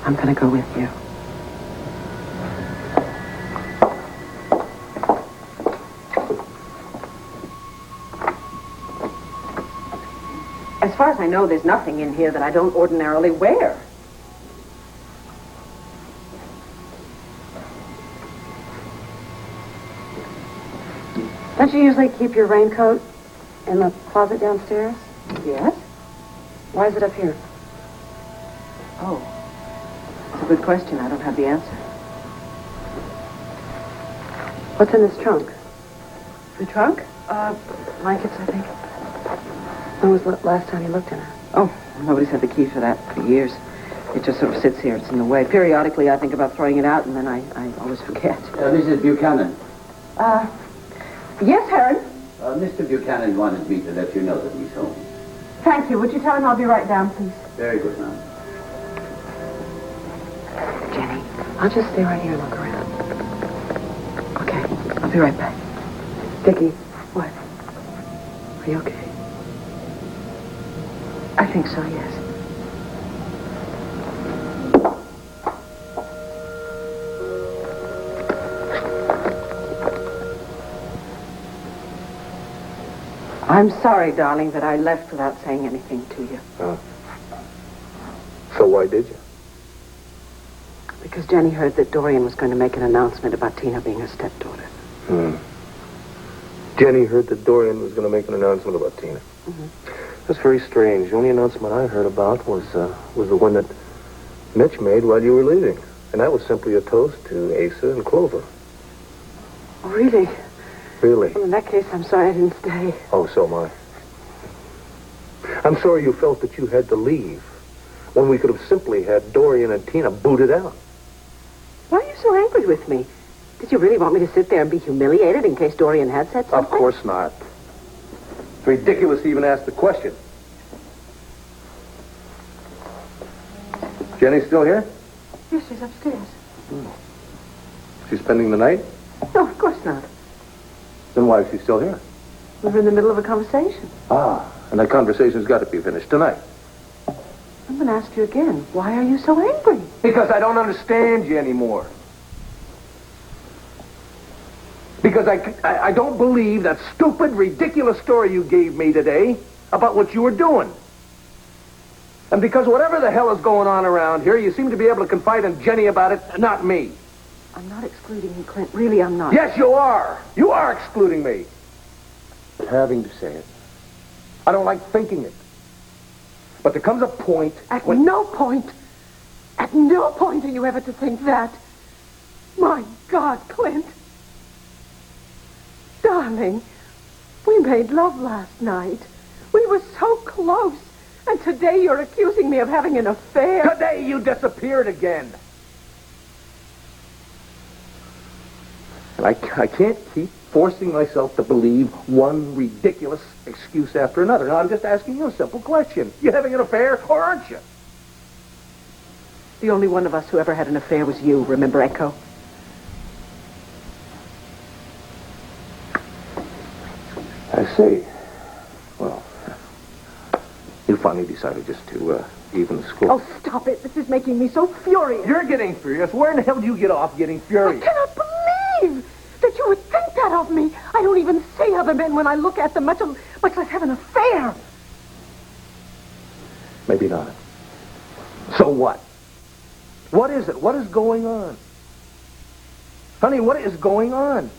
I'm going to go with you. As far as I know, there's nothing in here that I don't ordinarily wear. Don't you usually keep your raincoat in the closet downstairs? Yes. Why is it up here? Oh, it's a good question. I don't have the answer. What's in this trunk? The trunk? Blankets, I think. When was the last time you looked in it? Oh, nobody's had the key for that for years. It just sort of sits here. It's in the way. Periodically, I think about throwing it out, and then I always forget. Mrs. Buchanan. Yes, Heron? Mr. Buchanan wanted me to let you know that he's home. Thank you. Would you tell him I'll be right down, please? Very good, ma'am. Jenny, I'll just stay right here and look around. Okay. I'll be right back. Dickie. What? Are you okay? I think so, yes. I'm sorry, darling, that I left without saying anything to you. So why did you? Because Jenny heard that Dorian was going to make an announcement about Tina being her stepdaughter. Jenny heard that Dorian was going to make an announcement about Tina. That's very strange. The only announcement I heard about was the one that Mitch made while you were leaving. And that was simply a toast to Asa and Clover. Oh, really? Really? Well, in that case, I'm sorry I didn't stay. Oh, so am I. I'm sorry you felt that you had to leave when we could have simply had Dorian and Tina booted out. Why are you so angry with me? Did you really want me to sit there and be humiliated in case Dorian had said something? Of course not. It's ridiculous to even ask the question. Jenny still here? Yes, she's upstairs. She's spending the night? No, of course not. Then why is she still here? We were in the middle of a conversation. And that conversation's got to be finished tonight. I'm going to ask you again. Why are you so angry? Because I don't understand you anymore. Because I don't believe that stupid, ridiculous story you gave me today about what you were doing. And because whatever the hell is going on around here, you seem to be able to confide in Jenny about it, not me. I'm not excluding you, Clint. Really, I'm not. Yes, you are. You are excluding me. But having to say it, I don't like thinking it. But there comes a point... At no point are you ever to think that. My God, Clint. Darling, we made love last night. We were so close. And today you're accusing me of having an affair. Today you disappeared again. And I can't keep forcing myself to believe one ridiculous excuse after another. Now, I'm just asking you a simple question. You having an affair, or aren't you? The only one of us who ever had an affair was you, remember, Echo? I see. Well, you finally decided just to even the score. Oh, stop it. This is making me so furious. You're getting furious. Where in the hell do you get off getting furious? I cannot believe that you would think that of me. I don't even see other men when I look at them, much less have an affair. Maybe not. So what? What is it? What is going on? Honey, what is going on?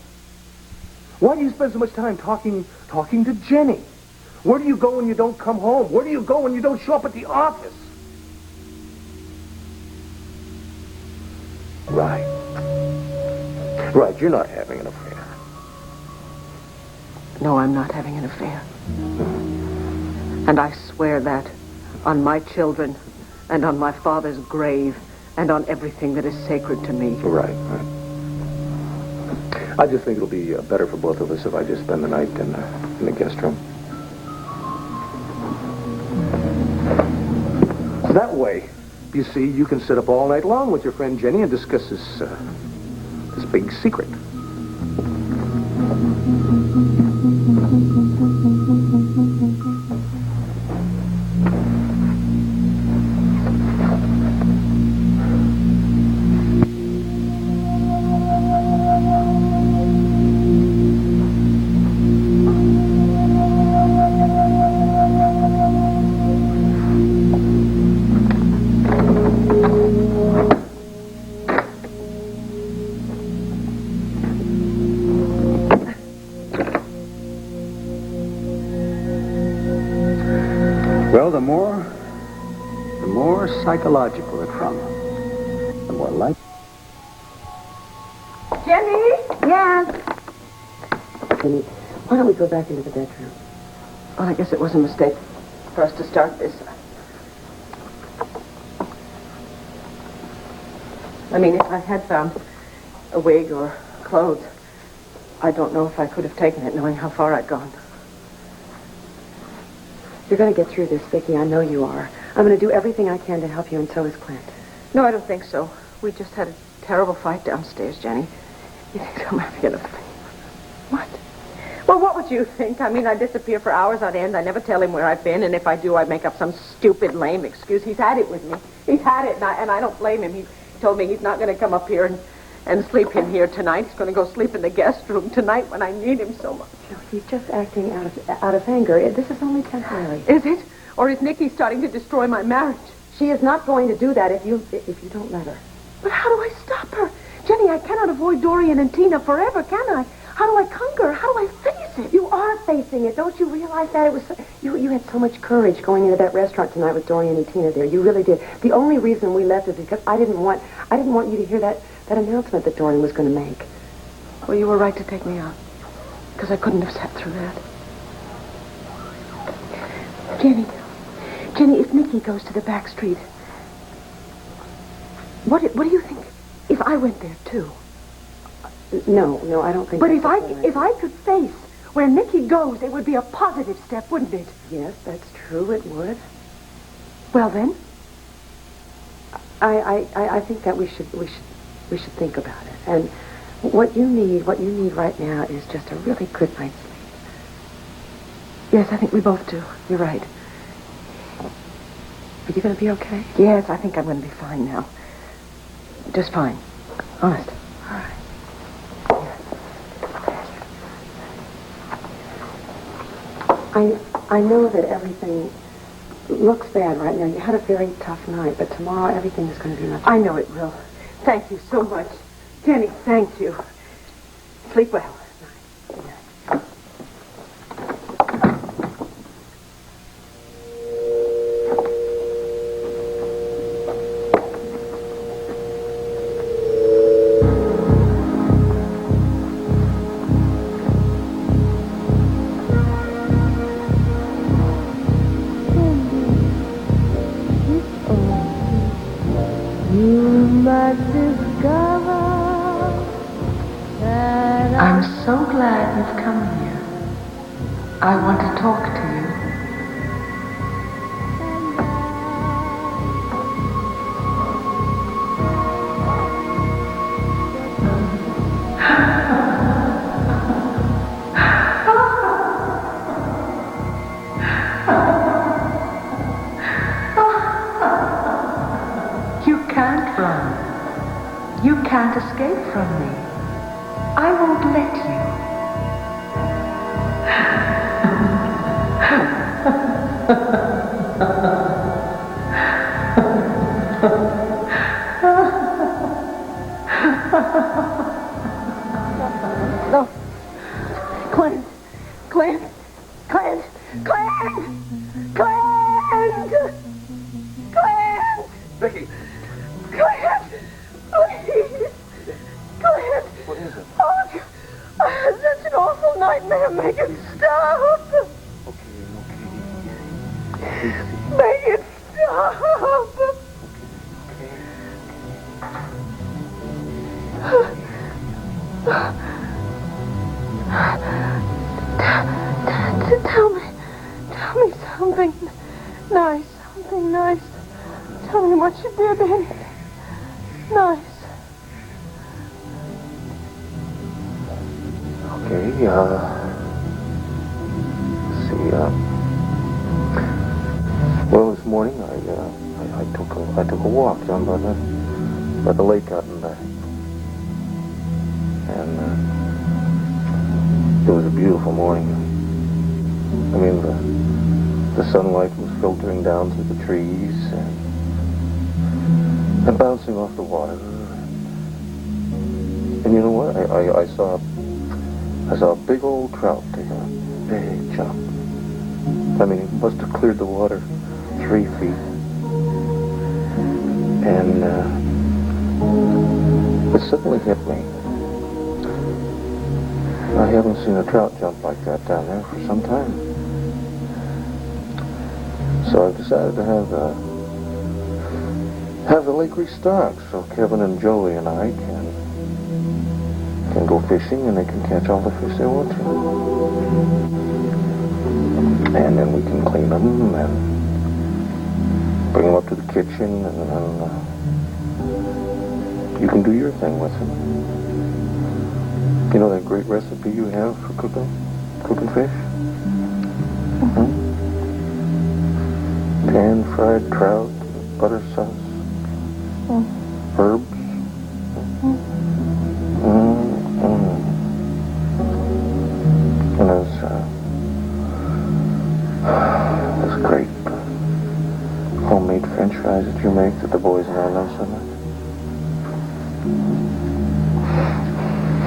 Why do you spend so much time talking to Jenny? Where do you go when you don't come home? Where do you go when you don't show up at the office? Right. Right, you're not having an affair. No, I'm not having an affair. And I swear that on my children and on my father's grave and on everything that is sacred to me. Right. I just think it'll be better for both of us if I just spend the night in the guest room. So that way, you see, you can sit up all night long with your friend Jenny and discuss this big secret. Well, the more psychological it becomes, the more like. Jenny? Yes? Jenny, why don't we go back into the bedroom? Well, I guess it was a mistake for us to start this. I mean, if I had found a wig or clothes, I don't know if I could have taken it knowing how far I'd gone. You're going to get through this, Vicki. I know you are. I'm going to do everything I can to help you, and so is Clint. No, I don't think so. We just had a terrible fight downstairs, Jenny. You think I'm having an affair? What? Well, what would you think? I mean, I disappear for hours on end. I never tell him where I've been, and if I do, I make up some stupid, lame excuse. He's had it with me. He's had it, and I don't blame him. He told me he's not going to come up here and sleep in here tonight. He's going to go sleep in the guest room tonight when I need him so much. No, he's just acting out of anger. This is only temporary. Is it? Or is Nikki starting to destroy my marriage? She is not going to do that if you don't let her. But how do I stop her? Jenny, I cannot avoid Dorian and Tina forever, can I? How do I conquer? How do I face it? You are facing it. Don't you realize that? It was you had so much courage going into that restaurant tonight with Dorian and Tina there. You really did. The only reason we left is because I didn't want you to hear that announcement that Dorian was going to make. Well, you were right to take me out. Because I couldn't have sat through that. Jenny, if Nikki goes to the back street, what do you think if I went there too? No, I don't think. But if I could face where Nikki goes, it would be a positive step, wouldn't it? Yes, that's true. It would. Well then, I think that we should think about it. And what you need right now is just a really good night's sleep. Yes, I think we both do. You're right. Are you going to be okay? Yes, I think I'm going to be fine now. Just fine. Honest. All right. I know that everything looks bad right now. You had a very tough night, but tomorrow everything is going to be much better. I know it will. Thank you so much. Jenny, thank you. Sleep well. I'm so glad you've come here. I want to talk to you. You can't run. You can't escape from me. I won't let you. No. Clint. Clint! Vicky. Clint! Please! nightmare. Make it stop. Make it stop. Tell me something nice, something nice. Tell me what you did and nice. Okay, well, this morning I took a walk down by the lake out and back. And it was a beautiful morning. I mean, the sunlight was filtering down through the trees and bouncing off the water. And you know what? I saw a big old trout take a big jump. I mean, it must have cleared the water 3 feet. And it suddenly hit me. I haven't seen a trout jump like that down there for some time. So I've decided to have the lake restocked so Kevin and Jolie and I can go fishing and they can catch all the fish they want to. And then we can clean them and bring them up to the kitchen and then you can do your thing with them. You know that great recipe you have for cooking fish? Mm-hmm. Pan-fried trout, butter sauce, herbs. And those great homemade French fries that you make that the boys and I love so much.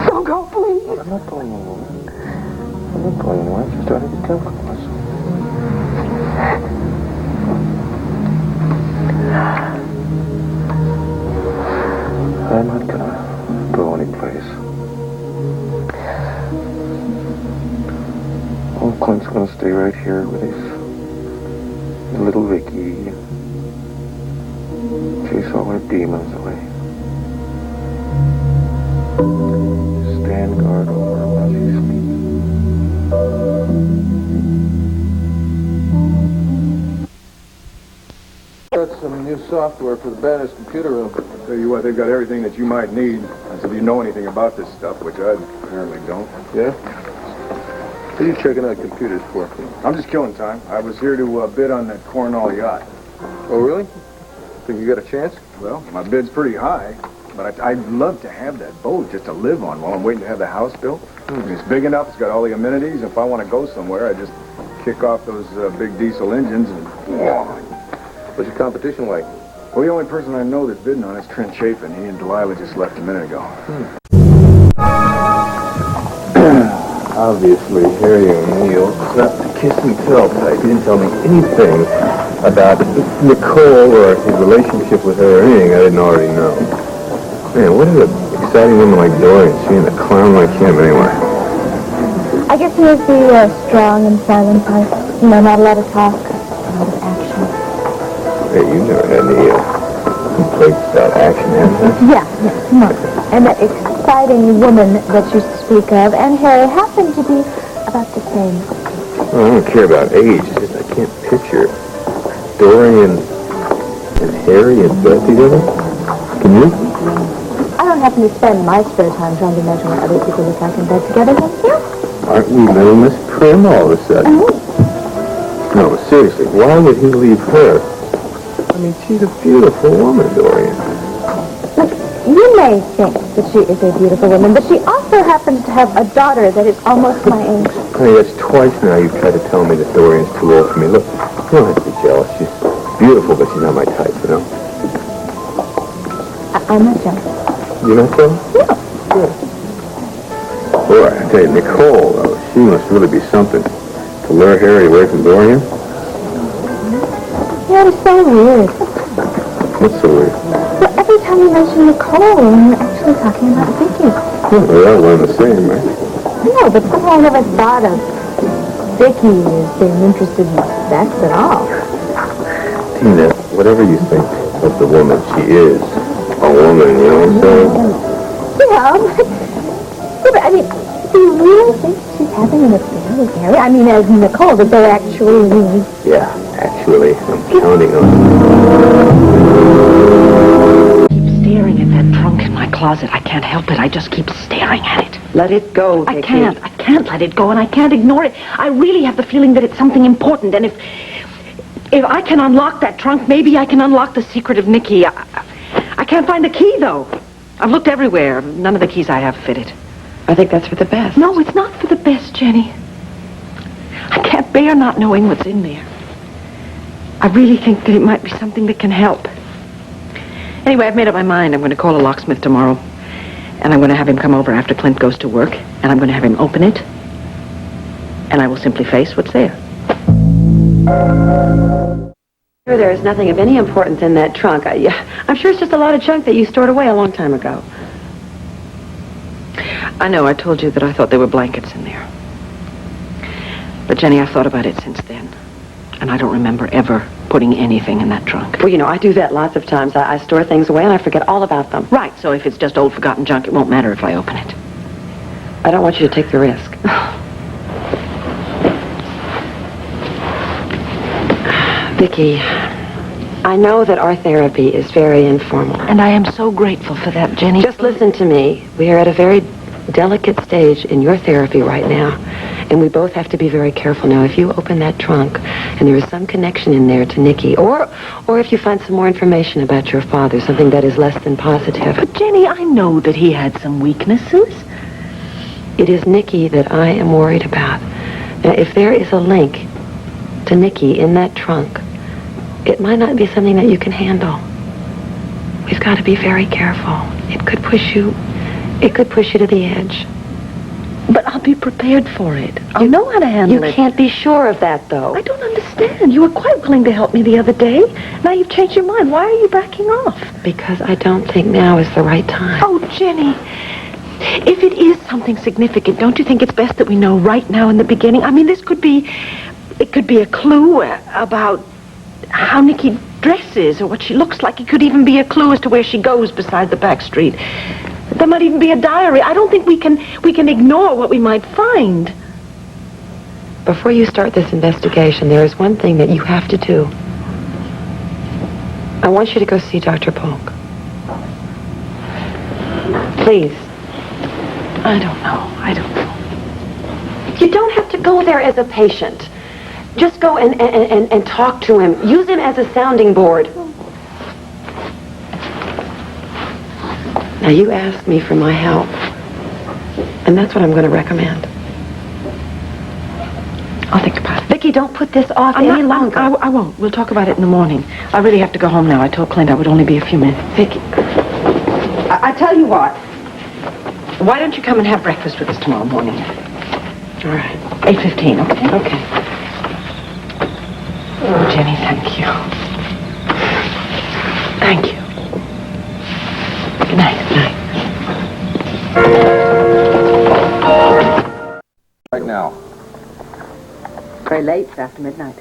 Don't go, please. I'm not going anywhere. I'm not going anywhere. I'm just trying to get comfortable myself. I'm not gonna go anyplace. Old Clint's gonna stay right here with his little Vicky. Chase all her demons away. Stand guard over her while she sleeps. Got some new software for the Banner's computer room. I'll tell you what, they've got everything that you might need. As if you know anything about this stuff, which I apparently don't. Yeah? What are you checking out computers for? I'm just killing time. I was here to bid on that Chronological yacht. Oh, really? Think you got a chance? Well, my bid's pretty high, but I'd love to have that boat just to live on while I'm waiting to have the house built. I mean, it's big enough, it's got all the amenities. If I want to go somewhere, I just kick off those big diesel engines and... What's your competition like? Well, the only person I know that's bidding on it is Trent Chapin. He and Delilah just left a minute ago. Obviously, Harry O'Neill slept the kiss and tell type. He didn't tell me anything about Nicole or his relationship with her or anything I didn't already know. Man, what is an exciting woman like Dorian seeing a clown like him anyway? I guess he is the strong and silent type. You know, not a lot of talk, a lot of action. Hey, you never had any complaints about action, have you? Yeah, come on. And that exciting woman that you speak of and Harry happen to be about the same. Well, I don't care about age. It's just I can't picture Dorian and Harry in bed together. Can you? I don't happen to spend my spare time trying to imagine what other people look like in bed together, don't you? Aren't we little Miss Prim all of a sudden? No, seriously, why would he leave her? I mean, she's a beautiful woman, Dorian. Look, you may think that she is a beautiful woman, but she also happens to have a daughter that is almost my age. Honey, that's twice now you've tried to tell me that Dorian's too old for me. Look, you don't have to be jealous. She's beautiful, but she's not my type, you know? I'm not jealous. You're not jealous? No. Good. Boy, I tell you, Nicole, though, she must really be something. To lure Harry away from Dorian? Yeah, it's so weird. What's so weird? Well, every time you mention Nicole, you're actually talking about Vicky. Well, they're all one and the same, right? No, but somehow I never thought of Vicky as being interested in sex at all. Tina, whatever you think of the woman, she is a woman, you know what I'm saying? Yeah, but I mean, do you really think she's having an affair with Harry? I mean, as Nicole, that they're actually... Yeah, actually, I'm counting on it. Keep staring at that trunk in my closet. I can't help it. I just keep staring at it. Let it go, Vicky. I can't let it go, and I can't ignore it. I really have the feeling that it's something important, and if I can unlock that trunk, maybe I can unlock the secret of Nikki. I can't find the key, though. I've looked everywhere. None of the keys I have fit it. I think that's for the best. No, it's not for the best, Jenny. I can't bear not knowing what's in there. I really think that it might be something that can help. Anyway, I've made up my mind. I'm going to call a locksmith tomorrow. And I'm going to have him come over after Clint goes to work. And I'm going to have him open it. And I will simply face what's there. Sure, there is nothing of any importance in that trunk. I'm sure it's just a lot of junk that you stored away a long time ago. I know, I told you that I thought there were blankets in there. But Jenny, I've thought about it since then. And I don't remember ever putting anything in that trunk. Well, you know, I do that lots of times. I store things away and I forget all about them. Right, so if it's just old forgotten junk, it won't matter if I open it. I don't want you to take the risk. Vicky, I know that our therapy is very informal. And I am so grateful for that, Jenny. Just listen to me. We are at a very delicate stage in your therapy right now, and we both have to be very careful now. If you open that trunk and there is some connection in there to Nikki, or if you find some more information about your father, something that is less than positive. But Jenny, I know that he had some weaknesses. It is Nikki that I am worried about. Now, if there is a link to Nikki in that trunk, it might not be something that you can handle. We've got to be very careful. It could push you to the edge. But I'll be prepared for it. I'll know how to handle it. You can't be sure of that, though. I don't understand. You were quite willing to help me the other day. Now you've changed your mind. Why are you backing off? Because I don't think now is the right time. Oh, Jenny, if it is something significant, don't you think it's best that we know right now in the beginning? I mean, it could be a clue about how Nikki dresses or what she looks like. It could even be a clue as to where she goes beside the back street. There might even be a diary. I don't think we can ignore what we might find. Before you start this investigation, there is one thing that you have to do. I want you to go see Dr. Polk. Please. I don't know. You don't have to go there as a patient. Just go and talk to him. Use him as a sounding board. Now, you asked me for my help, and that's what I'm going to recommend. I'll think about it. Vicky, don't put this off any longer. I won't. We'll talk about it in the morning. I really have to go home now. I told Clint I would only be a few minutes. Vicky, I tell you what. Why don't you come and have breakfast with us tomorrow morning? All right. 8:15, okay? Okay. Oh, Jenny, thank you. Thank you. Good night. Right now. Very late, it's after midnight.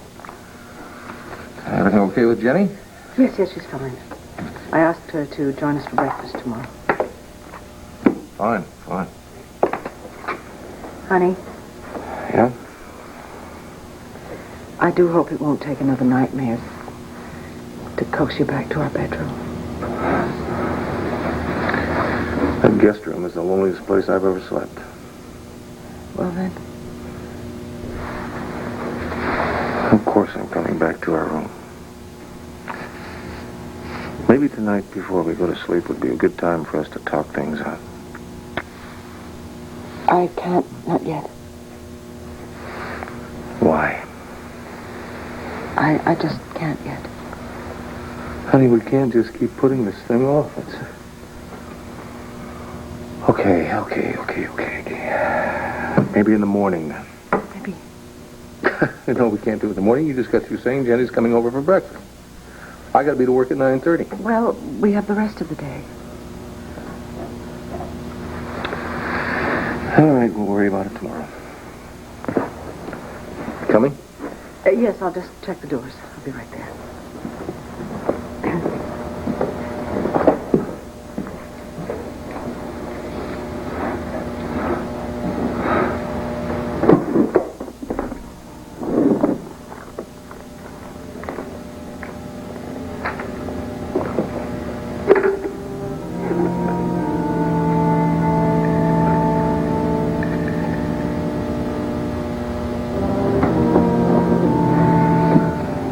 Everything okay with Jenny? Yes, she's fine. I asked her to join us for breakfast tomorrow. Fine. Honey, Yeah? I do hope it won't take another nightmare to coax you back to our bedroom. That guest room is the loneliest place I've ever slept. Well, then. Of course I'm coming back to our room. Maybe tonight before we go to sleep would be a good time for us to talk things out. I can't, not yet. Why? I just can't yet. Honey, we can't just keep putting this thing off. Okay. Maybe in the morning then. Maybe. No, we can't do it in the morning. You just got through saying Jenny's coming over for breakfast. I got to be to work at 9:30. Well, we have the rest of the day. All right. We'll worry about it tomorrow. Coming? Yes, I'll just check the doors. I'll be right there.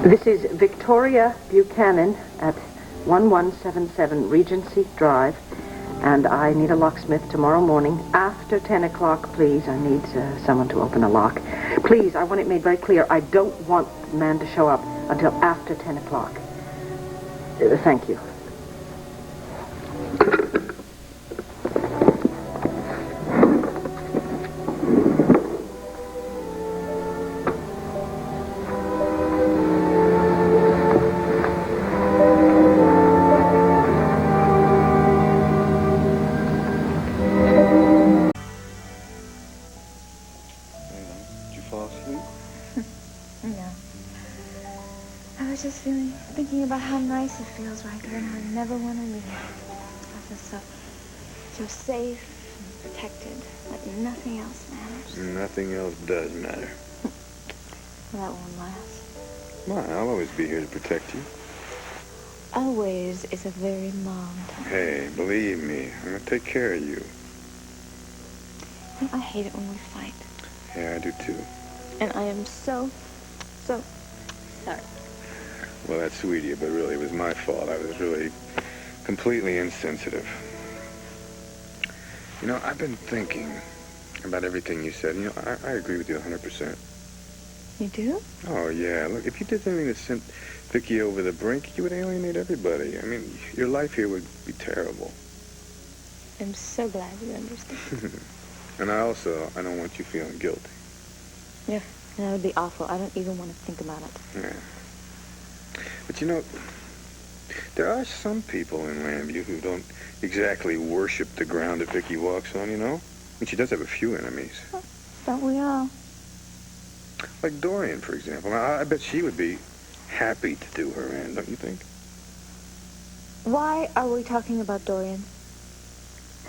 This is Victoria Buchanan at 1177 Regency Drive, and I need a locksmith tomorrow morning after 10 o'clock, please. I need someone to open a lock. Please, I want it made very clear. I don't want the man to show up until after 10 o'clock. Thank you. Thinking about how nice it feels right there and how I never want to leave. I feel so safe and protected, like nothing else matters. Nothing else does matter. Well, that won't last. Why? I'll always be here to protect you. Always is a very long time. Hey, believe me, I'm gonna take care of you. I hate it when we fight. Yeah, I do too. And I am so sorry. Well, that's sweet of you, but really it was my fault. I was really completely insensitive. You know, I've been thinking about everything you said. You know, I agree with you 100%. You do? Oh, yeah. Look, if you did anything that sent Vicky over the brink, you would alienate everybody. I mean, your life here would be terrible. I'm so glad you understand. And I don't want you feeling guilty. Yeah, that would be awful. I don't even want to think about it. Yeah. But you know, there are some people in Lambview who don't exactly worship the ground that Vicky walks on, you know? And she does have a few enemies. Don't we all? Like Dorian, for example. Now, I bet she would be happy to do her end, don't you think? Why are we talking about Dorian?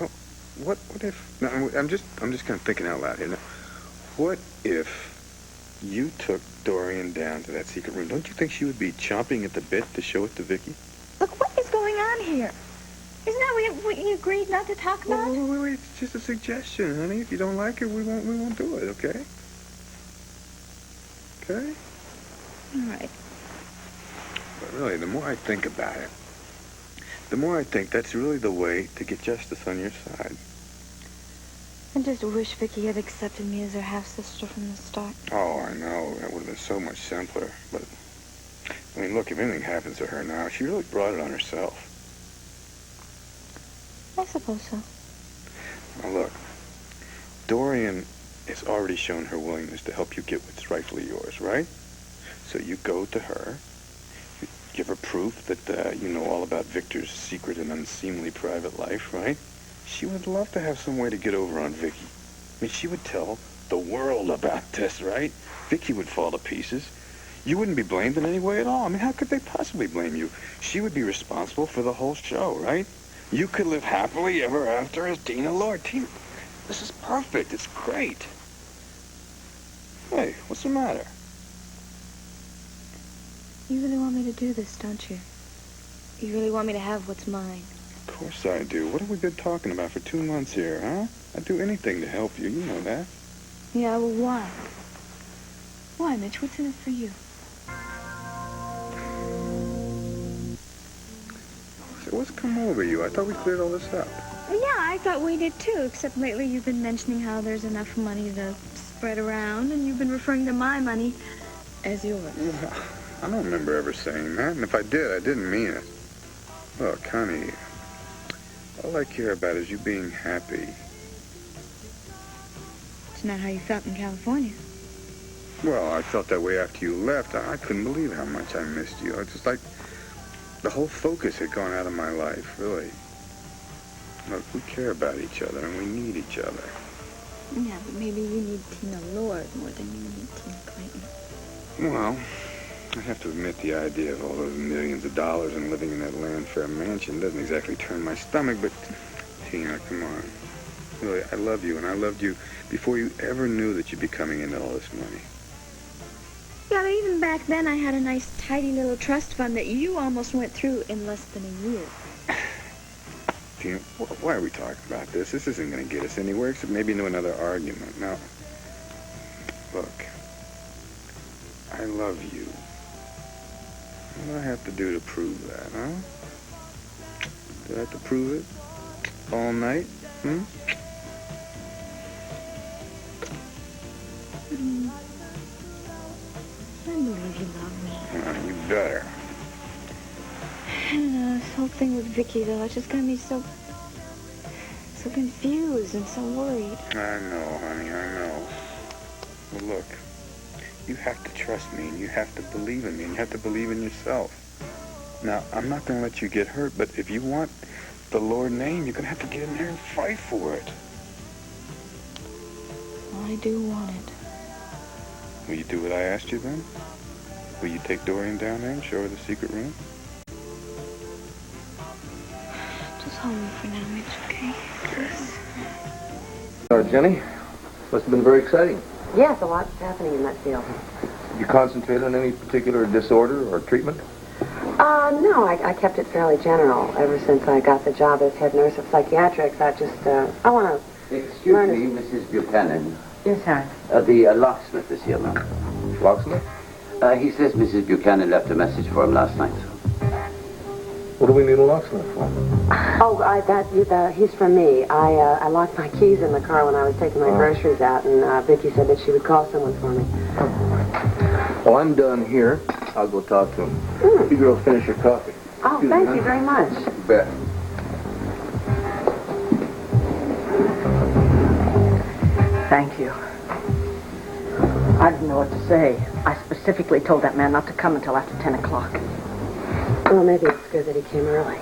Well, what if... Now, I'm just kind of thinking out loud here. Now, what if you took Dorian down to that secret room? Don't you think she would be chomping at the bit to show it to Vicky? Look, what is going on here? Isn't that what you agreed not to talk about? Wait, it's just a suggestion, honey. If you don't like it, we won't do it, okay? Okay? All right. But really, the more I think about it, the more I think that's really the way to get justice on your side. I just wish Vicky had accepted me as her half-sister from the start. Oh, I know. That would have been so much simpler. But, I mean, look, if anything happens to her now, she really brought it on herself. I suppose so. Now, look, Dorian has already shown her willingness to help you get what's rightfully yours, right? So you go to her, you give her proof that you know all about Victor's secret and unseemly private life, right? She would love to have some way to get over on Vicky. I mean, she would tell the world about this, right? Vicky would fall to pieces. You wouldn't be blamed in any way at all. I mean, how could they possibly blame you? She would be responsible for the whole show, right? You could live happily ever after as Tina Lord. Tina, this is perfect. It's great. Hey, what's the matter? You really want me to do this, don't you? You really want me to have what's mine? Of course I do. What have we been talking about for 2 months here, huh? I'd do anything to help you. You know that. Yeah, well, why? Why, Mitch? What's in it for you? So what's come over you? I thought we cleared all this up. Yeah, I thought we did too, except lately you've been mentioning how there's enough money to spread around, and you've been referring to my money as yours. Well, I don't remember ever saying that, and if I did, I didn't mean it. Look, honey, all I care about is you being happy. It's not how you felt in California. Well, I felt that way after you left. I couldn't believe how much I missed you. It's just like the whole focus had gone out of my life, really. Look, we care about each other, and we need each other. Yeah, but maybe you need Tina Lord more than you need Tina Clayton. Well, I have to admit the idea of all those millions of dollars and living in that Landfair mansion doesn't exactly turn my stomach, but Tina, come on. Really, I love you, and I loved you before you ever knew that you'd be coming into all this money. Yeah, but even back then I had a nice, tidy little trust fund that you almost went through in less than a year. Tina, why are we talking about this? This isn't going to get us anywhere except maybe into another argument. Now, look, I love you. What do I have to do to prove that, huh? Do I have to prove it all night? I believe you love me. You better. I don't know, this whole thing with Vicky, though, it's just got me so confused and so worried. I know, honey, I know. Well, look, you have to trust me, and you have to believe in me, and you have to believe in yourself. Now, I'm not going to let you get hurt, but if you want the Lord name, you're going to have to get in there and fight for it. Well, I do want it. Will you do what I asked you then? Will you take Dorian down there and show her the secret room? Just hold me for now, Mitch, okay? Jenny, must have been very exciting. Yes, a lot's happening in that field. Did you concentrate on any particular disorder or treatment? No, I kept it fairly general. Ever since I got the job as head nurse of psychiatrics, I want to... Excuse me, Mrs. Buchanan. Yes, sir. The locksmith is here, ma'am. Locksmith? He says Mrs. Buchanan left a message for him last night. What do we need a locksmith for? Oh, he's from me. I locked my keys in the car when I was taking my groceries out, and Vicky said that she would call someone for me. Well, I'm done here. I'll go talk to him. You girls finish your coffee. Oh, thank you very much. You bet. Thank you. I didn't know what to say. I specifically told that man not to come until after 10 o'clock. Well, maybe it's good that he came early.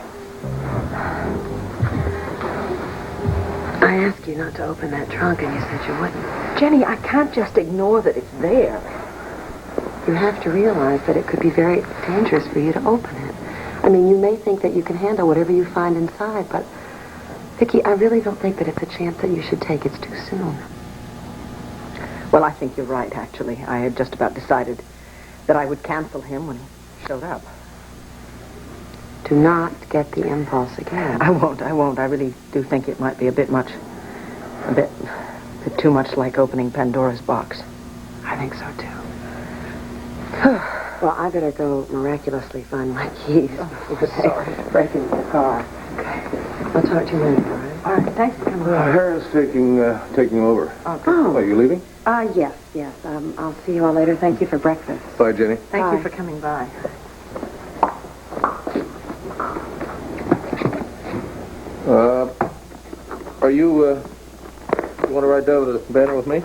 I asked you not to open that trunk, and you said you wouldn't. Jenny, I can't just ignore that it's there. You have to realize that it could be very dangerous for you to open it. I mean, you may think that you can handle whatever you find inside, but, Vicky, I really don't think that it's a chance that you should take. It's too soon. Well, I think you're right, actually. I had just about decided that I would cancel him when he showed up. Do not get the impulse again. I won't. I really do think it might be a bit too much like opening Pandora's box. I think so, too. Well, I better go miraculously find my keys before they break into the car. Okay. I'll talk to you later, all right? All right, thanks for coming over. Harris taking over. Okay. Oh, are you leaving? Yes. I'll see you all later. Thank you for breakfast. Bye, Jenny. Thank you for coming by. Are you want to ride down to the banner with me?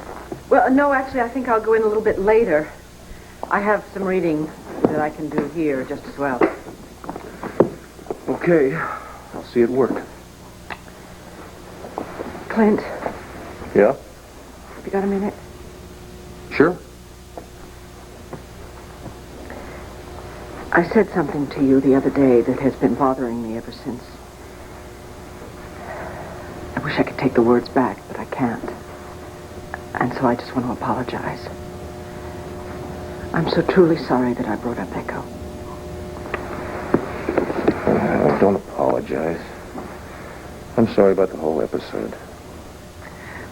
Well, no, actually, I think I'll go in a little bit later. I have some reading that I can do here just as well. Okay. I'll see you at work. Clint, Yeah? have you got a minute? Sure. I said something to you the other day that has been bothering me ever since. I wish I could take the words back, but I can't. And so I just want to apologize. I'm so truly sorry that I brought up Echo. Don't apologize. I'm sorry about the whole episode.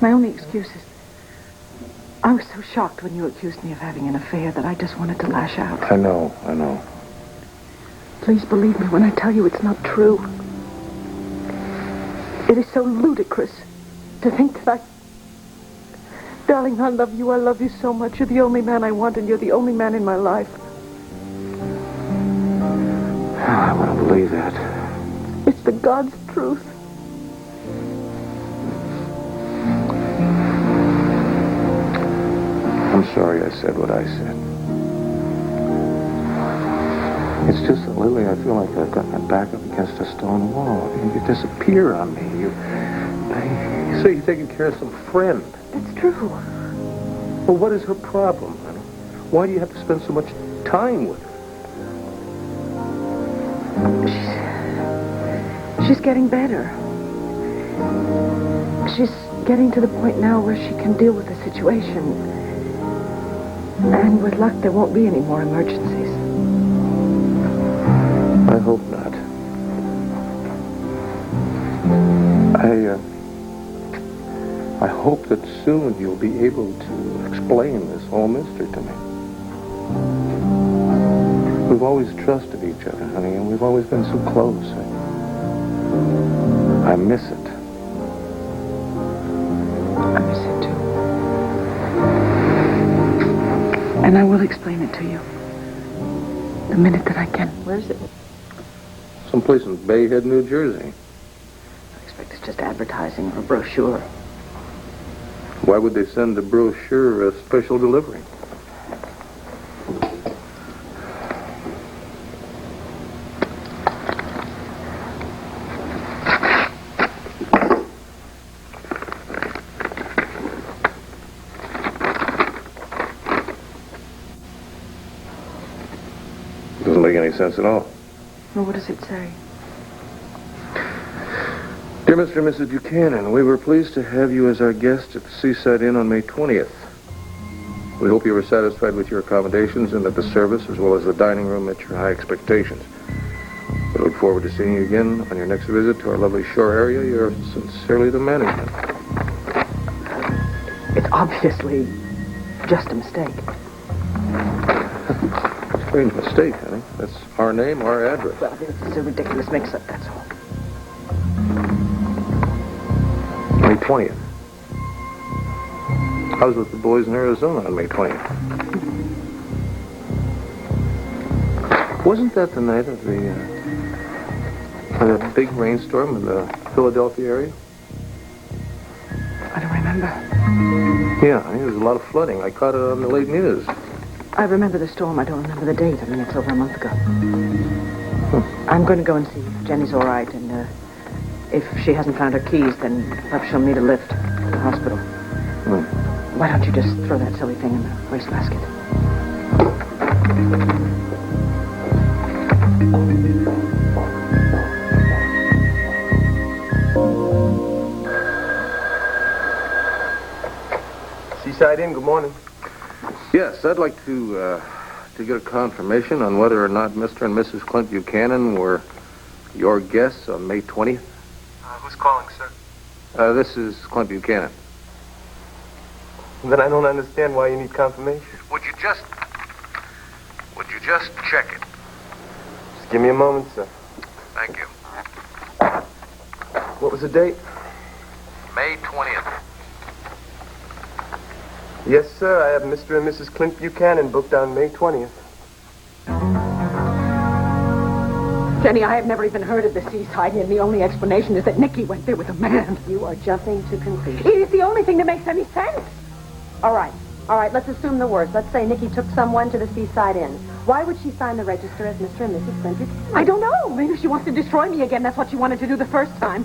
My only excuse is I was so shocked when you accused me of having an affair that I just wanted to lash out. I know. Please believe me when I tell you it's not true. It is so ludicrous to think that Darling, I love you. I love you so much. You're the only man I want, and you're the only man in my life. I want to believe that. It's the God's truth. I'm sorry I said what I said. It's just that, Lily, I feel like I've got my back up against a stone wall. You disappear on me. You say you're taking care of some friend. That's true. Well, what is her problem, honey? Why do you have to spend so much time with her? She's getting better. She's getting to the point now where she can deal with the situation. And with luck, there won't be any more emergencies. I hope not. I hope that soon you'll be able to explain this whole mystery to me. We've always trusted each other, honey, and we've always been so close. I miss it. I miss it too. And I will explain it to you. The minute that I can. Where is it? Someplace in Bay Head, New Jersey. I expect it's just advertising or a brochure. Why would they send a brochure a special delivery? Doesn't make any sense at all. Well, what does it say? Dear Mr. and Mrs. Buchanan, we were pleased to have you as our guest at the Seaside Inn on May 20th. We hope you were satisfied with your accommodations and that the service, as well as the dining room, met your high expectations. We look forward to seeing you again on your next visit to our lovely shore area. You're sincerely the management. It's obviously just a mistake. Strange mistake, honey. That's our name, our address. Well, it's a ridiculous mix-up, that's all. May 20th. I was with the boys in Arizona on May 20th. Wasn't that the night of the big rainstorm in the Philadelphia area? I don't remember. Yeah, there was a lot of flooding. I caught it on the late news. I remember the storm. I don't remember the date. I mean, it's over a month ago. I'm going to go and see if Jenny's all right, and if she hasn't found her keys, then perhaps she'll need a lift to the hospital. Why don't you just throw that silly thing in the wastebasket? Seaside Inn, good morning. Yes, I'd like to get a confirmation on whether or not Mr. and Mrs. Clint Buchanan were your guests on May 20th. Who's calling, sir? This is Clint Buchanan. Then I don't understand why you need confirmation. Would you just check it? Just give me a moment, sir. Thank you. What was the date? May 20th. Yes, sir. I have Mr. and Mrs. Clint Buchanan booked on May 20th. Jenny, I have never even heard of the Seaside Inn. The only explanation is that Nicky went there with a man. You are jumping to conclusions. It is the only thing that makes any sense. All right, let's assume the worst. Let's say Nikki took someone to the Seaside Inn. Why would she sign the register as Mr. and Mrs. Clint Buchanan? I don't know. Maybe she wants to destroy me again. That's what she wanted to do the first time.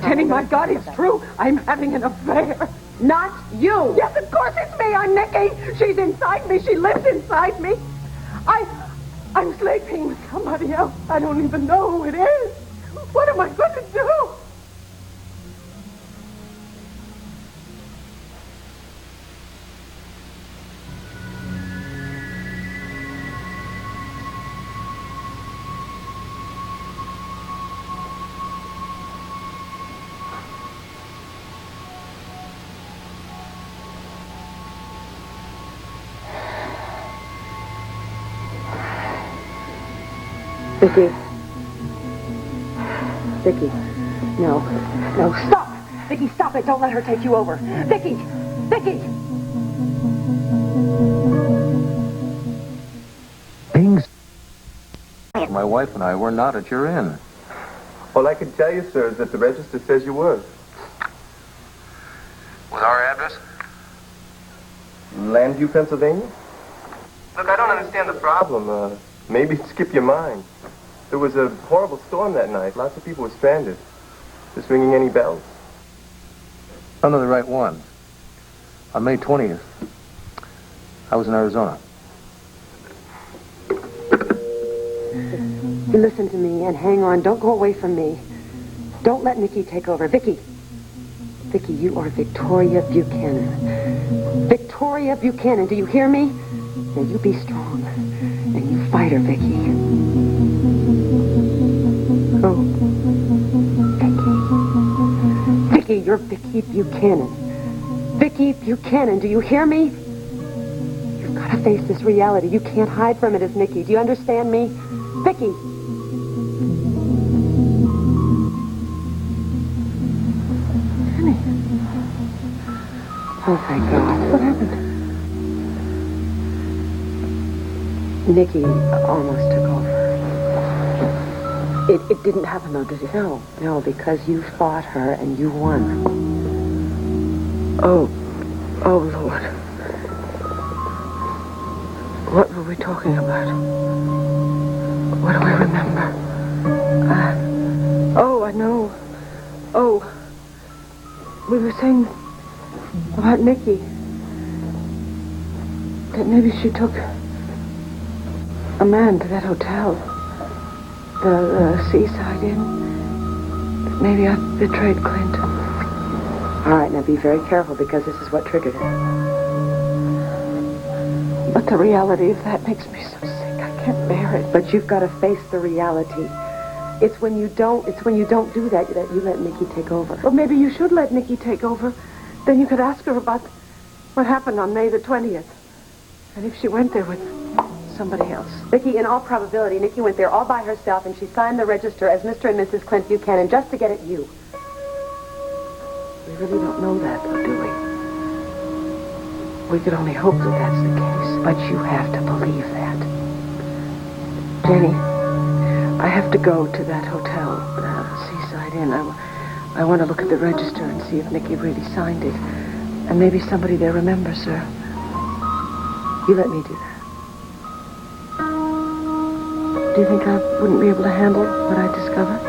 Jenny, my God, it's true. I'm having an affair. Not you. Yes, of course it's me. I'm Nicky. She's inside me. She lives inside me. I'm sleeping with somebody else. I don't even know who it is. What am I going to do? Vicky. No, stop! Vicky, stop it. Don't let her take you over. Vicky! Things. My wife and I were not at your inn. All I can tell you, sir, is that the register says you were. With our address? Landview, Pennsylvania? Look, I don't understand the problem. Maybe skip your mind. There was a horrible storm that night. Lots of people were stranded. This ringing any bells? None of the right ones. On May 20th, I was in Arizona. You listen to me and hang on. Don't go away from me. Don't let Nikki take over. Vicky, you are Victoria Buchanan. Victoria Buchanan, do you hear me? Now you be strong. And you fight her, Vicky. Oh. Vicky, you're Vicky Buchanan. Vicky Buchanan, do you hear me? You've got to face this reality. You can't hide from it as Nikki. Do you understand me? Vicky. Jenny. Oh, thank God. What happened? Nikki almost took over. It didn't happen, though, did it? No, because you fought her and you won. Oh, Lord. What were we talking about? What do I remember? I know. Oh, we were saying about Nikki. That maybe she took a man to that hotel. The Seaside Inn. That maybe I betrayed Clint. All right, now be very careful because this is what triggered it. But the reality of that makes me so sick. I can't bear it. But you've got to face the reality. It's when you don't do that you let Nikki take over. Well, maybe you should let Nikki take over. Then you could ask her about what happened on May the 20th. And if she went there with somebody else. Vicky, in all probability, Nikki went there all by herself and she signed the register as Mr. and Mrs. Clint Buchanan just to get at you. We really don't know that, though, do we? We could only hope that that's the case. But you have to believe that. Jenny, I have to go to that hotel, Seaside Inn. I want to look at the register and see if Nikki really signed it. And maybe somebody there remembers her. You let me do that. Do you think I wouldn't be able to handle what I discovered?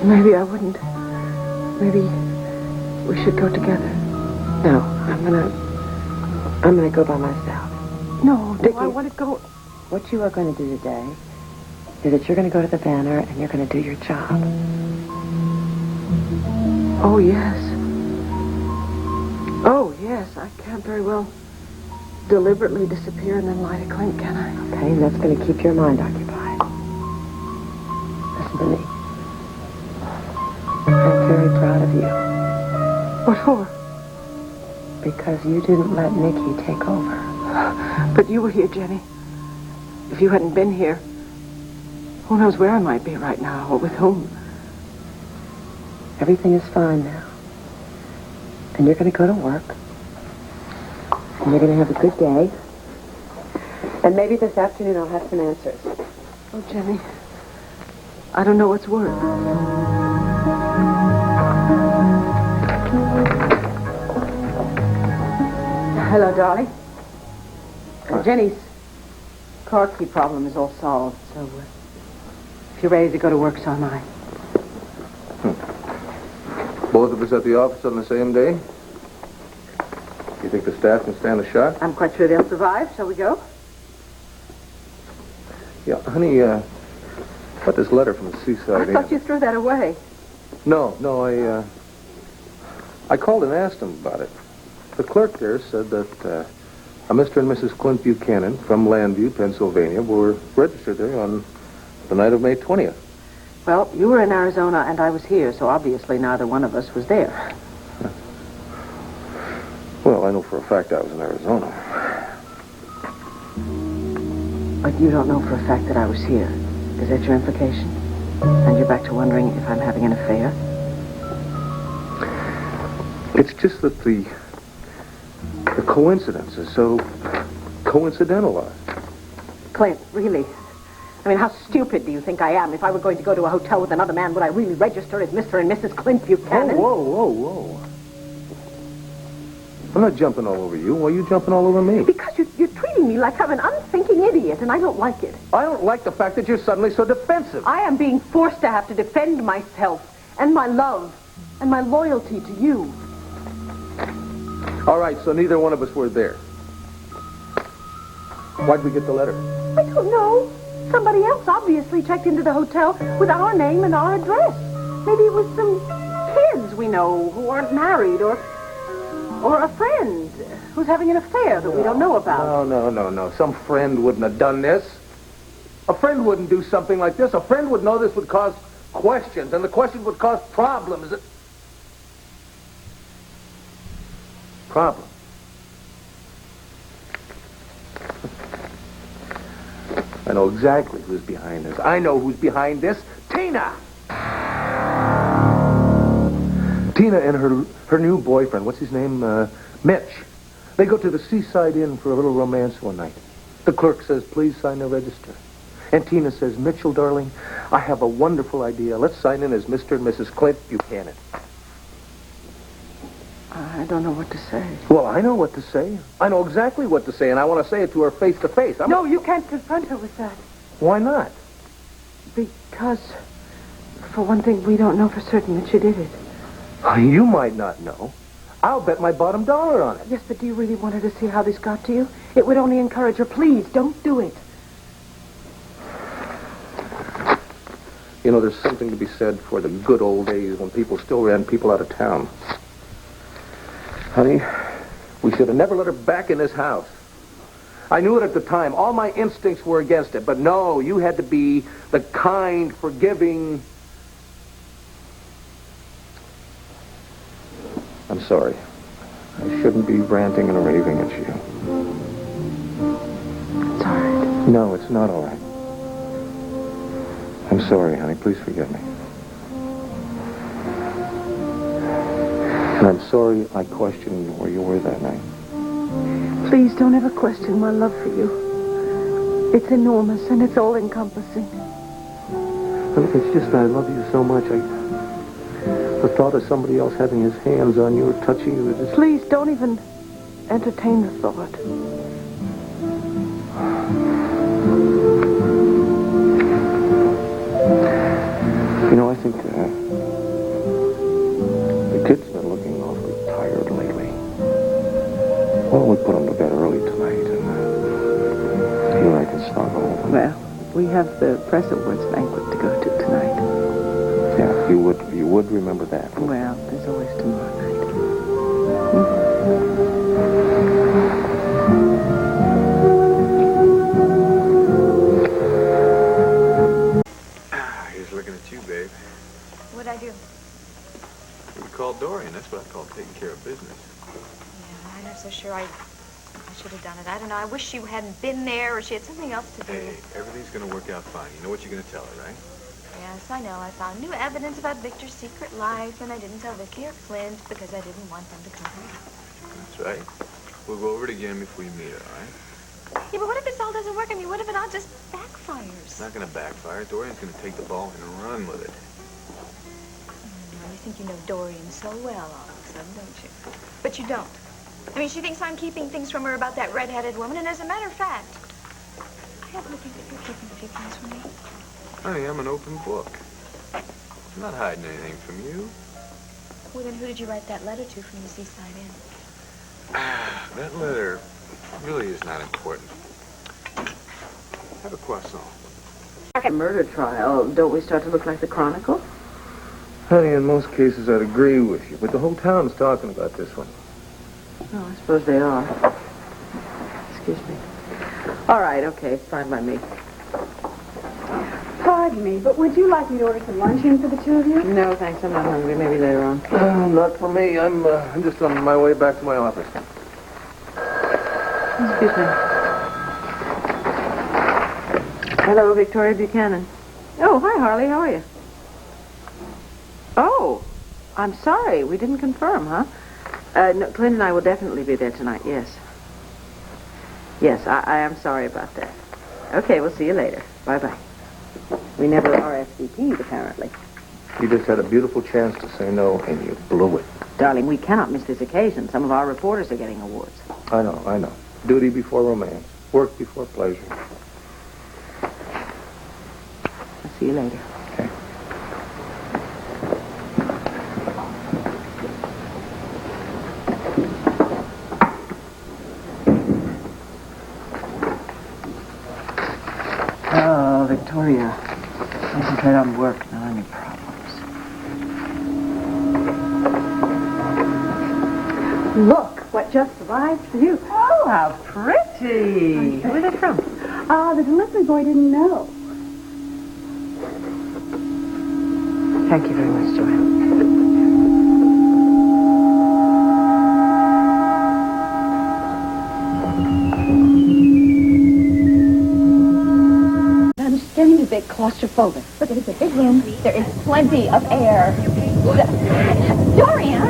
Maybe I wouldn't. Maybe we should go together. No, I'm gonna go by myself. No, Vicky, I want to go. What you are going to do today is that you're going to go to the banner and you're going to do your job. Oh, yes. Oh, yes. I can't very well deliberately disappear and then lie to Clint, can I? Okay, and that's going to keep your mind occupied. Listen to me. I'm very proud of you. What for? Because you didn't let Nikki take over. But you were here, Jenny. If you hadn't been here, who knows where I might be right now, or with whom. Everything is fine now. And you're going to go to work. And you're going to have a good day. And maybe this afternoon I'll have some answers. Oh, Jenny, I don't know what's worse. Hello, darling. Jenny's car key problem is all solved, so if you're ready to go to work, so am I. Both of us at the office on the same day? You think the staff can stand a shot? I'm quite sure they'll survive. Shall we go? Yeah, honey, got this letter from the Seaside Inn. I thought you threw that away. No, I called and asked him about it. The clerk there said that a Mr. and Mrs. Clint Buchanan from Landview, Pennsylvania, were registered there on the night of May 20th. Well, you were in Arizona and I was here, so obviously neither one of us was there. Well, I know for a fact I was in Arizona. But you don't know for a fact that I was here. Is that your implication? And you're back to wondering if I'm having an affair? It's just that the coincidence is so coincidental. Clint, really? I mean, how stupid do you think I am? If I were going to go to a hotel with another man, would I really register as Mr. and Mrs. Clint Buchanan? Whoa. I'm not jumping all over you. Why are you jumping all over me? Because you're treating me like I'm an unthinking idiot, and I don't like it. I don't like the fact that you're suddenly so defensive. I am being forced to have to defend myself and my love and my loyalty to you. All right, so neither one of us were there. Why'd we get the letter? I don't know. Somebody else obviously checked into the hotel with our name and our address. Maybe it was some kids we know who aren't married, or a friend who's having an affair that we don't know about. No. Some friend wouldn't have done this. A friend wouldn't do something like this. A friend would know this would cause questions, and the questions would cause problems. Problem. I know exactly who's behind this. I know who's behind this. Tina! Tina and her new boyfriend, what's his name? Mitch. They go to the Seaside Inn for a little romance one night. The clerk says, please sign the register. And Tina says, Mitchell, darling, I have a wonderful idea. Let's sign in as Mr. and Mrs. Clint Buchanan. I don't know what to say. Well, I know what to say. I know exactly what to say, and I want to say it to her face to face. No, you can't confront her with that. Why not? Because, for one thing, we don't know for certain that she did it. You might not know. I'll bet my bottom dollar on it. Yes, but do you really want her to see how this got to you? It would only encourage her. Please, don't do it. You know, there's something to be said for the good old days when people still ran people out of town. Honey, we should have never let her back in this house. I knew it at the time. All my instincts were against it. But no, you had to be the kind, forgiving... I'm sorry. I shouldn't be ranting and raving at you. It's all right. No, it's not all right. I'm sorry, honey. Please forgive me. And I'm sorry I questioned where you were that night. Please don't ever question my love for you. It's enormous and it's all-encompassing. It's just I love you so much. The thought of somebody else having his hands on you or touching you is just... Please don't even entertain the thought. You know, I think the kid's been looking awfully tired lately. Why don't we put him to bed early tonight and you and I can start home? Well, we have the press awards banquet to go to tonight. Yeah, you would remember that. Well, there's always tomorrow night. He's looking at you, babe. What'd I do? You called Dorian. That's what I call taking care of business. Yeah, I'm not so sure I should have done it. I don't know. I wish she hadn't been there or she had something else to do. Hey, everything's going to work out fine. You know what you're going to tell her, right? Yes, I know. I found new evidence about Victor's secret life, and I didn't tell Vicky or Clint because I didn't want them to cover it up. That's right. We'll go over it again before you meet her, all right? Yeah, but what if this all doesn't work? I mean, what if it all just backfires? It's not going to backfire. Dorian's going to take the ball and run with it. You think you know Dorian so well all of a sudden, don't you? But you don't. I mean, she thinks I'm keeping things from her about that red-headed woman, and as a matter of fact, I happen to think that you're keeping a few things from me. Honey, I'm an open book. I'm not hiding anything from you. Well, then who did you write that letter to from the Seaside Inn? That letter really is not important. Have a croissant. A murder trial, don't we start to look like the Chronicle? Honey, in most cases I'd agree with you, but the whole town's talking about this one. Oh, I suppose they are. Excuse me. All right, okay, it's fine by me. Pardon me, but would you like me to order some luncheon for the two of you? No, thanks, I'm not hungry. Maybe later on. Not for me. I'm just on my way back to my office. Excuse me. Hello, Victoria Buchanan. Oh, hi, Harley. How are you? Oh, I'm sorry. We didn't confirm, huh? No, Clint and I will definitely be there tonight, yes. Yes, I am sorry about that. Okay, we'll see you later. Bye-bye. We never RSVP'd, apparently. You just had a beautiful chance to say no, and you blew it. Darling, we cannot miss this occasion. Some of our reporters are getting awards. I know. Duty before romance. Work before pleasure. I'll see you later. Okay. Oh, Victoria. Concentrate on work, not on your problems. Look, what just arrived for you. Oh, how pretty. Where's it from? The delivery boy didn't know. Thank you very much, Joanne. I'm just getting a bit claustrophobic. Look, it's a big room. There is plenty of air. Dorian!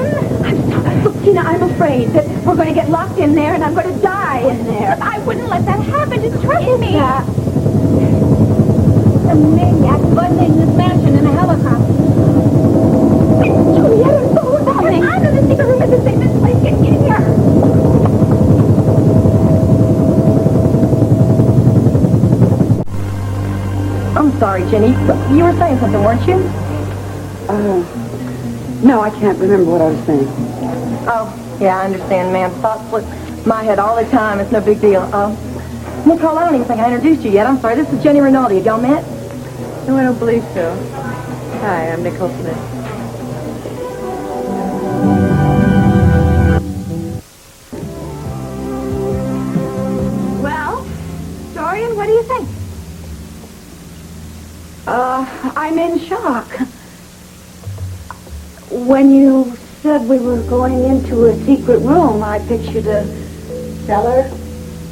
Look, Tina, I'm afraid that we're going to get locked in there and I'm going to die in there. I wouldn't let that happen. Just trust me. A maniac bundling this mansion in a helicopter. Juliet, I'm so coming. I know the secret room is the safest place. Get in here. I'm sorry, Jenny. You were saying something, weren't you? No, I can't remember what I was saying. Oh, yeah, I understand, ma'am. Thoughts slip my head all the time. It's no big deal. Nicole, I don't even think I introduced you yet. I'm sorry. This is Jenny Rinaldi. Have y'all met? No, I don't believe so. Hi, I'm Nicole Smith. Well, Dorian, what do you think? I'm in shock. When you said we were going into a secret room, I pictured a cellar,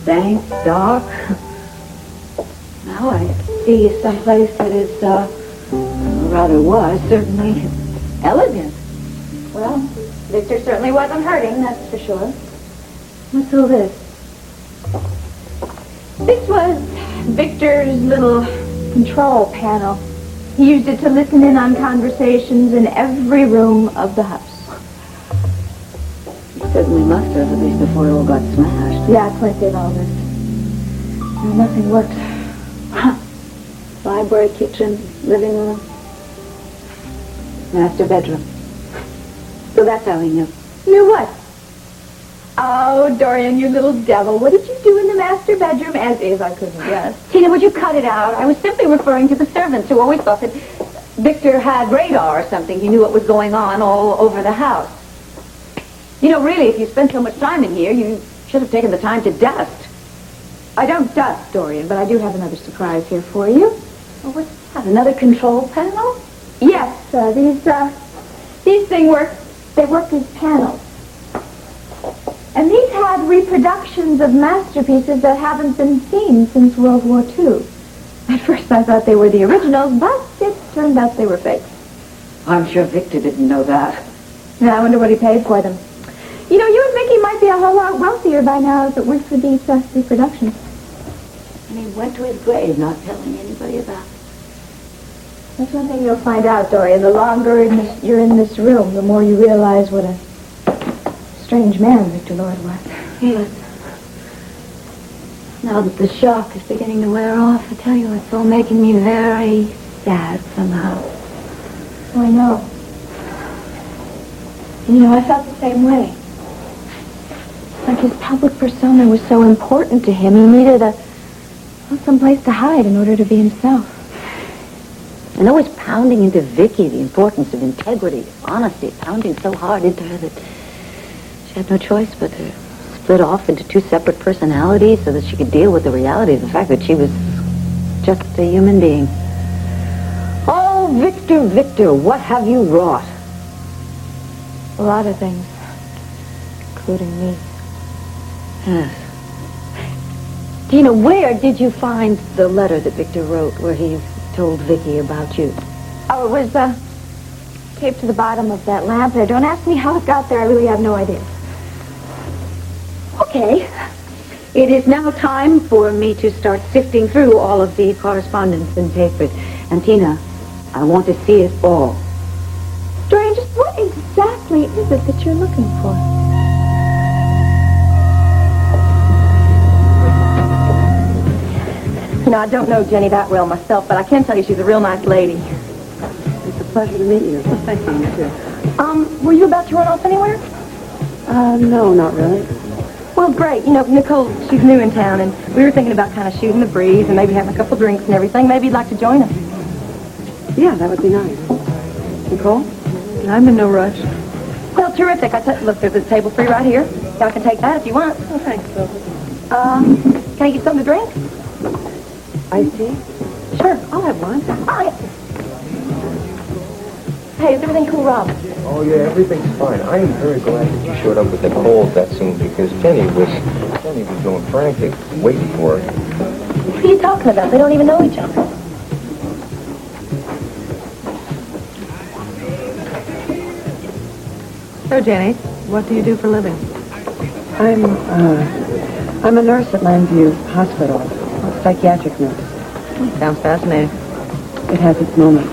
dank, dark. Now I see someplace that is, rather was, certainly elegant. Well, Victor certainly wasn't hurting, that's for sure. What's all this? This was Victor's little control panel. He used it to listen in on conversations in every room of the house. He certainly must have, at least before it all got smashed. Yeah, plenty of all this. And nothing worked. Library, kitchen, living room, master bedroom. So that's how he knew. Knew what? Oh, Dorian, you little devil. What did you do in the master bedroom? As is, I couldn't guess. Tina, would you cut it out? I was simply referring to the servants who always thought that Victor had radar or something. He knew what was going on all over the house. You know, really, if you spent so much time in here, you should have taken the time to dust. I don't dust, Dorian, but I do have another surprise here for you. Oh, what's that? Another control panel? Yes, these things work. They work as panels. And these had reproductions of masterpieces that haven't been seen since World War II. At first I thought they were the originals, but it turned out they were fakes. I'm sure Victor didn't know that. Yeah, I wonder what he paid for them. You know, you and Mickey might be a whole lot wealthier by now if it weren't for these reproductions. And he went to his grave not telling anybody about it. That's one thing you'll find out, Dorian. The longer you're in this room, the more you realize what a strange man Victor Lord was. Yes. Now that the shock is beginning to wear off, I tell you, it's all making me very sad somehow. Oh, I know. You know, I felt the same way. Like his public persona was so important to him, he needed some place to hide in order to be himself. And always pounding into Vicky the importance of integrity, honesty, pounding so hard into her that she had no choice but to split off into two separate personalities so that she could deal with the reality of the fact that she was just a human being. Oh, Victor, Victor, what have you wrought? A lot of things, including me. Yes. Tina, where did you find the letter that Victor wrote where he told Vicky about you? Oh, it was taped to the bottom of that lamp there. Don't ask me how it got there. I really have no idea. Okay. It is now time for me to start sifting through all of the correspondence and papers. And Tina, I want to see it all. exactly is it that you're looking for? You know, I don't know Jenny that well myself, but I can tell you she's a real nice lady. It's a pleasure to meet you. Thank you, you too. Were you about to run off anywhere? No, not really. Well, great. You know, Nicole, she's new in town, and we were thinking about kind of shooting the breeze and maybe having a couple drinks and everything. Maybe you'd like to join us. Yeah, that would be nice. Nicole? I'm in no rush. Well, terrific. Look, there's a table for you right here. Y'all can take that if you want. Oh, thanks, Bill. Can I get something to drink? Iced tea? Sure, I'll have one. Oh, yeah. Hey, is everything cool, Rob? Oh, yeah, everything's fine. I am very glad that you showed up with Nicole that soon because Jenny was going frantic waiting for her. What are you talking about? They don't even know each other. So, Jenny, what do you do for a living? I'm a nurse at Landview Hospital, a psychiatric nurse. Sounds fascinating. It has its moments.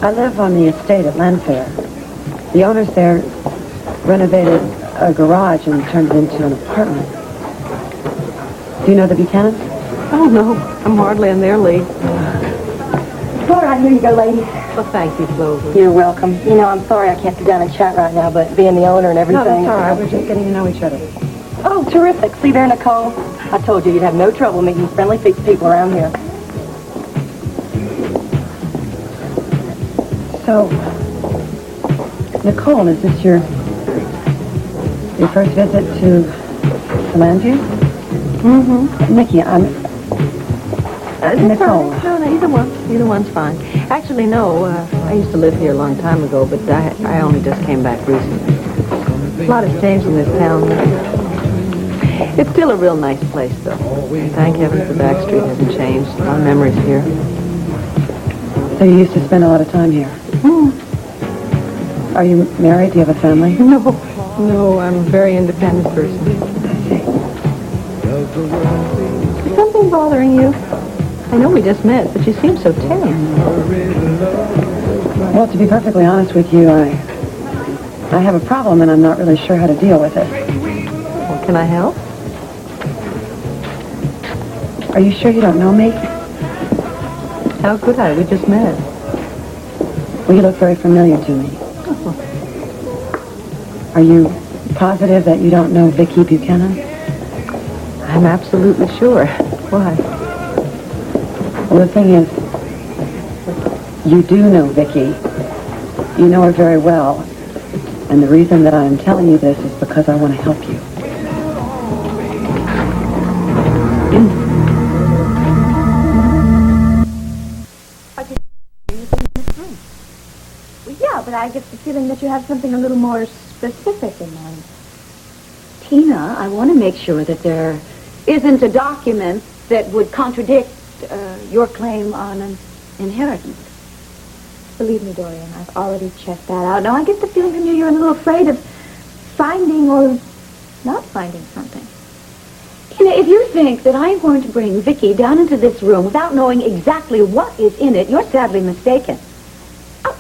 I live on the estate at Landfair. The owners there renovated a garage and turned it into an apartment. Do you know the Buchanans? Oh, no. I'm hardly in their league. All right, here you go, ladies. Well, thank you, Clover. You're welcome. You know, I'm sorry I can't sit down and chat right now, but being the owner and everything... No, that's all right. We're just getting to know each other. Oh, terrific. See there, Nicole? I told you you'd have no trouble meeting friendly people around here. So, Nicole, is this your first visit to Landview? Mm-hmm. Nikki, I'm... Nicole. No, either one's fine. Actually, no, I used to live here a long time ago, but I only just came back recently. A lot has changed in this town. It's still a real nice place, though. Thank heavens the back street hasn't changed. A lot of memories here. So you used to spend a lot of time here? Are you married? Do you have a family? No, I'm a very independent person. Is something bothering you? I know we just met, but you seem so tense. Well, to be perfectly honest with you, I have a problem and I'm not really sure how to deal with it. Well, can I help? Are you sure you don't know me? How could I? We just met. Well, you look very familiar to me. Are you positive that you don't know Vicki Buchanan? I'm absolutely sure. Why? Well, the thing is, you do know Vicki. You know her very well. And the reason that I'm telling you this is because I want to help you. Well, yeah, but I get the feeling that you have something a little more specific in mind. Tina, I want to make sure that there isn't a document that would contradict your claim on an inheritance. Believe me, Dorian, I've already checked that out. Now, I get the feeling from you you're a little afraid of finding or not finding something. Tina, if you think that I'm going to bring Vicki down into this room without knowing exactly what is in it, you're sadly mistaken. Oh,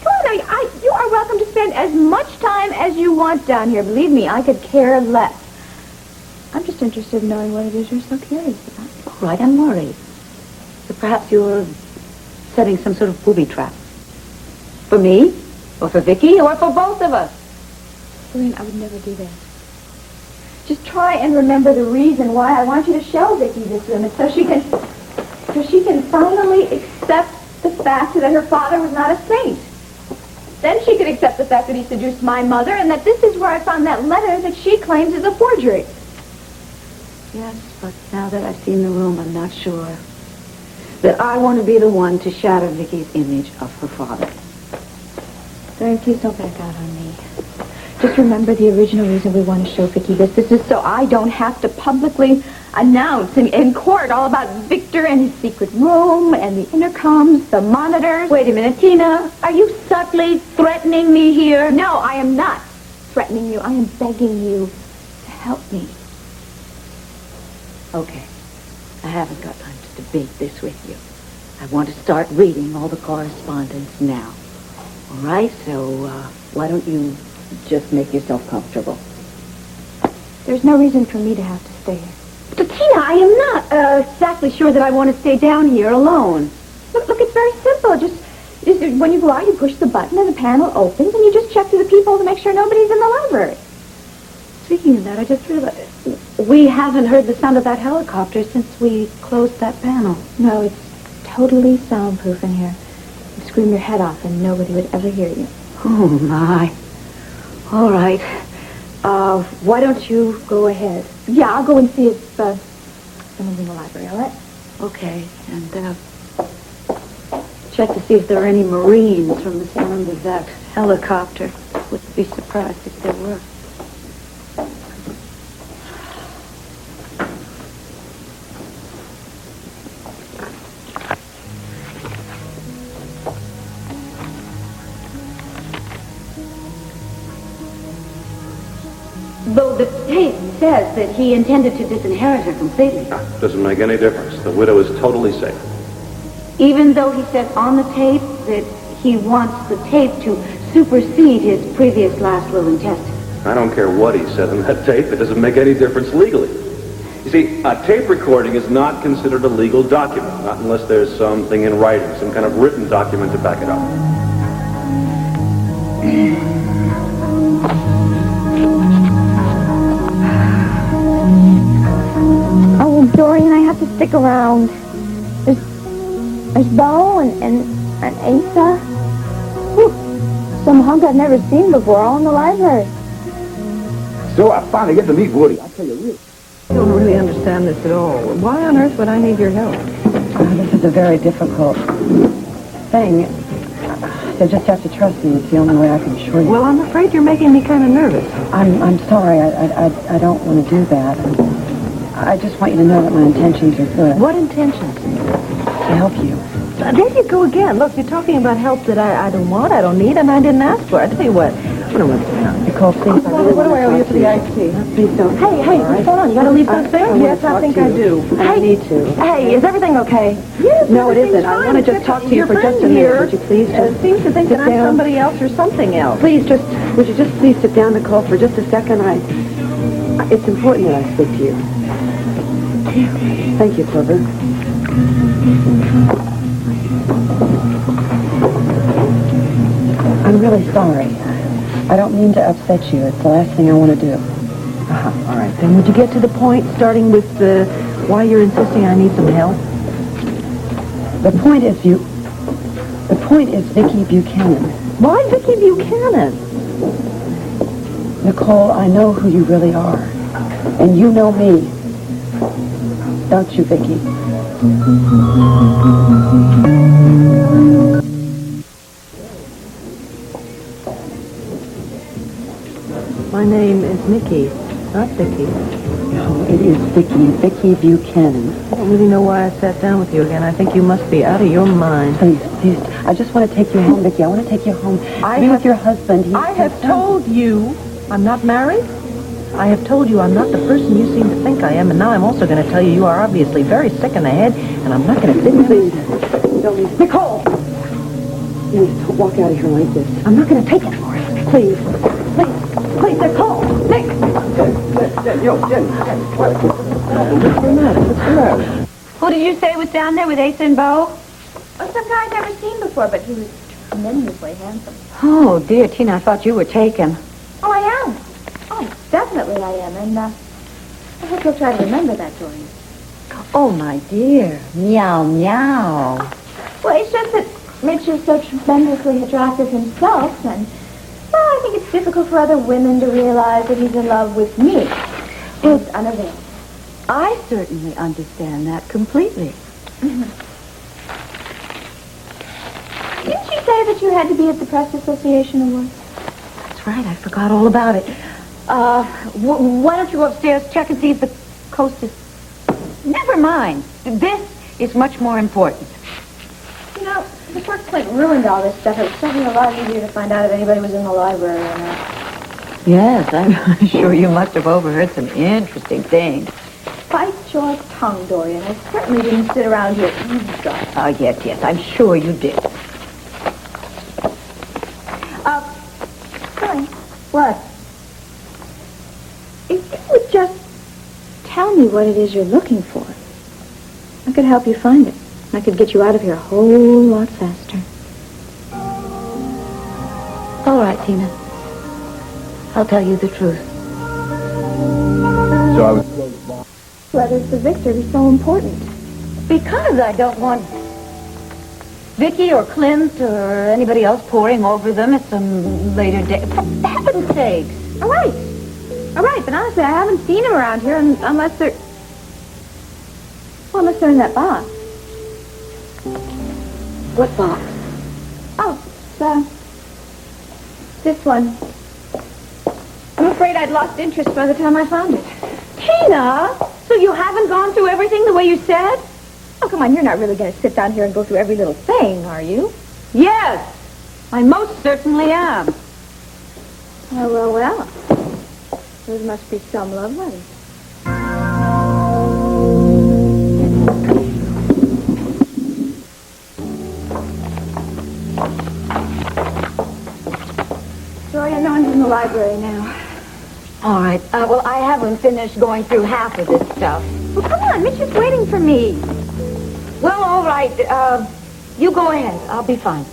come on, now, you are welcome to spend as much time as you want down here. Believe me, I could care less. I'm just interested in knowing what it is you're so curious about. All right, I'm worried. So perhaps you're setting some sort of booby trap. For me, or for Vicki, or for both of us. Dorian, I would never do that. Just try and remember the reason why I want you to show Vicki this room. It's so she can finally accept the fact that her father was not a saint. Then she could accept the fact that he seduced my mother and that this is where I found that letter that she claims is a forgery. Yes, but now that I've seen the room, I'm not sure that I want to be the one to shatter Vicki's image of her father. Dorian, please don't back out on me. Just remember the original reason we want to show Vicki this. This is so I don't have to publicly announce in court all about Victor and his secret room and the intercoms, the monitors. Wait a minute, Tina. Are you subtly threatening me here? No, I am not threatening you. I am begging you to help me. Okay. I haven't got time to debate this with you. I want to start reading all the correspondence now. All right, so why don't you just make yourself comfortable? There's no reason for me to have to stay here. But Tina, I am not exactly sure that I want to stay down here alone. Look, it's very simple. Just when you go out, you push the button and the panel opens, and you just check to the people to make sure nobody's in the library. Speaking of that, I just realized we haven't heard the sound of that helicopter since we closed that panel. No, it's totally soundproof in here. You'd scream your head off and nobody would ever hear you. Oh, my. All right. Why don't you go ahead? Yeah, I'll go and see if someone's in the library, all right? Okay, and check to see if there are any Marines from the sound of that helicopter. Wouldn't be surprised if there were. Though the tape says that he intended to disinherit her completely. Doesn't make any difference. The widow is totally safe. Even though he said on the tape that he wants the tape to supersede his previous last will and testament. I don't care what he said on that tape. It doesn't make any difference legally. You see, a tape recording is not considered a legal document, not unless there's something in writing, some kind of written document to back it up. Oh, Dorian, I have to stick around. There's Bo and Asa. Whew. Some hunk I've never seen before, all in the library. So I finally get to meet Woody. I'll tell you really. I don't really understand this at all. Why on earth would I need your help? This is a very difficult thing. You'll just have to trust me. It's the only way I can assure you. Well, I'm afraid you're making me kind of nervous. I'm sorry. I don't want to do that. I just want you to know that my intentions are good. What intentions? To help you. There you go again. Look, you're talking about help that I don't want, I don't need, and I didn't ask for. I tell you what. What do I owe you for the iced tea? Please don't. Hey, what's going on? You gotta leave those things? Yes, I think I do. I need to. Hey, is everything okay? Yes, no, it isn't. I want to just talk to you for just a minute. Would you please just seems to think that I'm somebody else or something else. Please would you just please sit down, Nicole, for just a second? It's important that I speak to you. Thank you, Clover. I'm really sorry. I don't mean to upset you. It's the last thing I want to do. All right, then would you get to the point, starting with why you're insisting I need some help? The point is Vicki Buchanan. Why Vicki Buchanan? Nicole, I know who you really are. And you know me. Don't you, Vicki? My name is Nikki, not Vicki. No, it is Vicki Buchanan. I don't really know why I sat down with you again. I think you must be out of your mind. Please, I just want to take you home, Vicki. I want to take you home. Be with your husband. I have told you I'm not married. I have told you I'm not the person you seem to think I am, and now I'm also going to tell you you are obviously very sick in the head, and I'm not going to sit there. Please, don't leave. Nicole! Please, don't walk out of here like this. I'm not going to take it for it. Please, Nicole! Nick! Jen. What's the matter? Who did you say was down there with Asa and Bo? Oh, some guy I'd never seen before, but he was tremendously handsome. Oh, dear, Tina, I thought you were taken. Oh, I am. Oh, definitely I am, and I hope you'll try to remember that, Dorian. Oh, my dear. Meow, meow. Well, it's just that Mitch is so tremendously attractive himself, and, well, I think it's difficult for other women to realize that he's in love with me. It's unavailable. I certainly understand that completely. Didn't you say that you had to be at the Press Association Awards? That's right, I forgot all about it. Why don't you go upstairs, check and see if the coast is... Never mind. This is much more important. You know, before Clint ruined all this stuff, it was certainly a lot easier to find out if anybody was in the library or not. Yes, I'm sure you must have overheard some interesting things. Bite your tongue, Dorian. I certainly didn't sit around here eavesdropping. Oh, yes, I'm sure you did. tell me what it is you're looking for, I could help you find it. I could get you out of here a whole lot faster. All right, Tina. I'll tell you the truth. So I was... Whether the Victor is so important. Because I don't want Vicky or Clint or anybody else poring over them at some later day. For heaven's sakes. All right, but honestly, I haven't seen him around here unless they're... Well, unless they're in that box. What box? Oh, this one. I'm afraid I'd lost interest by the time I found it. Tina! So you haven't gone through everything the way you said? Oh, come on, you're not really going to sit down here and go through every little thing, are you? Yes, I most certainly am. Oh, well. Those must be some love letters. Dorian, no one's in the library now. All right. Well, I haven't finished going through half of this stuff. Well, come on, Mitch is waiting for me. Well, all right. You go ahead. I'll be fine.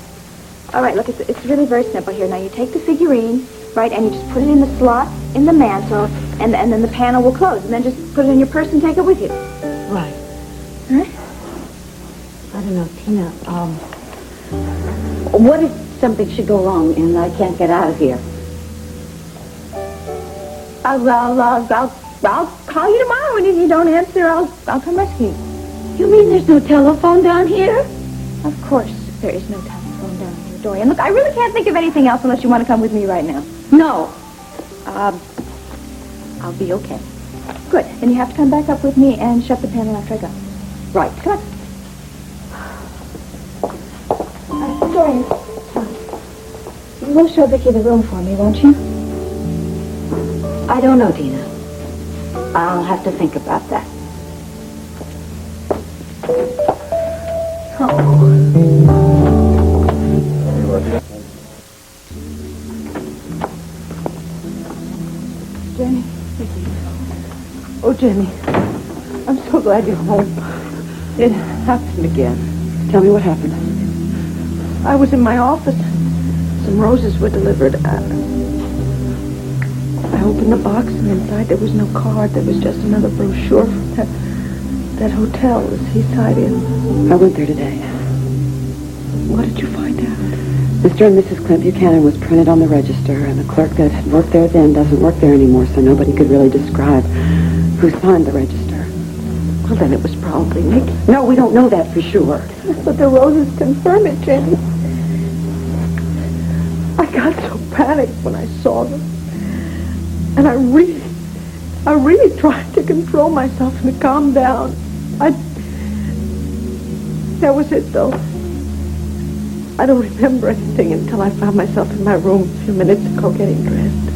All right, look, it's really very simple here. Now, you take the figurine, right, and you just put it in the slot in the mantle, and then the panel will close. And then just put it in your purse and take it with you. Right. Huh? I don't know, Tina. What if something should go wrong and I can't get out of here? I'll call you tomorrow, and if you don't answer, I'll come rescue you. You mean there's no telephone down here? Of course there is no telephone down here, Dorian. Look, I really can't think of anything else unless you want to come with me right now. No. I'll be okay. Good. Then you have to come back up with me and shut the panel after I go. Right. Come on. Dorian, you will show Vicky the room for me, won't you? I don't know, Tina. I'll have to think about that. Jenny. Oh, Jenny. I'm so glad you're home. It happened again. Tell me what happened. I was in my office. Some roses were delivered. I opened the box, and inside there was no card. There was just another brochure from that hotel, the Seaside Inn. I went there today. What did you find out? Mr. and Mrs. Clint Buchanan was printed on the register, and the clerk that had worked there then doesn't work there anymore, so nobody could really describe who signed the register. Well, then it was probably Nick. No, we don't know that for sure. But the roses confirm it, Jenny. I got so panicked when I saw them. And I really tried to control myself and to calm down. That was it, though. I don't remember anything until I found myself in my room a few minutes ago getting dressed.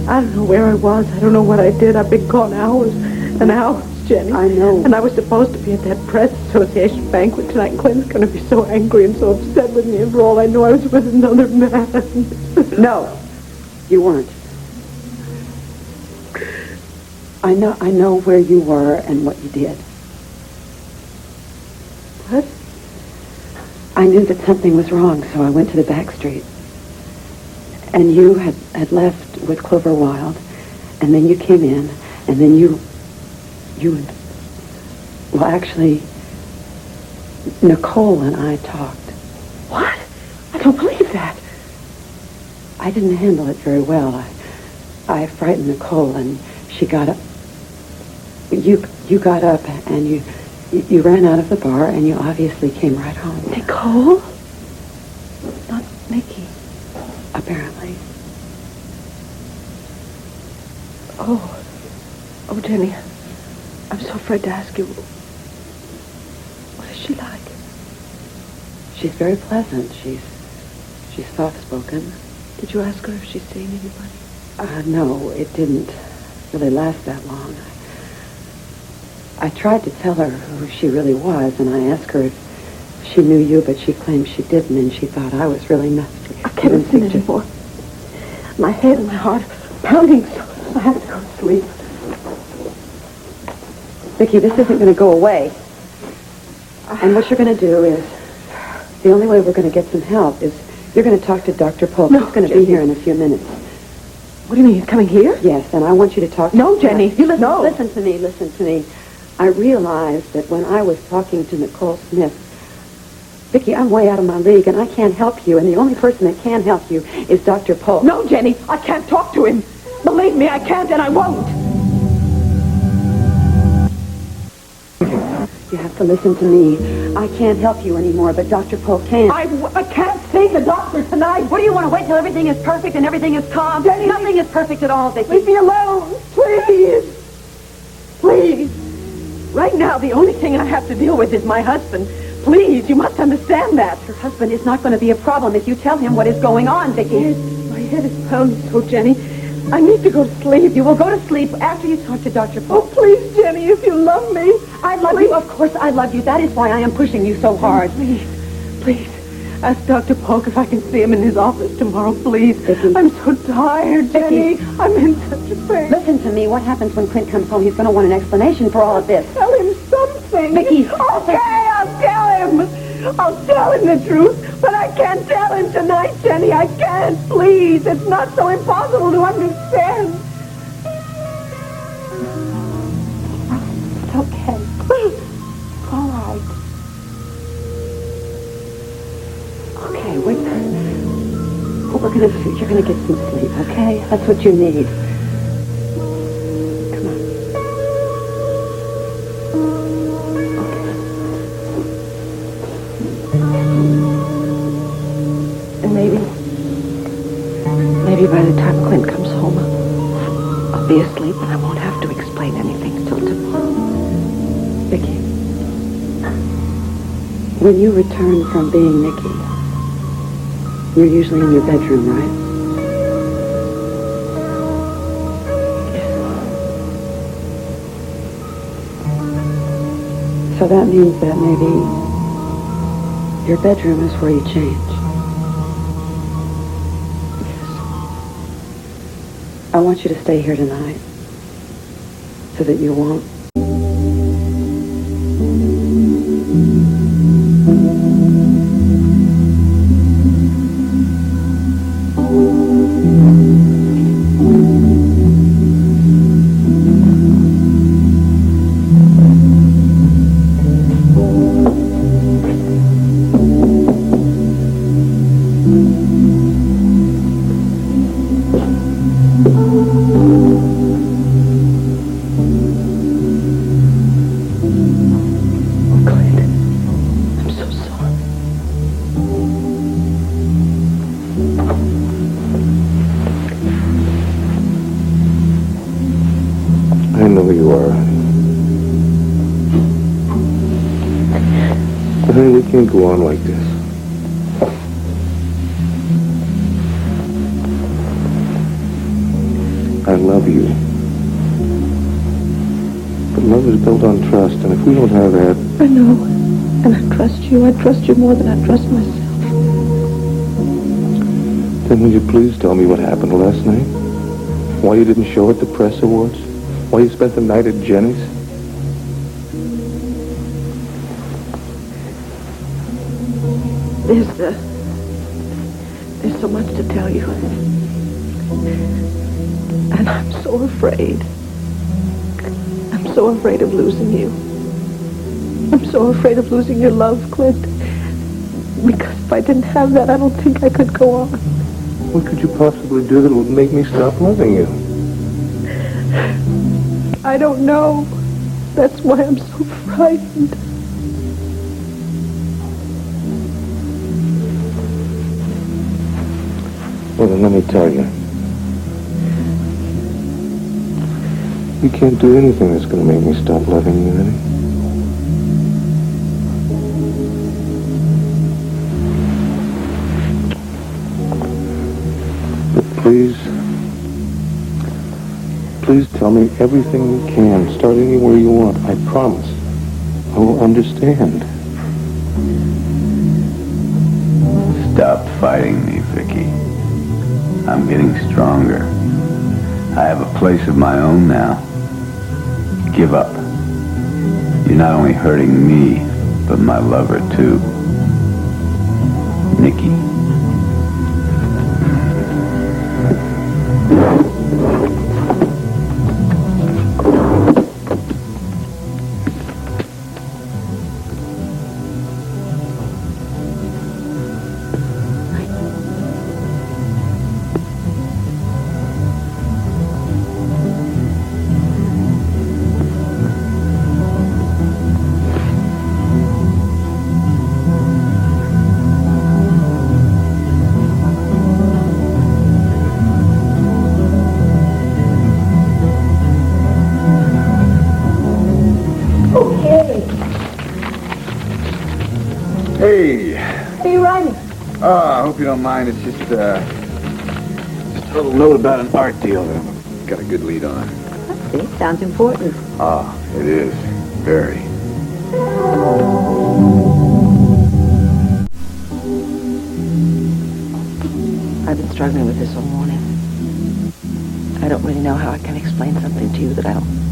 I don't know where I was. I don't know what I did. I've been gone hours and hours, Jenny. I know. And I was supposed to be at that press association banquet tonight. And Clint's going to be so angry and so upset with me. And for all I know, I was with another man. No, you weren't. I know where you were and what you did. What? I knew that something was wrong, so I went to the back street. And you had left with Clover Wilde, and then you came in, and then well, actually, Nicole and I talked. What? I don't believe that. I didn't handle it very well. I frightened Nicole, and she got up. You got up, and you ran out of the bar, and you obviously came right home. Nicole? Not Nicky. Apparently. Oh, Jenny, I'm so afraid to ask you. What is she like? She's very pleasant. She's soft-spoken. Did you ask her if she's seen anybody? No, it didn't really last that long. I tried to tell her who she really was, and I asked her if she knew you, but she claimed she didn't, and she thought I was really nasty. I can't listen anymore. My head and my heart are pounding, so I have to go to sleep. Vicki, this isn't going to go away. And what you're going to do is, the only way we're going to get some help is you're going to talk to Dr. Polk. No, He's going to Jenny. be here in a few minutes. What do you mean, he's coming here? Yes, and I want you to talk to No, him. Jenny, you listen. No. Listen to me, listen to me. I realized that when I was talking to Nicole Smith, Vicki, I'm way out of my league, and I can't help you, and the only person that can help you is Dr. Polk. No, Jenny, I can't talk to him. Believe me, I can't, and I won't. You have to listen to me. I can't help you anymore, but Dr. Polk can. I can't see the doctor tonight. What do you want to wait till everything is perfect and everything is calm? Jenny, nothing is perfect at all, Vicki. Leave me alone, please. Please. Right now, the only thing I have to deal with is my husband. Please, you must understand that. Your husband is not going to be a problem if you tell him what is going on, Vicki. My head is pounding so, Jenny. I need to go to sleep. You will go to sleep after you talk to Dr. Polk. Oh, please, Jenny, if you love me. I love you. Of course I love you. That is why I am pushing you so hard. Please, ask Dr. Polk if I can see him in his office tomorrow, please. Vicki. I'm so tired, Jenny. Vicki. I'm in such a pain. Listen to me. What happens when Clint comes home? He's going to want an explanation for all of this. Tell him something. Vicki. Okay, I'll tell him. I'll tell him the truth, but I can't tell him tonight, Jenny. I can't, please. It's not so impossible to understand. It's okay. All right. Okay, wait. What we're going to do, you're going to get some sleep, okay? That's what you need. Come on. And maybe by the time Clint comes home, I'll be asleep and I won't have to explain anything till tomorrow. Vicki, when you return from being Nikki, you're usually in your bedroom, right? Yes. So that means that maybe your bedroom is where you change. I want you to stay here tonight so that you won't. I know you are. But honey, we can't go on like this. I love you. But love is built on trust, and if we don't have that... I know. And I trust you. I trust you more than I trust myself. Then will you please tell me what happened last night? Why you didn't show at the press awards? Why you spent the night at Jenny's? There's so much to tell you. And I'm so afraid. I'm so afraid of losing you. I'm so afraid of losing your love, Clint. Because if I didn't have that, I don't think I could go on. What could you possibly do that would make me stop loving you? I don't know. That's why I'm so frightened. Well, then let me tell you. You can't do anything that's going to make me stop loving you, honey. But please tell me everything you can. Start anywhere you want. I promise. I will understand. Stop fighting me, Vicky. I'm getting stronger. I have a place of my own now. Give up. You're not only hurting me, but my lover, too. Nikki. Hey. What are you writing? Oh, I hope you don't mind. It's just a little note about an art deal that I've got a good lead on. See, sounds important. Ah, it is. Very. I've been struggling with this all morning. I don't really know how I can explain something to you that I don't